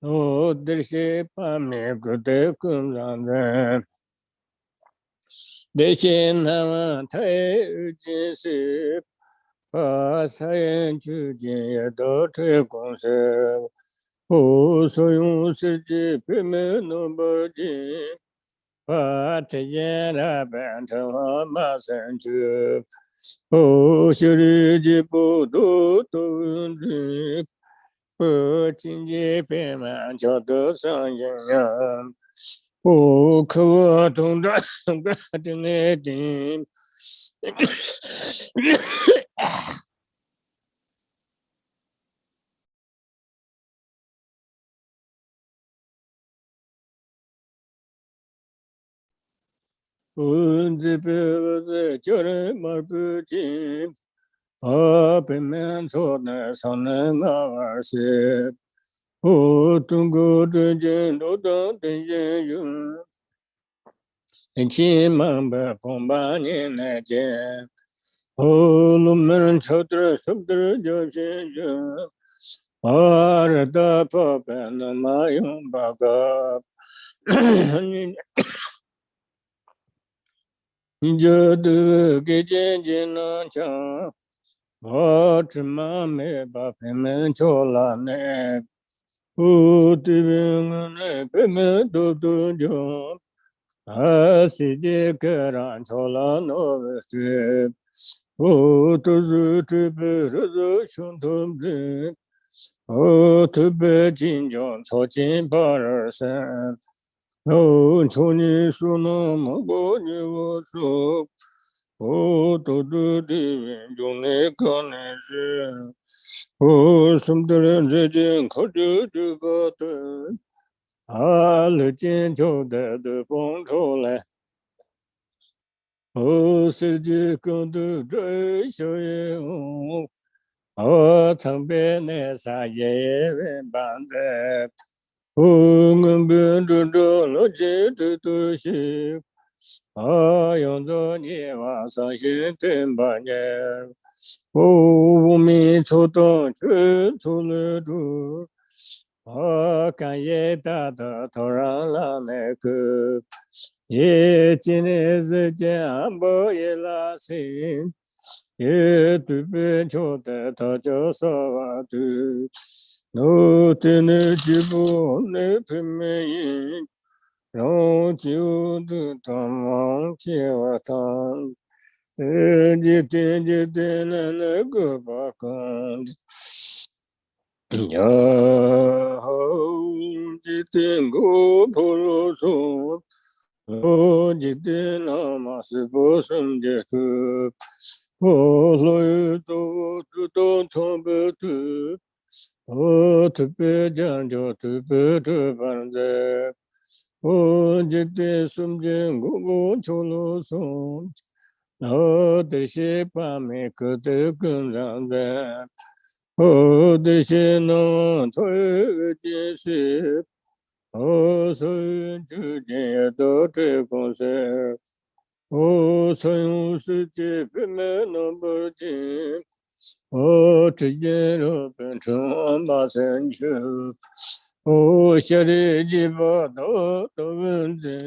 哦，这些把每个的工让人，这些那么太见识，把三人之间也都这公司，不所用世界表面那么近，把这些那变成了马上去，不修理的不多都是。不经济变满叫得上营养，不可我同的个真的定。我这辈子叫人马不进，北面做的上能二些，我中国之间都当真言用。700,800年间，我们朝着什么叫先生，阿达巴班那马用巴嘎，你这都给渐渐那强，我只嘛没把他们叫来呢，我这边呢，他们都叫。世界上超了那个是，我都是这辈子穷通人，我特别紧张超进82山，我求你说那么多年我说，我都的人中那个男人，我什么的人之间靠着这个的。了今朝的风出来，世界更多这小人物，曾被那啥也人办的，我们这了解这东西，用着你晚上也真把年，我们出动全出了主。感谢大的突然了那个，也今天是讲不也拉心，也对不住的他就说话的，我真的记不那拼命，让就的他忘记我他，今天那个把干。呀吼！今天我婆罗娑，我今天那嘛是不生的歌，我所有做都当唱不得，我特别讲究特别的办在，我今天送进我婆罗娑，我这些把每个都跟上在。这些能推进是，所有之间也都这公司，所有世界并没那么近，直接就变成马山丘，下的几把都问题，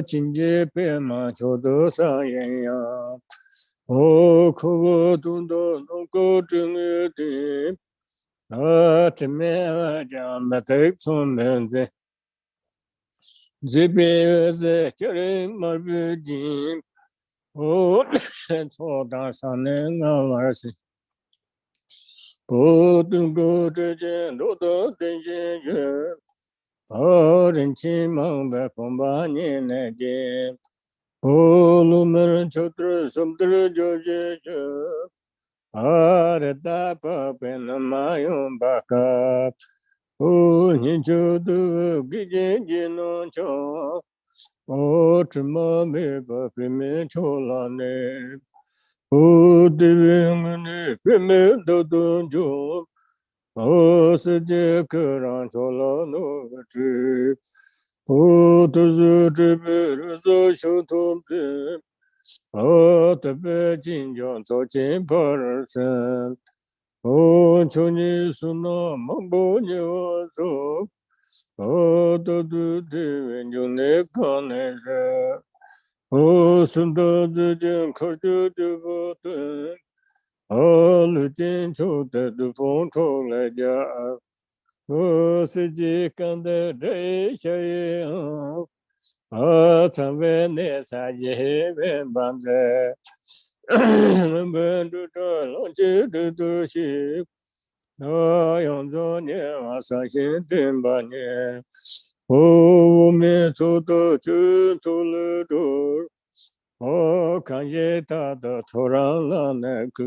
境界变嘛就都上眼呀。可我懂得能够真的，正面讲没得聪明的，这边是叫人没不进，我错大上年二十，不渡过之间，路途真险远。人亲忙百风把年来见，不路门求得什得就解决。大把本那么用把卡，你就得给见见弄巧。只么没把非没错了呢？对面的非没都懂就，世界可让错了那个知，都是这辈日子修通的，特别紧张早进把人生，求你说那么不你我说。都对就那个那是，顺道之间可就不对，路见秋的都风出来家，世界看的这些样，常为那三界变般在，我们这老街都是。用作年华上线定八年，无面走到就走了路，看见他的土壤浪那个，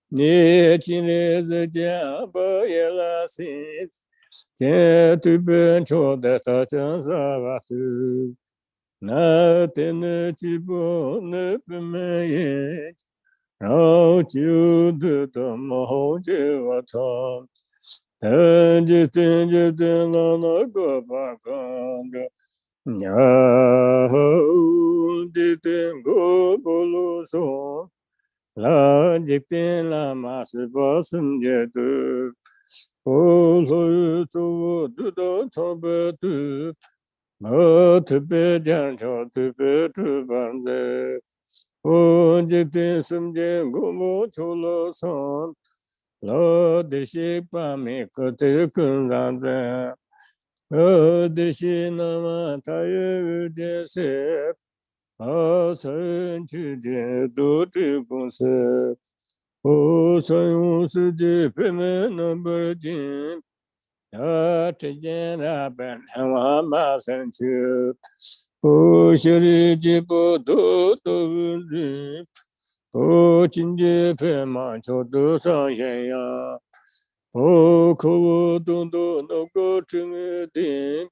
你今日之间不也拉心，见对边错的他讲啥话都，那天的几步那不没言。然后就得到毛就我操，等着那个把干着，然后的等个不啰嗦，那就等那马是把孙家的，所做得到差不多，我特别讲究特别主办的。这天生间我们出了山，老的是把每个这个让着，的是那么他有点事，生去的都这公司，所有世界非没那么近，这件那本我马上去。修理的不多人，今天白马桥头上悬崖，可我东那个真的，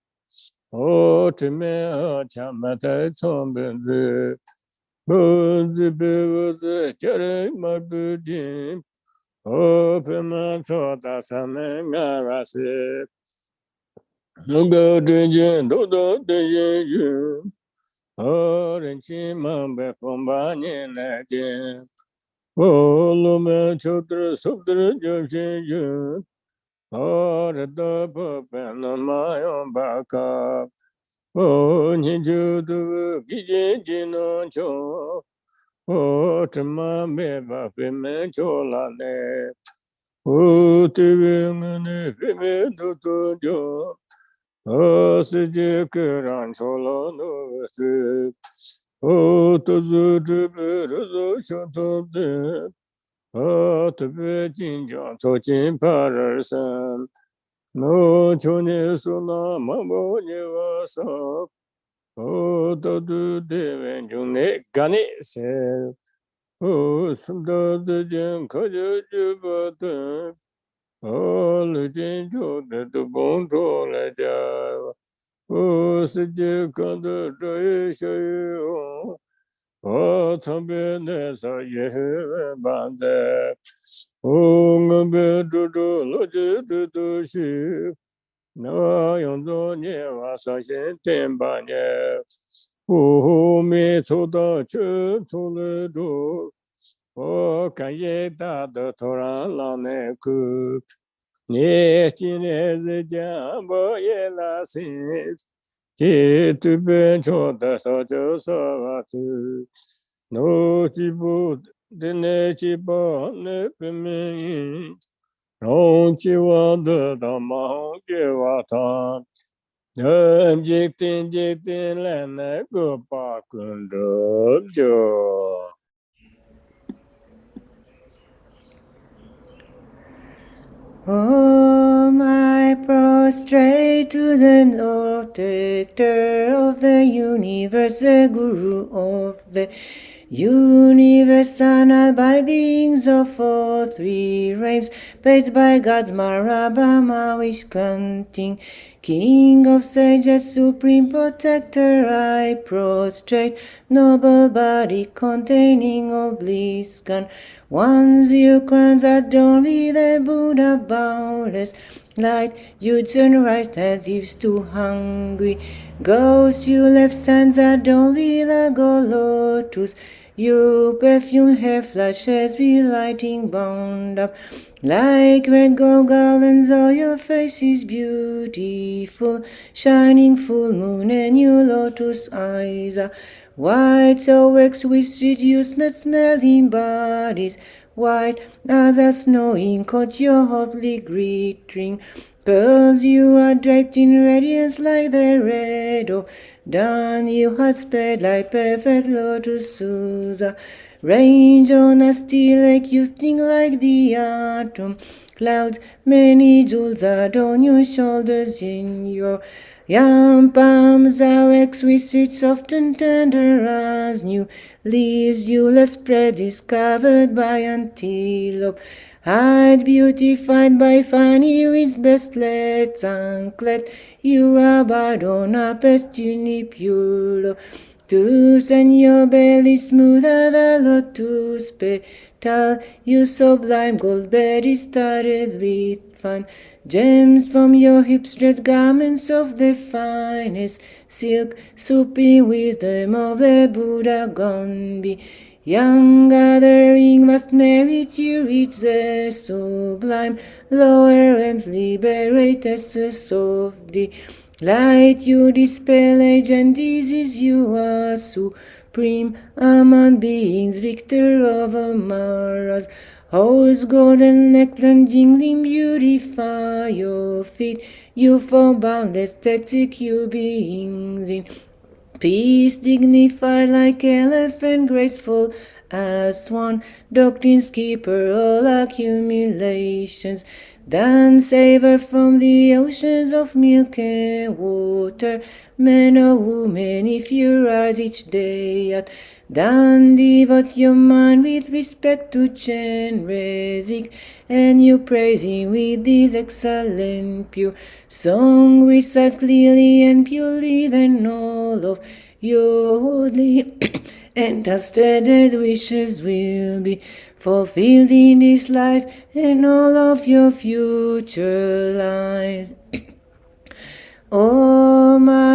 真没钱买台床本子，被我子家人买不进，白马桥大上面俺娃是。那个之间都的人员，人亲忙百风把年来见，路们求得受得就是人，这大不办那么样把卡，你就得给见见能求，怎么没把非门求了呢？对面的非门都做着。世界可让错了那是，都是这辈日子相同的，特别紧张走进把人生，求你说那么不你我说，都对面就那干的事，顺道之间可就不对。路见秋的都蹦出来家，世界看到这一小雨，旁边的少爷办的，我们住老街都是，那样多年娃上线天八年，没抽到就出了路。感谢他的土壤老那个，你今年日间我也拉心，这对边错的少就少啊子，我几步的那几步那个名，让几万的大忙给我他， Jik tin lan go pa kun jo. I prostrate to the protector of the universe, the guru of the universe, honored by beings of all three realms, praised by gods, Marabama, wish granting, King of sages, supreme protector, I prostrate, noble body containing all bliss gone. Once you crowns adorn with the Buddha boundless light, you turn right as if too hungry. Ghosts you left sands adorn with a gold lotus. You perfume hair flashes with lighting bound up. Like red gold garlands, all your face is beautiful. Shining full moon and your lotus eyes are white, so wax with seduced smelling bodies. White as a snow in coat, your hotly glittering pearls. You are draped in radiance like the red of dawn. You had spread like perfect lotus Susa. Range on a steel lake, you sting like the atom clouds. Many jewels adorn your shoulders. In your young palms are exquisite, soft and tender as new leaves. You spread is covered by antelope hide, beautified by fine iris, bracelets, anklet. You are bowed on a pestuni pure. To send your belly smoother the lotus petal. You sublime gold berry studded with fine gems from your hips, red garments of the finest silk. Supreme wisdom of the Buddha gone be. Young gathering must merit you reach the sublime lower realms, liberate essence of the light. You dispel age and disease, you are supreme among beings, victor over Maras. Holds golden necklace jingling, beautify your feet. You for boundless static, you beings in peace, dignified like elephant, graceful as swan, doctrine's keeper, all accumulations. Then savor from the oceans of milk and water, men or women, if you rise each day at then devote your mind with respect to Chen Rezik, and you praise him with this excellent pure song. Recite clearly and purely, then all of your holy and trusted wishes will be fulfilled in this life and all of your future lives.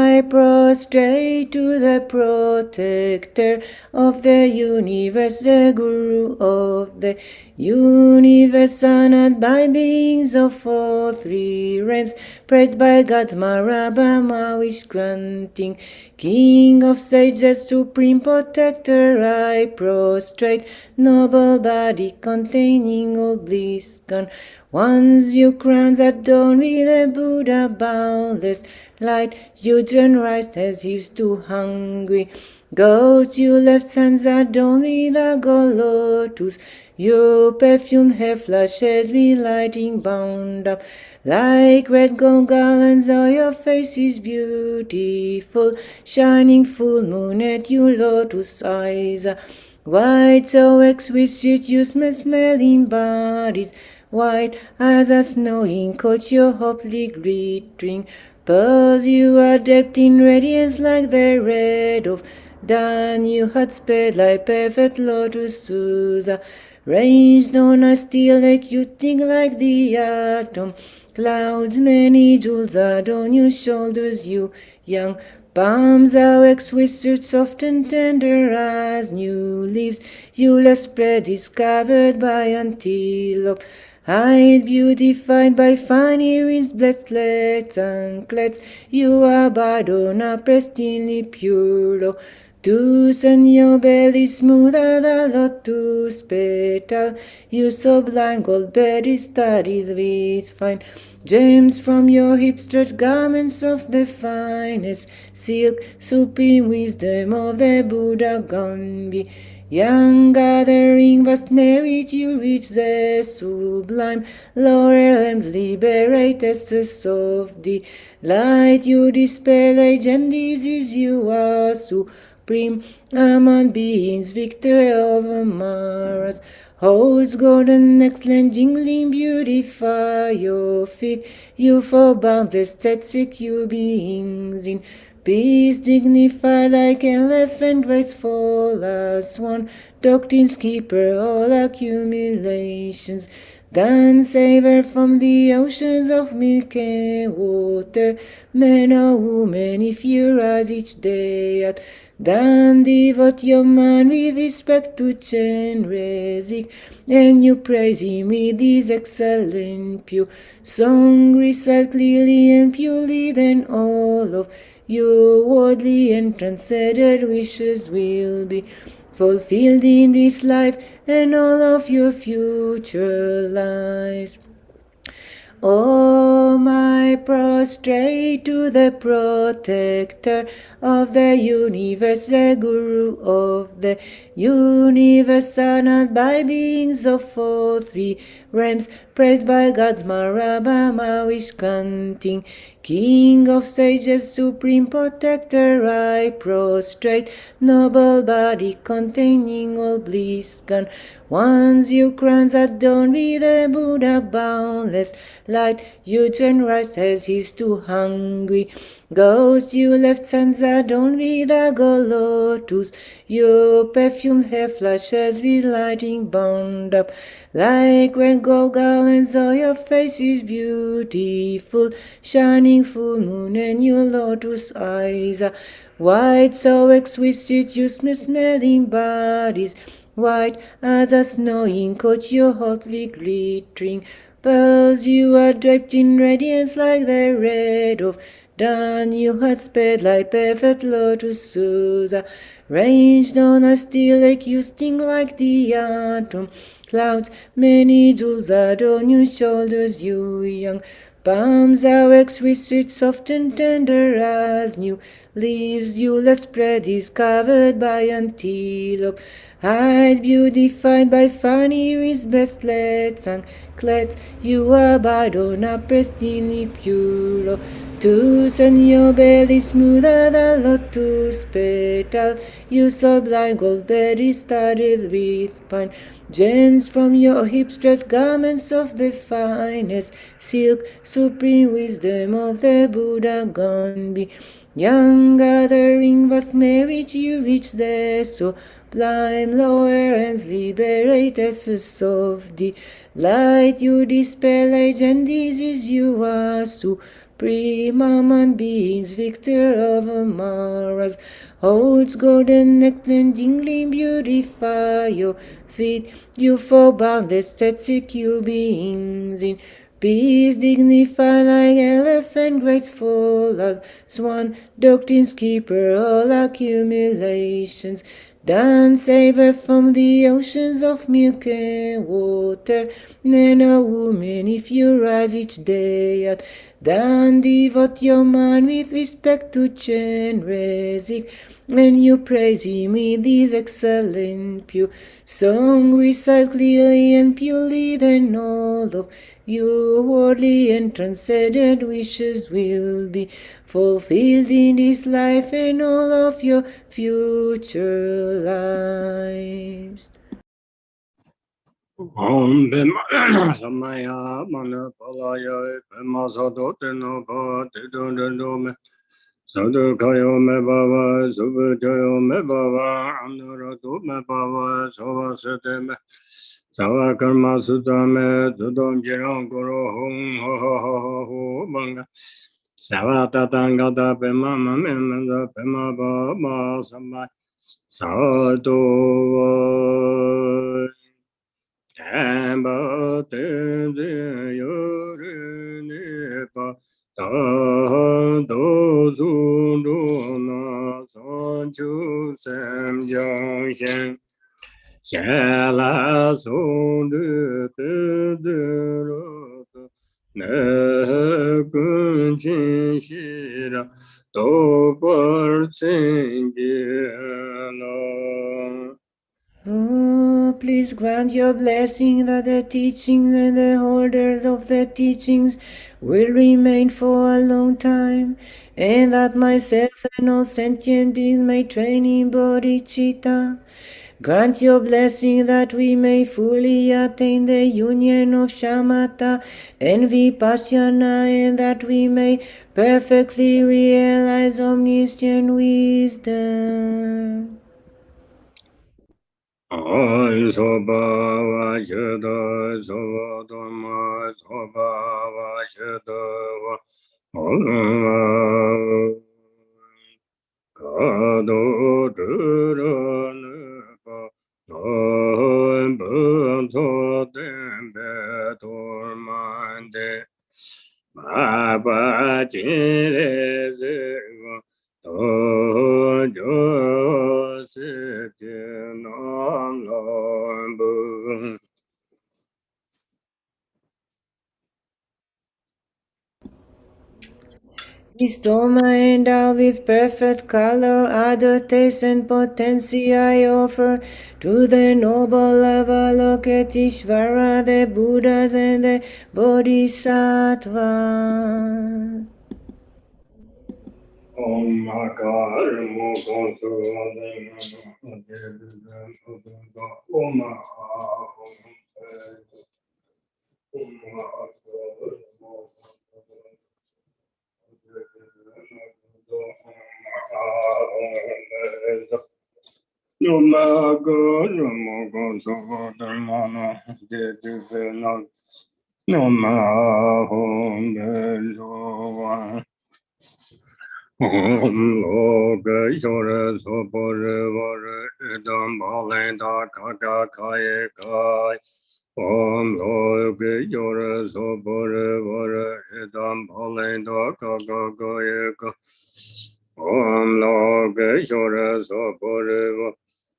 I prostrate to the protector of the universe, the guru of the universe, honored by beings of all three realms, praised by gods, Marabama, wish granting, King of sages, supreme protector, I prostrate, noble body containing all bliss gone. Once you crowns adorned with the Buddha boundless light, you turn right as if too hungry. Ghosts you left sands adorned with a gold lotus. Your perfumed hair flashes with lighting bound up. Like red gold garlands, all your face is beautiful. Shining full moon at your lotus eyes. White so exquisite, you smelling bodies. White as a snow in coat, your hotly glittering pearls. You are draped in radiance like the red of dawn. You had spread like perfect lotus Susa. Ranged on a steel lake, you think like the atom clouds. Many jewels adorn your shoulders, you young palms are exquisite, soft and tender as new leaves. You spread is covered by antelope hide, beautified by fine iris, bracelets, anklets. You are bowed on a pristinely pure. Loosen your belly, smooth as a lotus petal. You sublime gold bed is studded with fine gems from your hips, stretch garments of the finest silk, supreme wisdom of the Buddha gone be. Young gathering vast merit, you reach the sublime lower realms, liberate essence of the light. You dispel age and disease, you are supreme among beings, victor over Maras. Holds golden excellent jingling, beautify your feet. You for boundless static, you beings in peace, dignified like elephant, graceful as swan, doctrine's keeper, all accumulations. Then savor from the oceans of milk and water, man or woman, if you rise each day at then devote your mind with respect to Chenrezig, and you praise him with his excellent pure song. Recite clearly and purely, then all of your worldly and transcended wishes will be fulfilled in this life and all of your future lives. Oh, my prostrate to the protector of the universe, the guru of the universe, honored by beings of all three realms, praised by God's Marabama, wish-granting, King of sages, supreme protector, I prostrate, noble body containing all bliss gone. Once you crowns at dawn with the Buddha boundless light, you turn right as he's too hungry. Ghost, you left sands at dawn with a gold lotus. Your perfumed hair flashes with lighting bound up, like when gold garlands, all your face is beautiful, shining full moon, and your lotus eyes are white, so exquisite, you smelling bodies, white as a snowing coat, your hotly glittering pearls. You are draped in radiance like the red of dawn. You had sped like perfect lotuses, arranged on a steel lake. You sting like the atom clouds. Many jewels adorn your shoulders, you young palms are exquisite, soft and tender as new leaves. Your spread is covered by antelope hide, beautified by funny wrist bracelets and clads. You abide on a pristine pure lotus, your belly smooth as a lotus petal. You sublime gold bed is studded with fine gems from your hips, stretch garments of the finest silk, supreme wisdom of the Buddha gone be. Young gathering vast merit, you reach the sublime lower realms, liberate essence of the light. You dispel age and disease, you are supreme among beings, victor over Maras. Holds golden necklace jingling, beautify your feet. You for boundless static, you beings in peace, dignified like elephant, graceful as swan, doctrine's keeper, all accumulations. Then savor from the oceans of milk and water, man or woman, if you rise each day at dawn, devote your mind with respect to Chenrezig, and you praise him with his excellent pure song. Recite clearly and purely, then all of your worldly and transcendent wishes will be fulfilled in this life and all of your future lives. Om Bema Samaya Mana Palaya Bema Sato Teno Pa Tito Dendo Me Sadu Kayo Me Baba Subu Jayo Me Baba Anurato Me Baba Sova Sete Me Sawa Karma Sutta Me Tudom Jirang Kuro Hong Ho Ho Ho Ho Ho Banga Sawa Tatanga Da Bema Mame Menda Bema Baba Samaya Sato Tamba Tende Yore Nepa Ta Do Zundu Na 所求三江县，下拉松的得得罗的，那根清晰的都不成见了。Oh, please grant your blessing that the teachings and the holders of the teachings will remain for a long time, and that myself and all sentient beings may train in bodhicitta. Grant your blessing that we may fully attain the union of shamatha and vipassana, and that we may perfectly realize omniscient wisdom. 阿弥陀佛，我觉得娑婆多么娑婆，我觉得我可度智热那个南本错登别多曼的马巴金来这个。世界南南部。Bestow my endowed with perfect color, other taste and potency I offer to the noble Avalokiteshvara, the Buddhas and the Bodhisattvas. Om Om Loka Shora Sopore Vare Edam Balenda Kaka Kaye Kai Om Loka Shora Sopore Vare Edam Balenda Kaka Kaye Kai Om Loka Shora Sopore Vare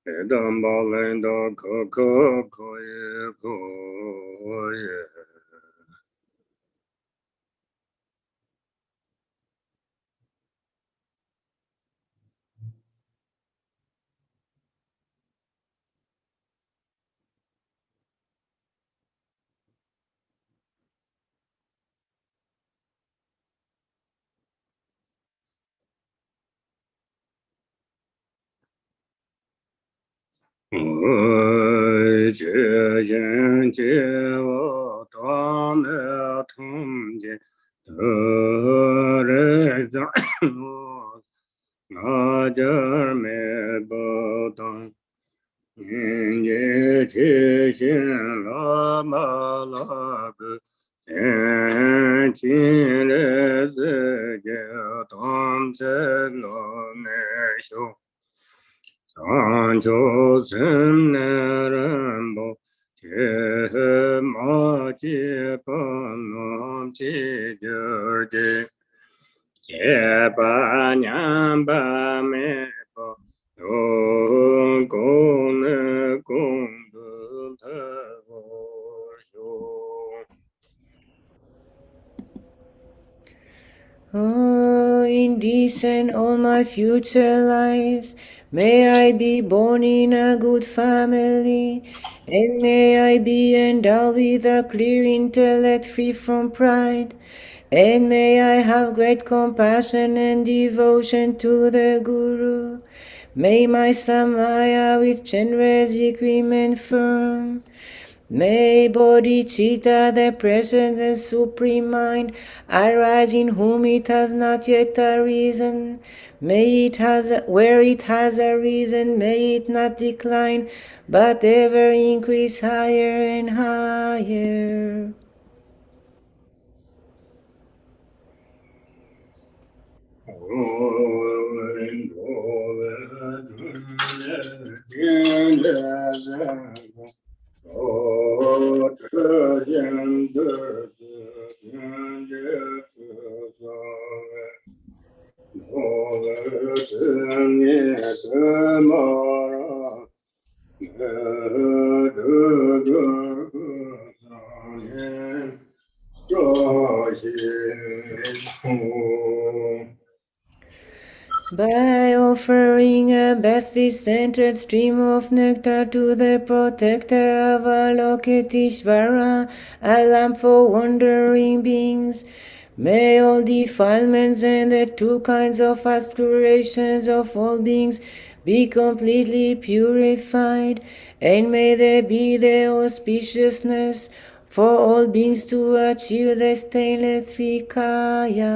Edam Balenda Kaka Kaye Kai觉见觉我当了通见得人在我那点没不当人间切现了嘛那个天亲的自己当成了内修三九三难人不切马切巴南切点切切巴娘巴没巴用功的功德太我修。Oh, in this and all my future lives, may I be born in a good family, and may I be endowed with a clear intellect free from pride, and may I have great compassion and devotion to the Guru. May my samaya with generous agreement firm. May bodhicitta, the presence and supreme mind, arise in whom it has not yet arisen. May it where it has arisen, may it not decline, but ever increase higher and higher. By offering a Bhakti-centered stream of nectar to the protector of Avalokiteshvara, a lamp for wandering beings, may all defilements and the two kinds of aspirations of all beings be completely purified, and may there be the auspiciousness for all beings to achieve the stainless Trikaya.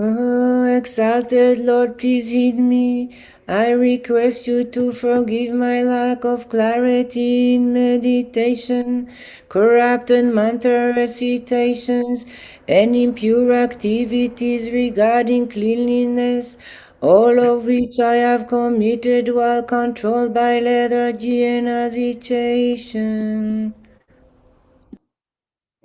Oh, exalted Lord, please heed me. I request you to forgive my lack of clarity in meditation, corrupted mantra recitations, and impure activities regarding cleanliness, all of which I have committed while controlled by lethargy and agitation.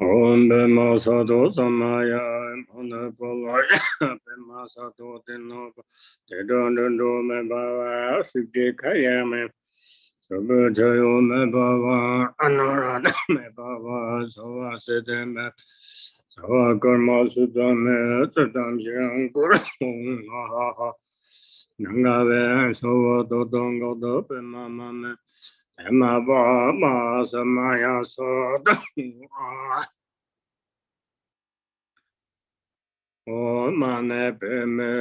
Om Bema Sato Samaya Manapalaya Bema Sato Tenoba Tedondendo Me Bava Sikti Kayame Sabajayo Me Bava Anurada Me Bava Sawa Sedeme Sawa Karma Sudame Sadam Shankur Maha Nangave Sawa Dodongo Dope Mama Me Emma Baba Samaya Soda O mane peme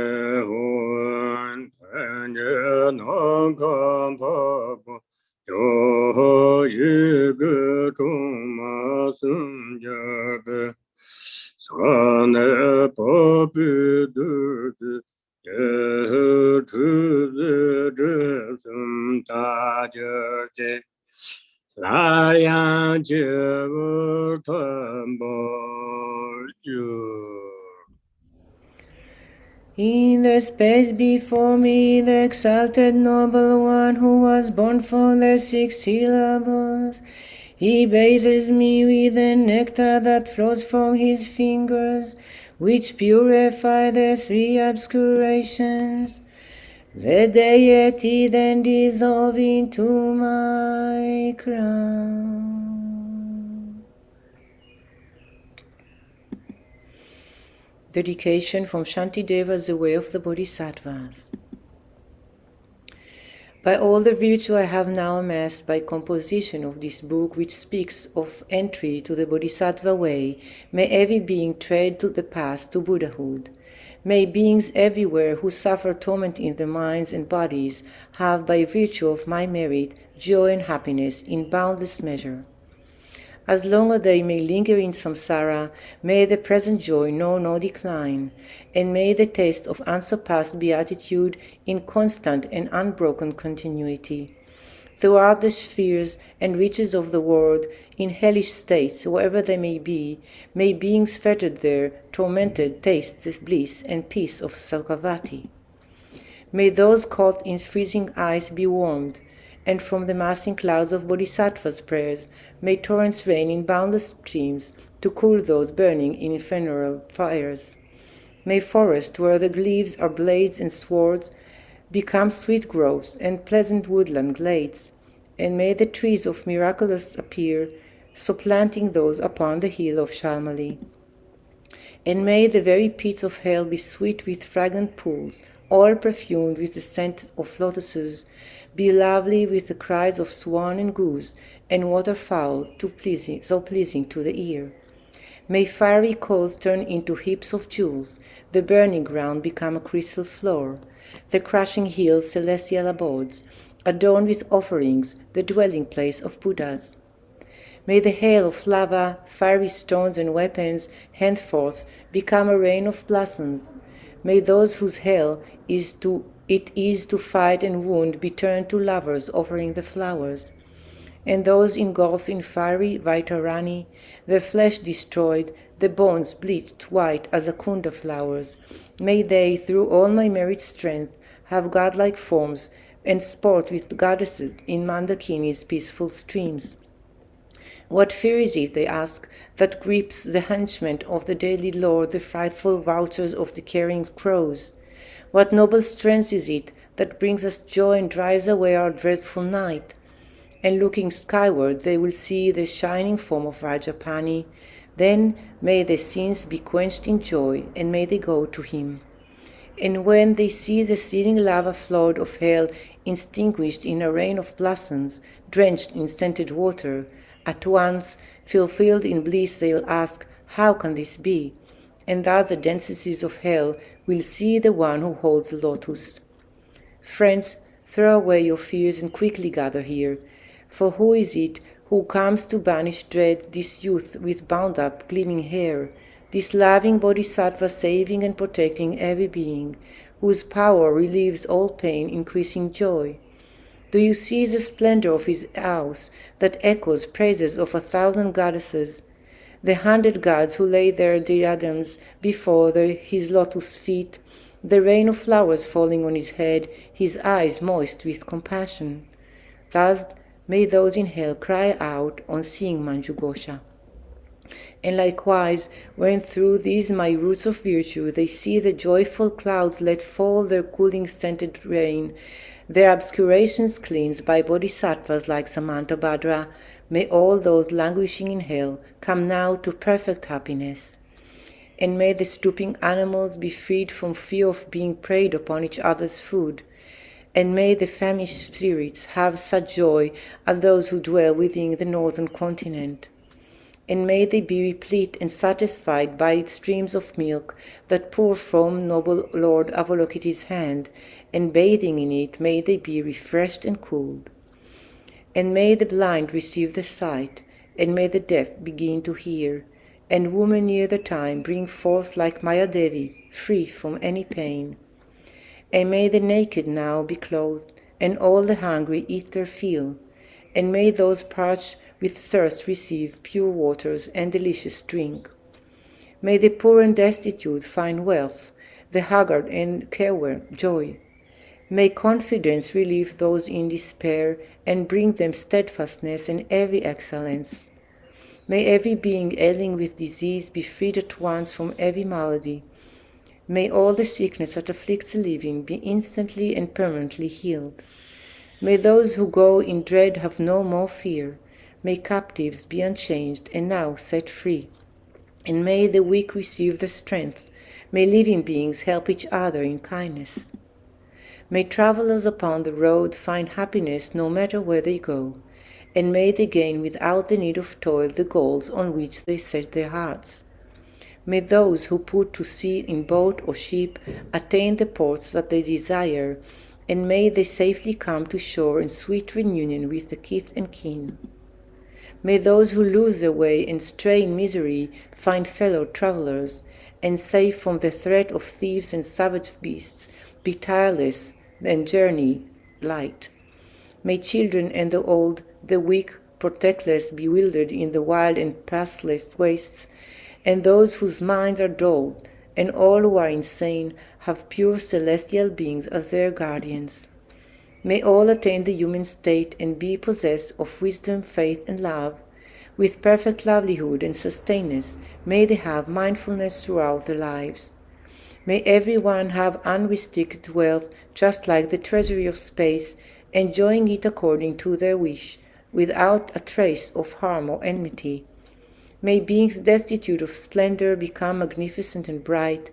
hun tenje no kan papo yo yugu chuma sunjabe sane papi durdu ye chuzi jisum ta jerje la yang jivu tambo ju. In the space before me, the exalted noble one who was born for the 6 syllables, he bathes me with the nectar that flows from his fingers, which purify the 3 obscurations. The deity then dissolve into my crown. Dedication from Shantideva, the way of the Bodhisattvas. By all the virtue I have now amassed by composition of this book, which speaks of entry to the Bodhisattva way, may every being tread to the path to Buddhahood. May beings everywhere who suffer torment in their minds and bodies have, by virtue of my merit, joy and happiness in boundless measure. As long as they may linger in samsara, may the present joy know no decline, and may the taste of unsurpassed beatitude in constant and unbroken continuity. Throughout the spheres and reaches of the world, in hellish states, wherever they may be, may beings fettered there, tormented, taste the bliss and peace of Saukavati. May those caught in freezing ice be warmed, and from the massing clouds of Bodhisattvas' prayers may torrents rain in boundless streams to cool those burning in infernal fires. May forests where the leaves are blades and swords become sweet groves and pleasant woodland glades, and may the trees of miraculous appear, supplanting those upon the hill of Shalmali. And may the very pits of hell be sweet with fragrant pools, all perfumed with the scent of lotuses, be lovely with the cries of swan and goose, and waterfowl so pleasing to the ear. May fiery coals turn into heaps of jewels, the burning ground become a crystal floor, the crushing hills celestial abodes, adorned with offerings, the dwelling place of Buddhas. May the hail of lava, fiery stones, and weapons henceforth become a rain of blossoms. May those whose hell it is to fight and wound be turned to lovers offering the flowers. And those engulfed in fiery Vaitarani, their flesh destroyed, the bones bleached white as Akunda flowers, may they, through all my merit strength, have godlike forms and sport with goddesses in Mandakini's peaceful streams. What fear is it, they ask, that grips the henchmen of the daily lord, the frightful vultures of the carrion crows? What noble strength is it that brings us joy and drives away our dreadful night? And looking skyward, they will see the shining form of Rajapani. Then may their sins be quenched in joy, and may they go to him. And when they see the seething lava flood of hell extinguished in a rain of blossoms, drenched in scented water, at once, fulfilled in bliss, they will ask, how can this be? And thus the densities of hell will see the one who holds the lotus. Friends, throw away your fears and quickly gather here. For who is it who comes to banish dread, this youth with bound-up, gleaming hair, this loving bodhisattva saving and protecting every being, whose power relieves all pain, increasing joy? Do you see the splendor of his house that echoes praises of 1,000 goddesses, the 100 gods who lay their diadems before his lotus feet, the rain of flowers falling on his head, his eyes moist with compassion? Thus may those in hell cry out on seeing Manjughosha. And likewise, when through these my roots of virtue they see the joyful clouds let fall their cooling scented rain, their obscurations cleansed by bodhisattvas like Samantabhadra, may all those languishing in hell come now to perfect happiness. And may the stooping animals be freed from fear of being preyed upon each other's food. And may the famished spirits have such joy as those who dwell within the northern continent. And may they be replete and satisfied by its streams of milk that pour from noble Lord Avalokite's hand, and bathing in it may they be refreshed and cooled. And may the blind receive the sight, and may the deaf begin to hear, and women near the time bring forth like Maya Devi, free from any pain. And may the naked now be clothed, and all the hungry eat their fill, and may those parched with thirst receive pure waters and delicious drink. May the poor and destitute find wealth, the haggard and careworn joy. May confidence relieve those in despair and bring them steadfastness and every excellence. May every being ailing with disease be freed at once from every malady. May all the sickness that afflicts the living be instantly and permanently healed. May those who go in dread have no more fear. May captives be unchanged and now set free. And may the weak receive the strength. May living beings help each other in kindness. May travelers upon the road find happiness no matter where they go. And may they gain without the need of toil the goals on which they set their hearts. May those who put to sea in boat or ship attain the ports that they desire, and may they safely come to shore in sweet reunion with the kith and kin. May those who lose their way and stray in misery find fellow travelers, and safe from the threat of thieves and savage beasts, be tireless and journey light. May children and the old, the weak, protectless, bewildered in the wild and pathless wastes, and those whose minds are dulled, and all who are insane, have pure celestial beings as their guardians. May all attain the human state and be possessed of wisdom, faith, and love. With perfect livelihood and sustenance, may they have mindfulness throughout their lives. May everyone have unrestricted wealth, just like the treasury of space, enjoying it according to their wish, without a trace of harm or enmity. May beings destitute of splendor become magnificent and bright,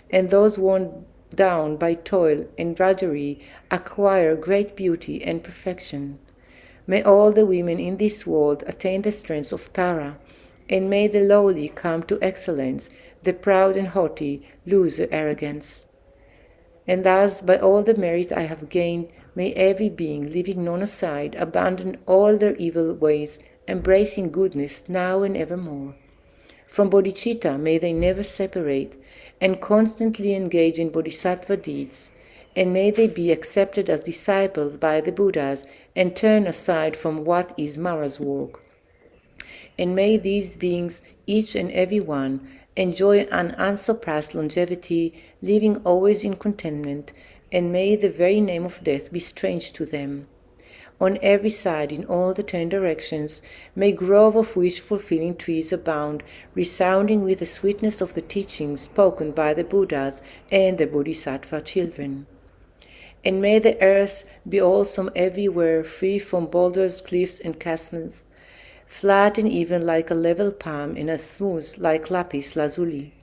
and those worn down by toil and drudgery acquire great beauty and perfection. May all the women in this world attain the strength of Tara, and may the lowly come to excellence, the proud and haughty lose their arrogance. And thus, by all the merit I have gained, may every being, leaving none aside, abandon all their evil ways, embracing goodness now and evermore. From bodhicitta may they never separate, and constantly engage in bodhisattva deeds, and may they be accepted as disciples by the Buddhas and turn aside from what is Mara's work. And may these beings, each and every one, enjoy an unsurpassed longevity, living always in contentment, and may the very name of death be strange to them. On every side, in all the 10 directions, may grove of wish-fulfilling trees abound, resounding with the sweetness of the teachings spoken by the Buddhas and the Bodhisattva children. And may the earth be awesome everywhere, free from boulders, cliffs, and chasms, flat and even like a level palm, and as smooth like lapis lazuli.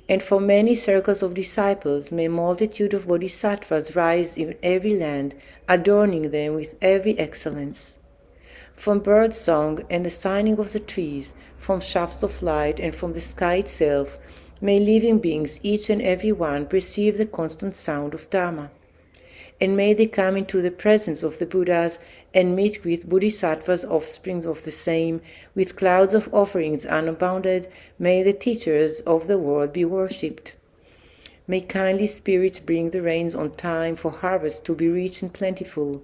And for many circles of disciples may a multitude of bodhisattvas rise in every land, adorning them with every excellence. From bird song and the signing of the trees, from shafts of light and from the sky itself, may living beings, each and every one, perceive the constant sound of Dharma. And may they come into the presence of the Buddhas and meet with bodhisattvas, offsprings of the same, with clouds of offerings unbounded. May the teachers of the world be worshipped. May kindly spirits bring the rains on time for harvest to be rich and plentiful.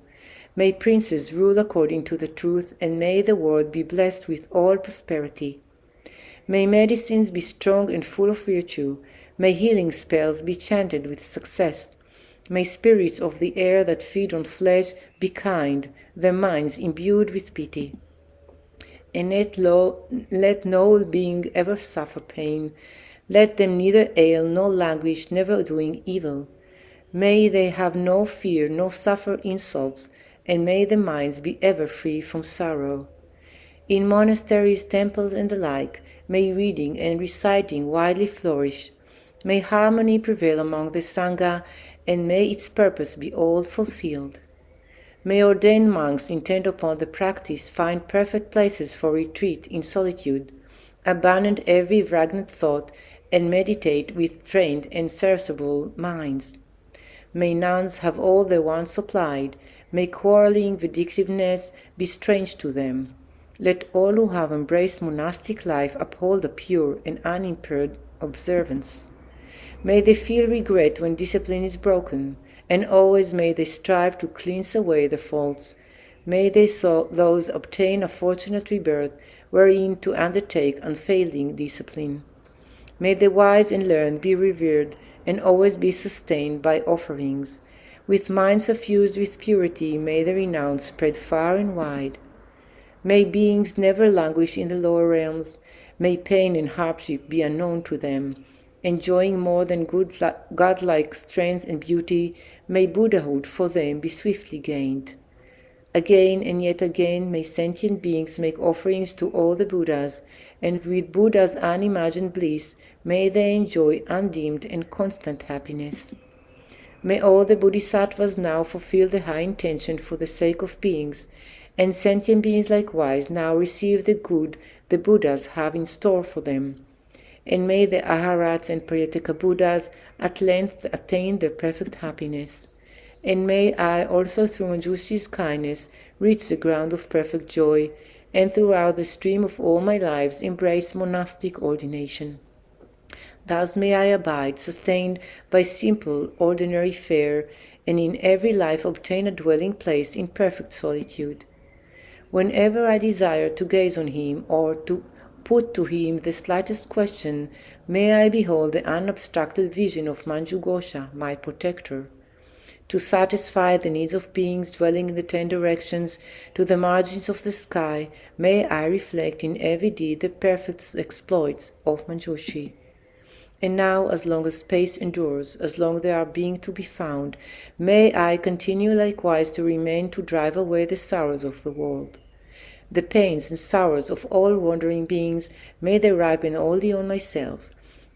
May princes rule according to the truth, and may the world be blessed with all prosperity. May medicines be strong and full of virtue. May healing spells be chanted with success. May spirits of the air that feed on flesh be kind, their minds imbued with pity. And let no being ever suffer pain. Let them neither ail nor languish, never doing evil. May they have no fear, nor suffer insults, and may their minds be ever free from sorrow. In monasteries, temples, and the like, may reading and reciting widely flourish. May harmony prevail among the Sangha, and may its purpose be all fulfilled. May ordained monks intent upon the practice find perfect places for retreat in solitude, abandon every vagrant thought, and meditate with trained and serviceable minds. May nuns have all their wants supplied. May quarreling, vindictiveness be strange to them. Let all who have embraced monastic life uphold a pure and unimpaired observance. May they feel regret when discipline is broken, and always may they strive to cleanse away the faults. May those obtain a fortunate rebirth, wherein to undertake unfailing discipline. May the wise and learned be revered, and always be sustained by offerings. With minds suffused with purity, may the renown spread far and wide. May beings never languish in the lower realms. May pain and hardship be unknown to them. Enjoying more than godlike strength and beauty, may Buddhahood for them be swiftly gained. Again and yet again may sentient beings make offerings to all the Buddhas, and with Buddha's unimagined bliss may they enjoy undimmed and constant happiness. May all the bodhisattvas now fulfill the high intention for the sake of beings, and sentient beings likewise now receive the good the Buddhas have in store for them. And may the Arahats and Prayataka Buddhas at length attain their perfect happiness. And may I also, through Manjushi's kindness, reach the ground of perfect joy, and throughout the stream of all my lives embrace monastic ordination. Thus may I abide, sustained by simple, ordinary fare, and in every life obtain a dwelling place in perfect solitude. Whenever I desire to gaze on him, or to put to him the slightest question, may I behold the unobstructed vision of Manju Gosha, my protector. To satisfy the needs of beings dwelling in the 10 directions to the margins of the sky, may I reflect in every deed the perfect exploits of Manjushri. And now, as long as space endures, as long there are beings to be found, may I continue likewise to remain to drive away the sorrows of the world. The pains and sorrows of all wandering beings, may they ripen only on myself,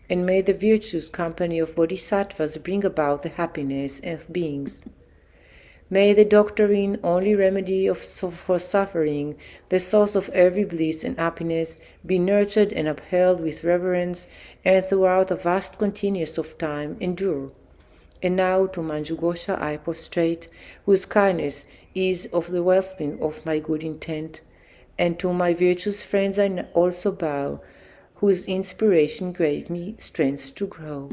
and may the virtuous company of bodhisattvas bring about the happiness of beings. May the doctrine, only remedy for suffering, the source of every bliss and happiness, be nurtured and upheld with reverence, and throughout a vast continuance of time endure. And now to Manjughosha I prostrate, whose kindness is of the wellspring of my good intent, and to my virtuous friends I also bow, whose inspiration gave me strength to grow.